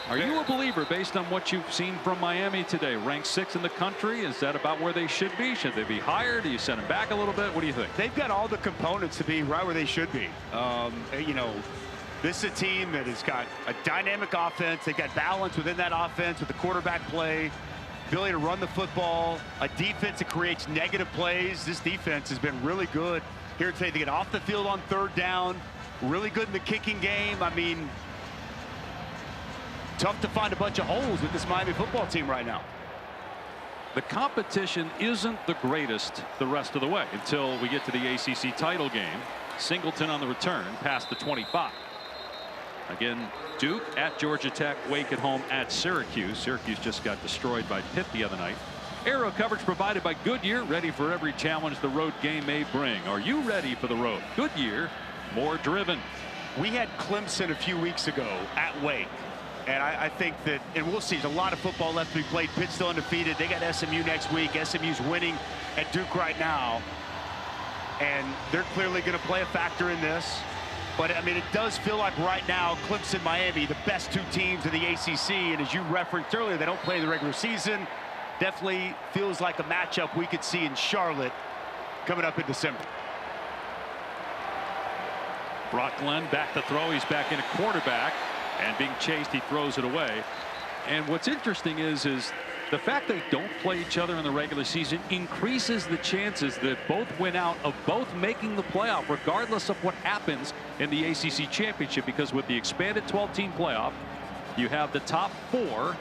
Are you a believer based on what you've seen from Miami today? Ranked 6th in the country. Is that about where they should be? Should they be higher? Do you send them back a little bit? What do you think? They've got all the components to be right where they should be. This is a team that has got a dynamic offense. They've got balance within that offense with the quarterback play, ability to run the football, a defense that creates negative plays. This defense has been really good here today. They get off the field on 3rd down, really good in the kicking game. I mean, tough to find a bunch of holes with this Miami football team right now. The competition isn't the greatest the rest of the way until we get to the ACC title game. Singleton on the return past the 25. Again, Duke at Georgia Tech, Wake at home at Syracuse. Syracuse just got destroyed by Pitt the other night. Aero coverage provided by Goodyear, ready for every challenge the road game may bring. Are you ready for the road? Goodyear, more driven. We had Clemson a few weeks ago at Wake. And I think that, and we'll see, there's a lot of football left to be played. Pitt's still undefeated. They got SMU next week. SMU's winning at Duke right now. And they're clearly going to play a factor in this. But, I mean, it does feel like right now, Clemson, Miami, the best two teams in the ACC. And as you referenced earlier, they don't play in the regular season. Definitely feels like a matchup we could see in Charlotte coming up in December. Brock Glenn back to throw. He's back in a quarterback. And being chased, he throws it away. And what's interesting is the fact they don't play each other in the regular season increases the chances that both win out of both making the playoff, regardless of what happens in the ACC championship. Because with the expanded 12-team playoff, you have the top 4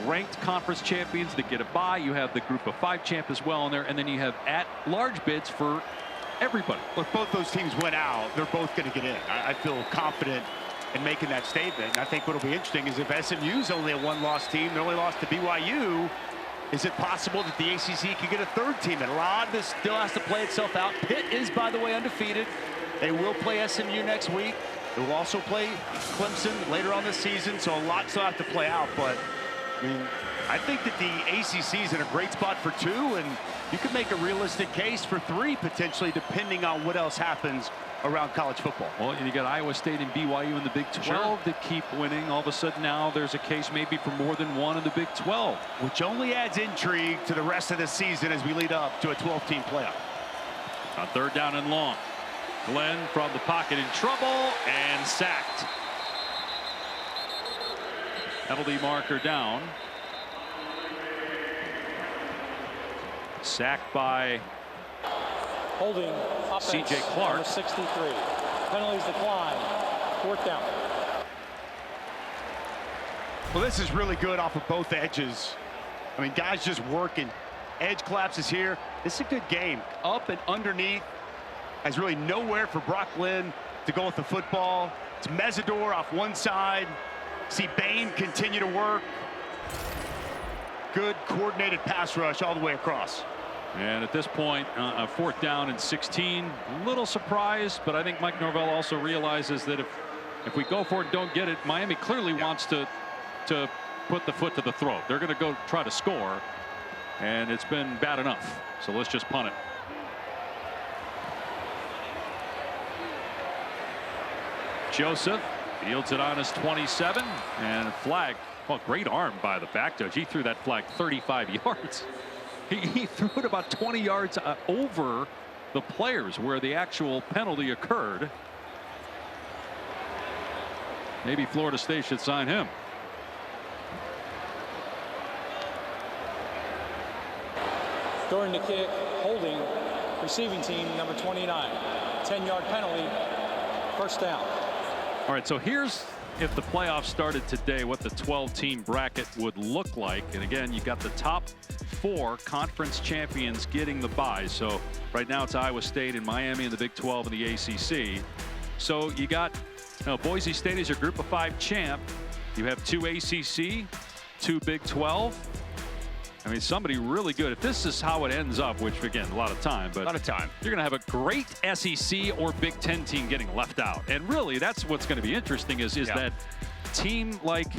ranked conference champions that get a bye. You have the group of 5 champ as well in there, and then you have at-large bids for everybody. If both those teams win out, they're both going to get in. I feel confident in making that statement. And I think what'll be interesting is if SMU's only a 1-loss team, they only lost to BYU, is it possible that the ACC could get a 3rd team? And a lot of this still has to play itself out. Pitt is, by the way, undefeated. They will play SMU next week. They will also play Clemson later on this season, so a lot still have to play out. But I mean, I think that the ACC is in a great spot for 2, and you could make a realistic case for 3 potentially, depending on what else happens around college football. Well, you got Iowa State and BYU in the Big 12 that keep winning. All of a sudden now there's a case maybe for more than one in the Big 12. Which only adds intrigue to the rest of the season as we lead up to a 12-team playoff. On 3rd down and long. Glenn from the pocket in trouble and sacked. Penalty marker down. Sacked by holding offense, C.J. Clark. number 63. Penalties decline. 4th down. Well, this is really good off of both edges. I mean, guys just working. Edge collapses here. This is a good game. Up and underneath. Has really nowhere for Brock Glenn to go with the football. It's Mesidor off one side. See Bain continue to work. Good coordinated pass rush all the way across. And at this point, a 4th down and 16. A little surprised, but I think Mike Norvell also realizes that if we go for it and don't get it, Miami clearly wants to put the foot to the throat. They're going to go try to score, and it's been bad enough. So let's just punt it. Joseph fields it on his 27, and flag. Well, great arm by the back judge. He threw that flag 35 yards. He threw it about 20 yards over the players where the actual penalty occurred. Maybe Florida State should sign him. During the kick, holding receiving team number 29. 10-yard penalty. 1st down. All right, so here's, if the playoffs started today, what the 12-team bracket would look like. And again, you've got the top 4 conference champions getting the bye. So right now it's Iowa State and Miami in the Big 12 and the ACC. So you got Boise State is your group of 5 champ. You have 2 ACC, 2 Big 12. I mean, somebody really good. If this is how it ends up, which again, a lot of time, but you're going to have a great SEC or Big 10 team getting left out. And really, that's what's going to be interesting is that team like,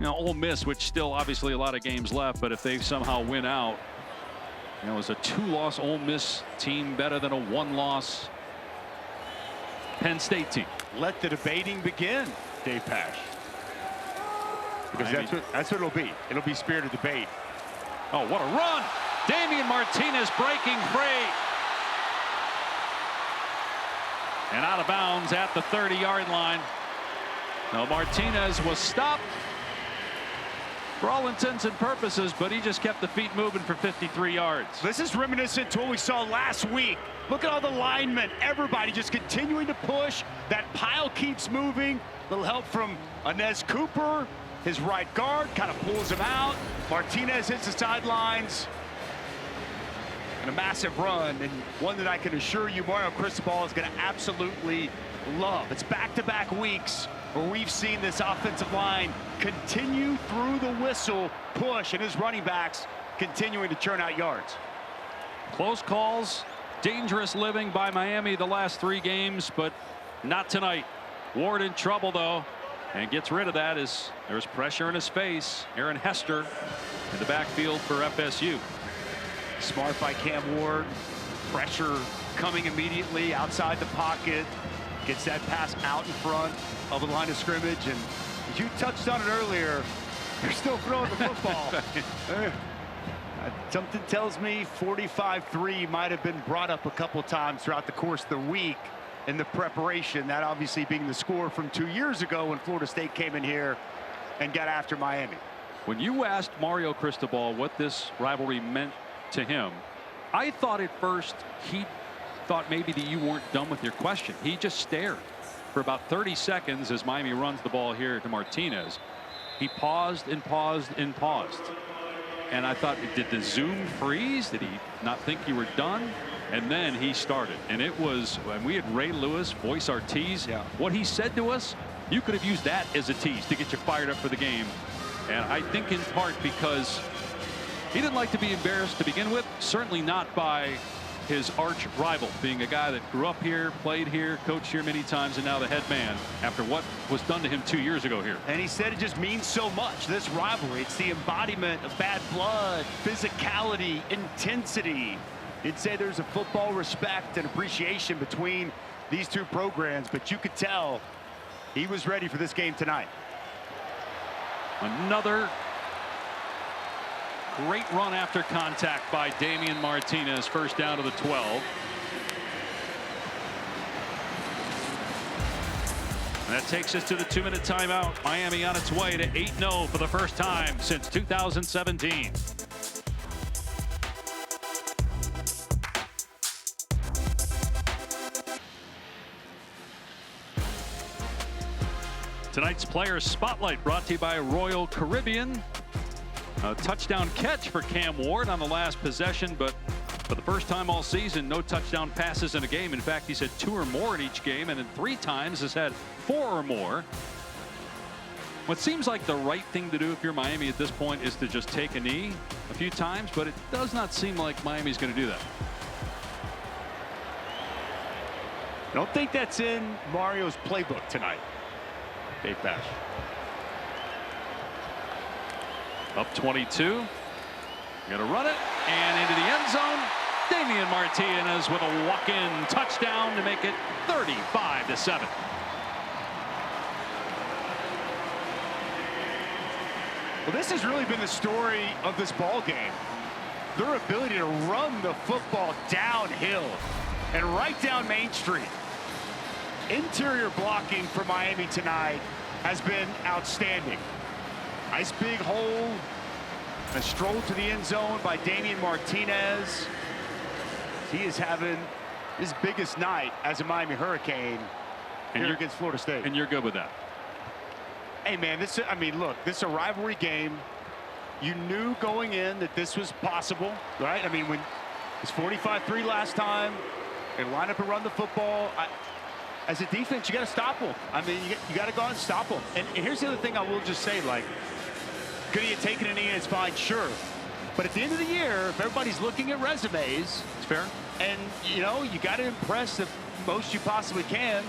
Ole Miss, which still obviously a lot of games left, but if they somehow win out, is a 2-loss Ole Miss team better than a 1-loss Penn State team? Let the debating begin, Dave Pasch. Because that's what it'll be. It'll be spirited debate. Oh, what a run! Damian Martinez breaking free. And out of bounds at the 30-yard line. Now Martinez was stopped for all intents and purposes, but he just kept the feet moving for 53 yards. This is reminiscent to what we saw last week Look at all the linemen, everybody just continuing to push. That pile keeps moving. Little help from Inez Cooper. His right guard kind of pulls him out. Martinez hits the sidelines. And a massive run, and one that I can assure you Mario Cristobal is going to absolutely love. It's back-to-back weeks where we've seen this offensive line continue through the whistle push, and his running backs continuing to churn out yards. Close calls, dangerous living by Miami the last 3 games, but not tonight. Ward in trouble, though, and gets rid of that as there's pressure in his face. Aaron Hester in the backfield for FSU. Smart by Cam Ward. Pressure coming immediately outside the pocket. Gets that pass out in front of the line of scrimmage. And you touched on it earlier. You're still throwing the football. Something tells me 45-3 might have been brought up a couple times throughout the course of the week in the preparation. That obviously being the score from 2 years ago when Florida State came in here and got after Miami. When you asked Mario Cristobal what this rivalry meant to him, I thought at first he thought maybe that you weren't done with your question. He just stared for about 30 seconds as Miami runs the ball here to Martinez. He paused and paused and paused. And I thought, did the Zoom freeze? Did he not think you were done? And then he started. And it was, when we had Ray Lewis voice our tease, what he said to us, you could have used that as a tease to get you fired up for the game. And I think in part because he didn't like to be embarrassed to begin with, certainly not by his arch rival, being a guy that grew up here, played here, coached here many times, and now the head man after what was done to him 2 years ago here. And he said it just means so much, this rivalry. It's the embodiment of bad blood, physicality, intensity. He'd say there's a football respect and appreciation between these two programs, but you could tell he was ready for this game tonight. Another great run after contact by Damian Martinez. First down to the 12. And that takes us to the 2-minute timeout. Miami on its way to 8-0 for the first time since 2017. Tonight's Players Spotlight brought to you by Royal Caribbean. A touchdown catch for Cam Ward on the last possession, but for the first time all season, no touchdown passes in a game. In fact, he's had 2 or more in each game, and in 3 times has had 4 or more. What seems like the right thing to do if you're Miami at this point is to just take a knee a few times, but it does not seem like Miami's going to do that. I don't think that's in Mario's playbook tonight. Dave Pasch. Up 22. Gonna run it and into the end zone. Damian Martinez with a walk-in touchdown to make it 35-7. Well, this has really been the story of this ball game. Their ability to run the football downhill and right down Main Street. Interior blocking for Miami tonight has been outstanding. Nice big hole. A stroll to the end zone by Damian Martinez. He is having his biggest night as a Miami Hurricane here against Florida State. And you're good with that? Hey, man, look, this is a rivalry game. You knew going in that this was possible, right? I mean, when it's 45-3 last time, they line up and run the football. As a defense, you got to stop them. I mean, you got to go out and stop them. And here's the other thing I will just say, like, could he have taken a knee and it's fine? Sure. But at the end of the year, if everybody's looking at resumes, it's fair. And, you know, you got to impress the most you possibly can.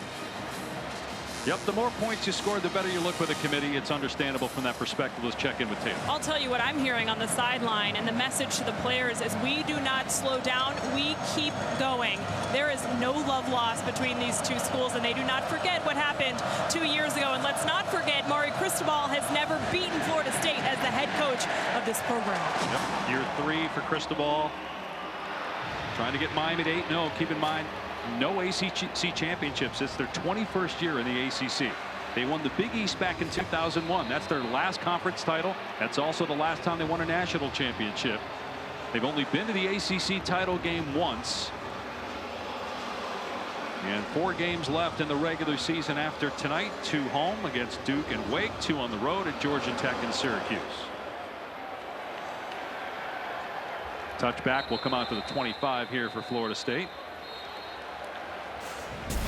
Yep, the more points you score, the better you look with the committee. It's understandable from that perspective. Let's check in with Tatum. I'll tell you what I'm hearing on the sideline, and the message to the players is we do not slow down. We keep going. There is no love lost between these two schools, and they do not forget what happened 2 years ago. And let's not forget, Mario Cristobal has never beaten Florida State as the head coach of this program. Yep. Year 3 for Cristobal. Trying to get Miami to 8-0. Keep in mind, no ACC championships. It's their 21st year in the ACC. They won the Big East back in 2001. That's their last conference title. That's also the last time they won a national championship. They've only been to the ACC title game once. And 4 games left in the regular season after tonight. 2 home against Duke and Wake, 2 on the road at Georgia Tech and Syracuse. Touchback will come out to the 25 here for Florida State.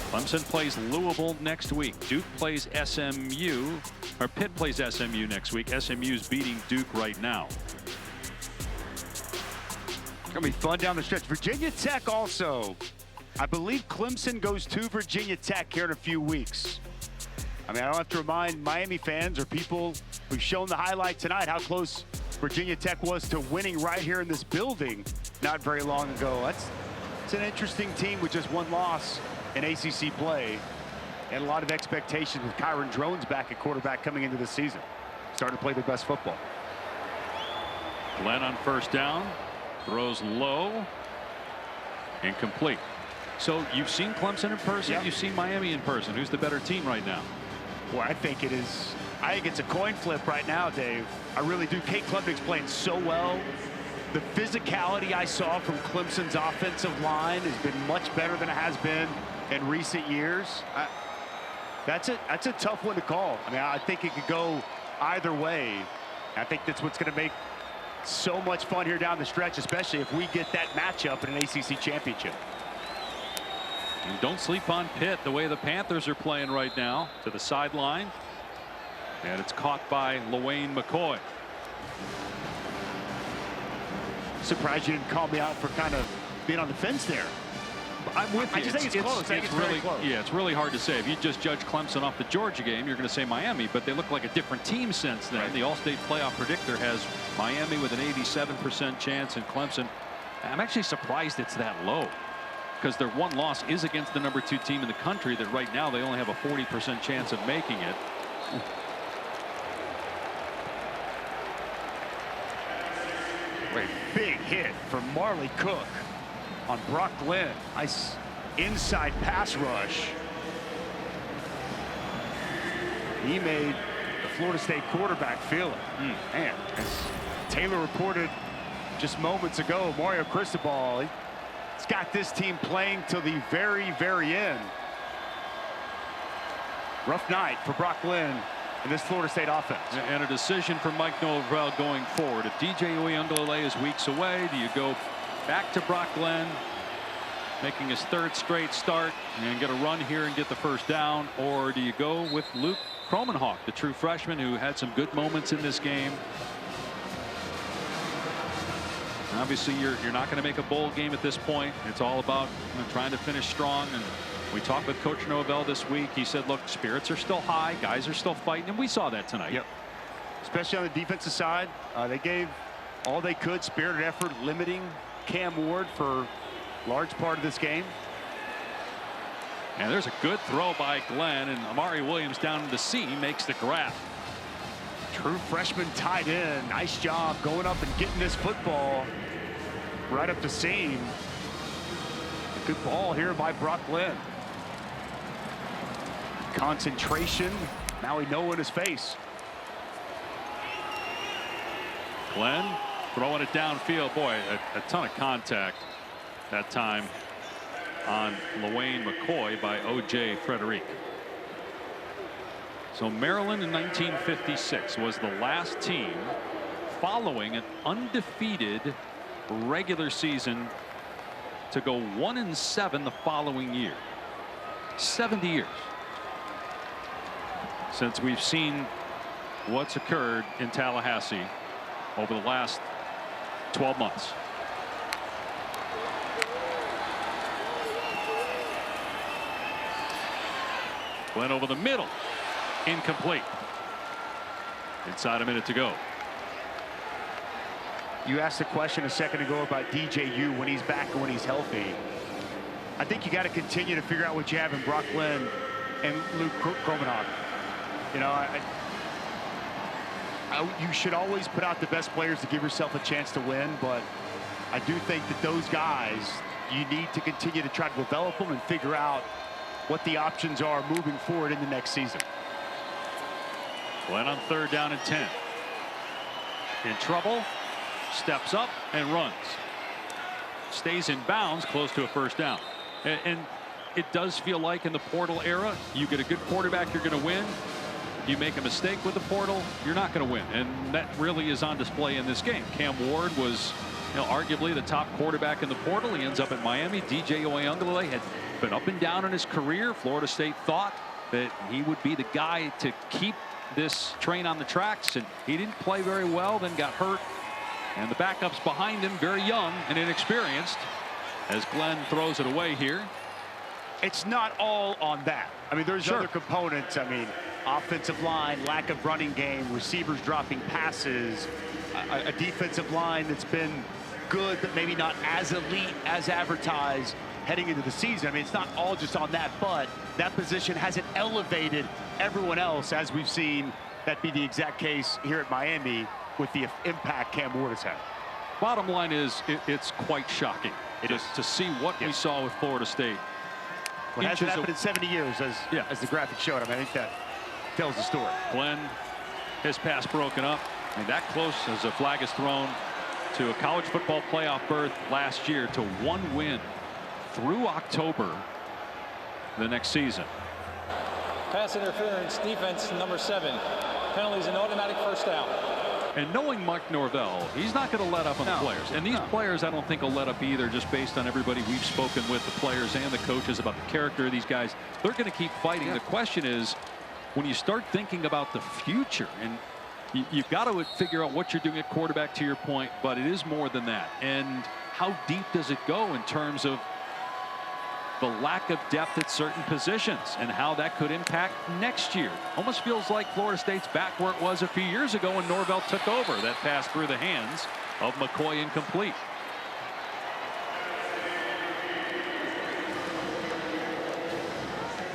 Clemson plays Louisville next week. Duke plays SMU, or Pitt plays SMU next week. SMU's beating Duke right now. It's going to be fun down the stretch. Virginia Tech also. I believe Clemson goes to Virginia Tech here in a few weeks. I mean, I don't have to remind Miami fans or people who've shown the highlight tonight how close Virginia Tech was to winning right here in this building not very long ago. It's an interesting team with just 1 loss in ACC play and a lot of expectations with Kyron Drones back at quarterback coming into the season. Starting to play their best football. Glenn on first down, throws low, incomplete. So you've seen Clemson in person, yep. You've seen Miami in person. Who's the better team right now? Well, I think it's a coin flip right now, Dave. I really do. Kate Klubnik's playing so well. The physicality I saw from Clemson's offensive line has been much better than it has been in recent years. That's a tough one to call. I mean, I think it could go either way. I think that's what's going to make so much fun here down the stretch, especially if we get that matchup in an ACC championship. And don't sleep on Pitt the way the Panthers are playing right now. To the sideline. And it's caught by LaWayne McCoy. Surprised you didn't call me out for kind of being on the fence there. I'm with you. I just think it's close. I think it's really really close. Yeah, it's really hard to say. If you just judge Clemson off the Georgia game, you're going to say Miami, but they look like a different team since then. Right. The All-State playoff predictor has Miami with an 87% chance, and Clemson. I'm actually surprised it's that low, because their 1 loss is against the number 2 team in the country that right now they only have a 40% chance of making it. Great big hit from Marley Cook on Brock Glenn. Nice inside pass rush. He made the Florida State quarterback feel it. Man, as Taylor reported just moments ago, Mario Cristobal, he's got this team playing till the very, very end. Rough night for Brock Glenn in this Florida State offense. And a decision for Mike Norvell going forward. If DJ Uiagalelei is weeks away, do you go back to Brock Glenn, making his 3rd straight start and get a run here and get the first down, or do you go with Luke Kromenhoek, the true freshman who had some good moments in this game? Obviously, you're not going to make a bowl game at this point. It's all about trying to finish strong. And we talked with Coach Norvell this week. He said, look, spirits are still high. Guys are still fighting. And we saw that tonight. Yep. Especially on the defensive side. They gave all they could, spirited effort, limiting Cam Ward for a large part of this game. And there's a good throw by Glenn, and Amari Williams down in the C makes the grab. True freshman tight end. Nice job going up and getting this football right up the seam. Good ball here by Brock Glenn. Concentration. Now we know in his face. Glenn throwing it downfield. Boy, a ton of contact that time on LaWayne McCoy by O.J. Frederick. So Maryland in 1956 was the last team following an undefeated regular season to go 1-7 the following year. 70 years since we've seen what's occurred in Tallahassee over the last 12 months. Went over the middle. Incomplete. Inside a minute to go. You asked the question a second ago about DJU when he's back and when he's healthy. I think you got to continue to figure out what you have in Brock Glenn and Luke Kromenhoek. You know, you should always put out the best players to give yourself a chance to win, but I do think that those guys, you need to continue to try to develop them and figure out what the options are moving forward in the next season. Glenn on 3rd down and 10. In trouble. Steps up and runs. Stays in bounds close to a first down. And it does feel like in the portal era, you get a good quarterback, you're going to win. You make a mistake with the portal, you're not going to win. And that really is on display in this game. Cam Ward was, arguably the top quarterback in the portal. He ends up at Miami. DJ Uiagalelei had been up and down in his career. Florida State thought that he would be the guy to keep this train on the tracks, and he didn't play very well, then got hurt. And the backups behind him, very young and inexperienced, as Glenn throws it away here. It's not all on that. I mean, there's other components. I mean, offensive line, lack of running game, receivers dropping passes, a defensive line that's been good but maybe not as elite as advertised heading into the season. I mean, it's not all just on that, but that position hasn't elevated everyone else, as we've seen that be the exact case here at Miami with the impact Cam Ward has had. Bottom line is, it's quite shocking to see what we saw with Florida State. What hasn't happened in 70 years, as the graphic showed. I mean, I think that tells the story. Glenn, his pass broken up. I mean, that close as a flag is thrown to a college football playoff berth last year, to one win through October the next season. Pass interference, defense number 7. Penalties an automatic first down. And knowing Mike Norvell, he's not going to let up on the players. And these players, I don't think, will let up either, just based on everybody we've spoken with, the players and the coaches, about the character of these guys. They're going to keep fighting. The question is, when you start thinking about the future, and you've got to figure out what you're doing at quarterback, to your point, but it is more than that. And how deep does it go in terms of the lack of depth at certain positions and how that could impact next year? Almost feels like Florida State's back where it was a few years ago when Norvell took over. That pass through the hands of McCoy incomplete.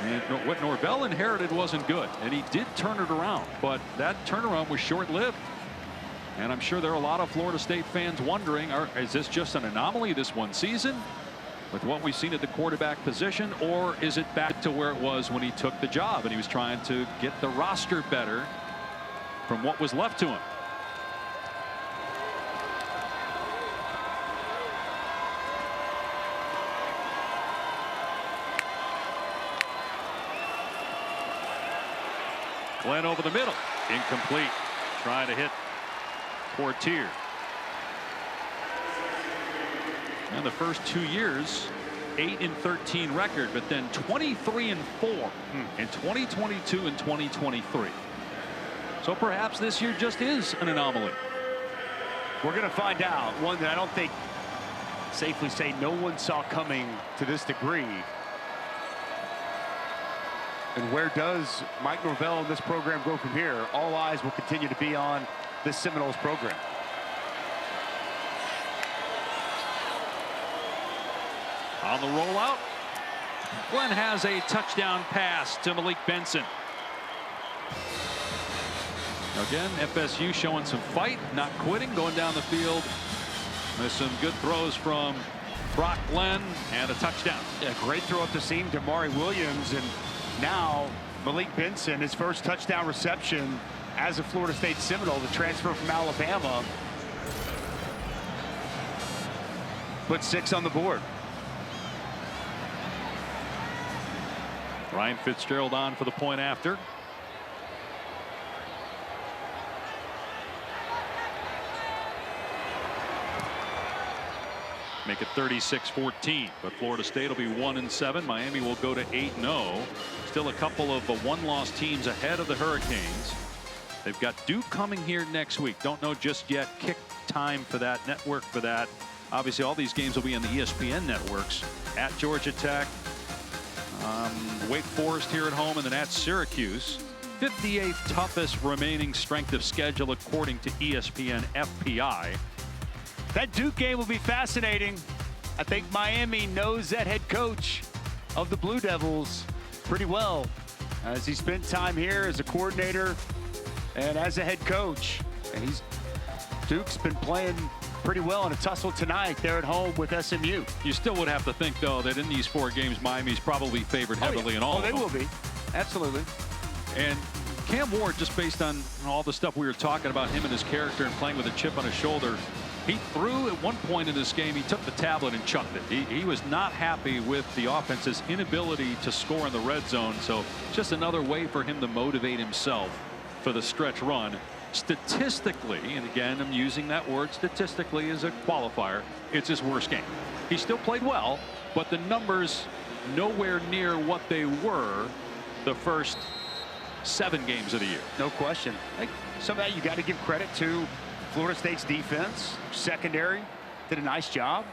And what Norvell inherited wasn't good, and he did turn it around, but that turnaround was short-lived. And I'm sure there are a lot of Florida State fans wondering, is this just an anomaly this one season with what we've seen at the quarterback position, or is it back to where it was when he took the job and he was trying to get the roster better from what was left to him? Glenn over the middle, incomplete. Trying to hit Portier. And the first 2 years, 8-13 record, but then 23-4 in 2022 and 2023. So perhaps this year just is an anomaly. We're going to find out. One that I don't think, safely say, no one saw coming to this degree. And where does Mike Norvell and this program go from here? All eyes will continue to be on this Seminoles program. On the rollout, Glenn has a touchdown pass to Malik Benson. Again, FSU showing some fight, not quitting, going down the field. There's some good throws from Brock Glenn and a touchdown. Yeah, great throw up the seam to Mari Williams, and now Malik Benson, his first touchdown reception as a Florida State Seminole, the transfer from Alabama. Put 6 on the board. Ryan Fitzgerald on for the point after. Make it 36-14, but Florida State will be 1-7. Miami will go to 8-0. Still a couple of one-loss teams ahead of the Hurricanes. They've got Duke coming here next week. Don't know just yet. Kick time for that, network for that. Obviously, all these games will be on the ESPN networks. At Georgia Tech, Wake Forest here at home, and then at Syracuse. 58th toughest remaining strength of schedule according to ESPN FPI. That Duke game will be fascinating. I think Miami knows that head coach of the Blue Devils pretty well, as he spent time here as a coordinator and as a head coach. And Duke's been playing pretty well in a tussle tonight. They're at home with SMU. You still would have to think, though, that in these 4 games, Miami's probably favored heavily in all of them. They will be. Absolutely. And Cam Ward, just based on all the stuff we were talking about, him and his character and playing with a chip on his shoulder, He threw at one point in this game. He took the tablet and chucked it. He was not happy with the offense's inability to score in the red zone. So just another way for him to motivate himself for the stretch run. Statistically, and again, I'm using that word statistically as a qualifier, it's his worst game. He still played well, but the numbers nowhere near what they were the first 7 games of the year. No question. Some of that you got to give credit to Florida State's defense. Secondary did a nice job.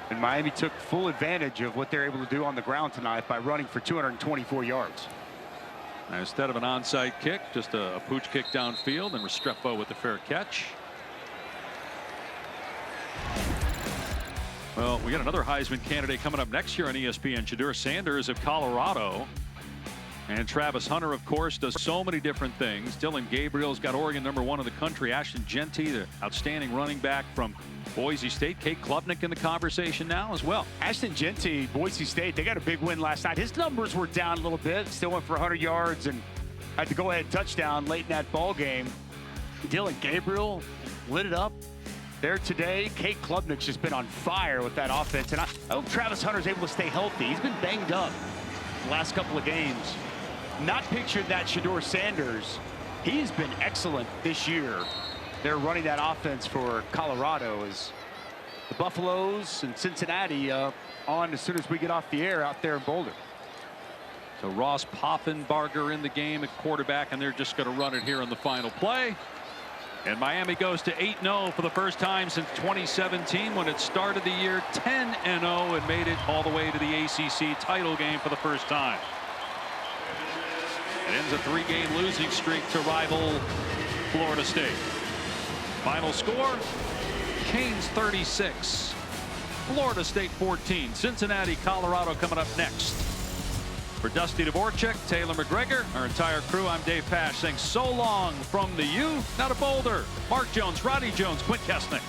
And Miami took full advantage of what they're able to do on the ground tonight by running for 224 yards. Now, instead of an onside kick, just a pooch kick downfield, and Restrepo with the fair catch. Well, we got another Heisman candidate coming up next year on ESPN. Shedeur Sanders of Colorado. And Travis Hunter, of course, does so many different things. Dylan Gabriel's got Oregon #1 in the country. Ashton Jeanty, the outstanding running back from Boise State. Kate Klubnik in the conversation now as well. Ashton Jeanty, Boise State, they got a big win last night. His numbers were down a little bit. Still went for 100 yards and had the go-ahead touchdown late in that ball game. Dylan Gabriel lit it up there today. Kate Klubnik's just been on fire with that offense. And I hope Travis Hunter's able to stay healthy. He's been banged up the last couple of games. Not pictured that Shedeur Sanders. He's been excellent this year. They're running that offense for Colorado as the Buffaloes and Cincinnati on as soon as we get off the air out there in Boulder. So Ross Poffenbarger in the game at quarterback, and they're just going to run it here on the final play. And Miami goes to 8-0 for the first time since 2017 when it started the year 10-0 and made it all the way to the ACC title game for the first time. It ends a 3-game losing streak to rival Florida State. Final score, Canes 36, Florida State 14. Cincinnati, Colorado coming up next. For Dusty Dvorak, Taylor McGregor, our entire crew, I'm Dave Pasch saying so long from the U, now to Boulder. Mark Jones, Roddy Jones, Quint Kesnick.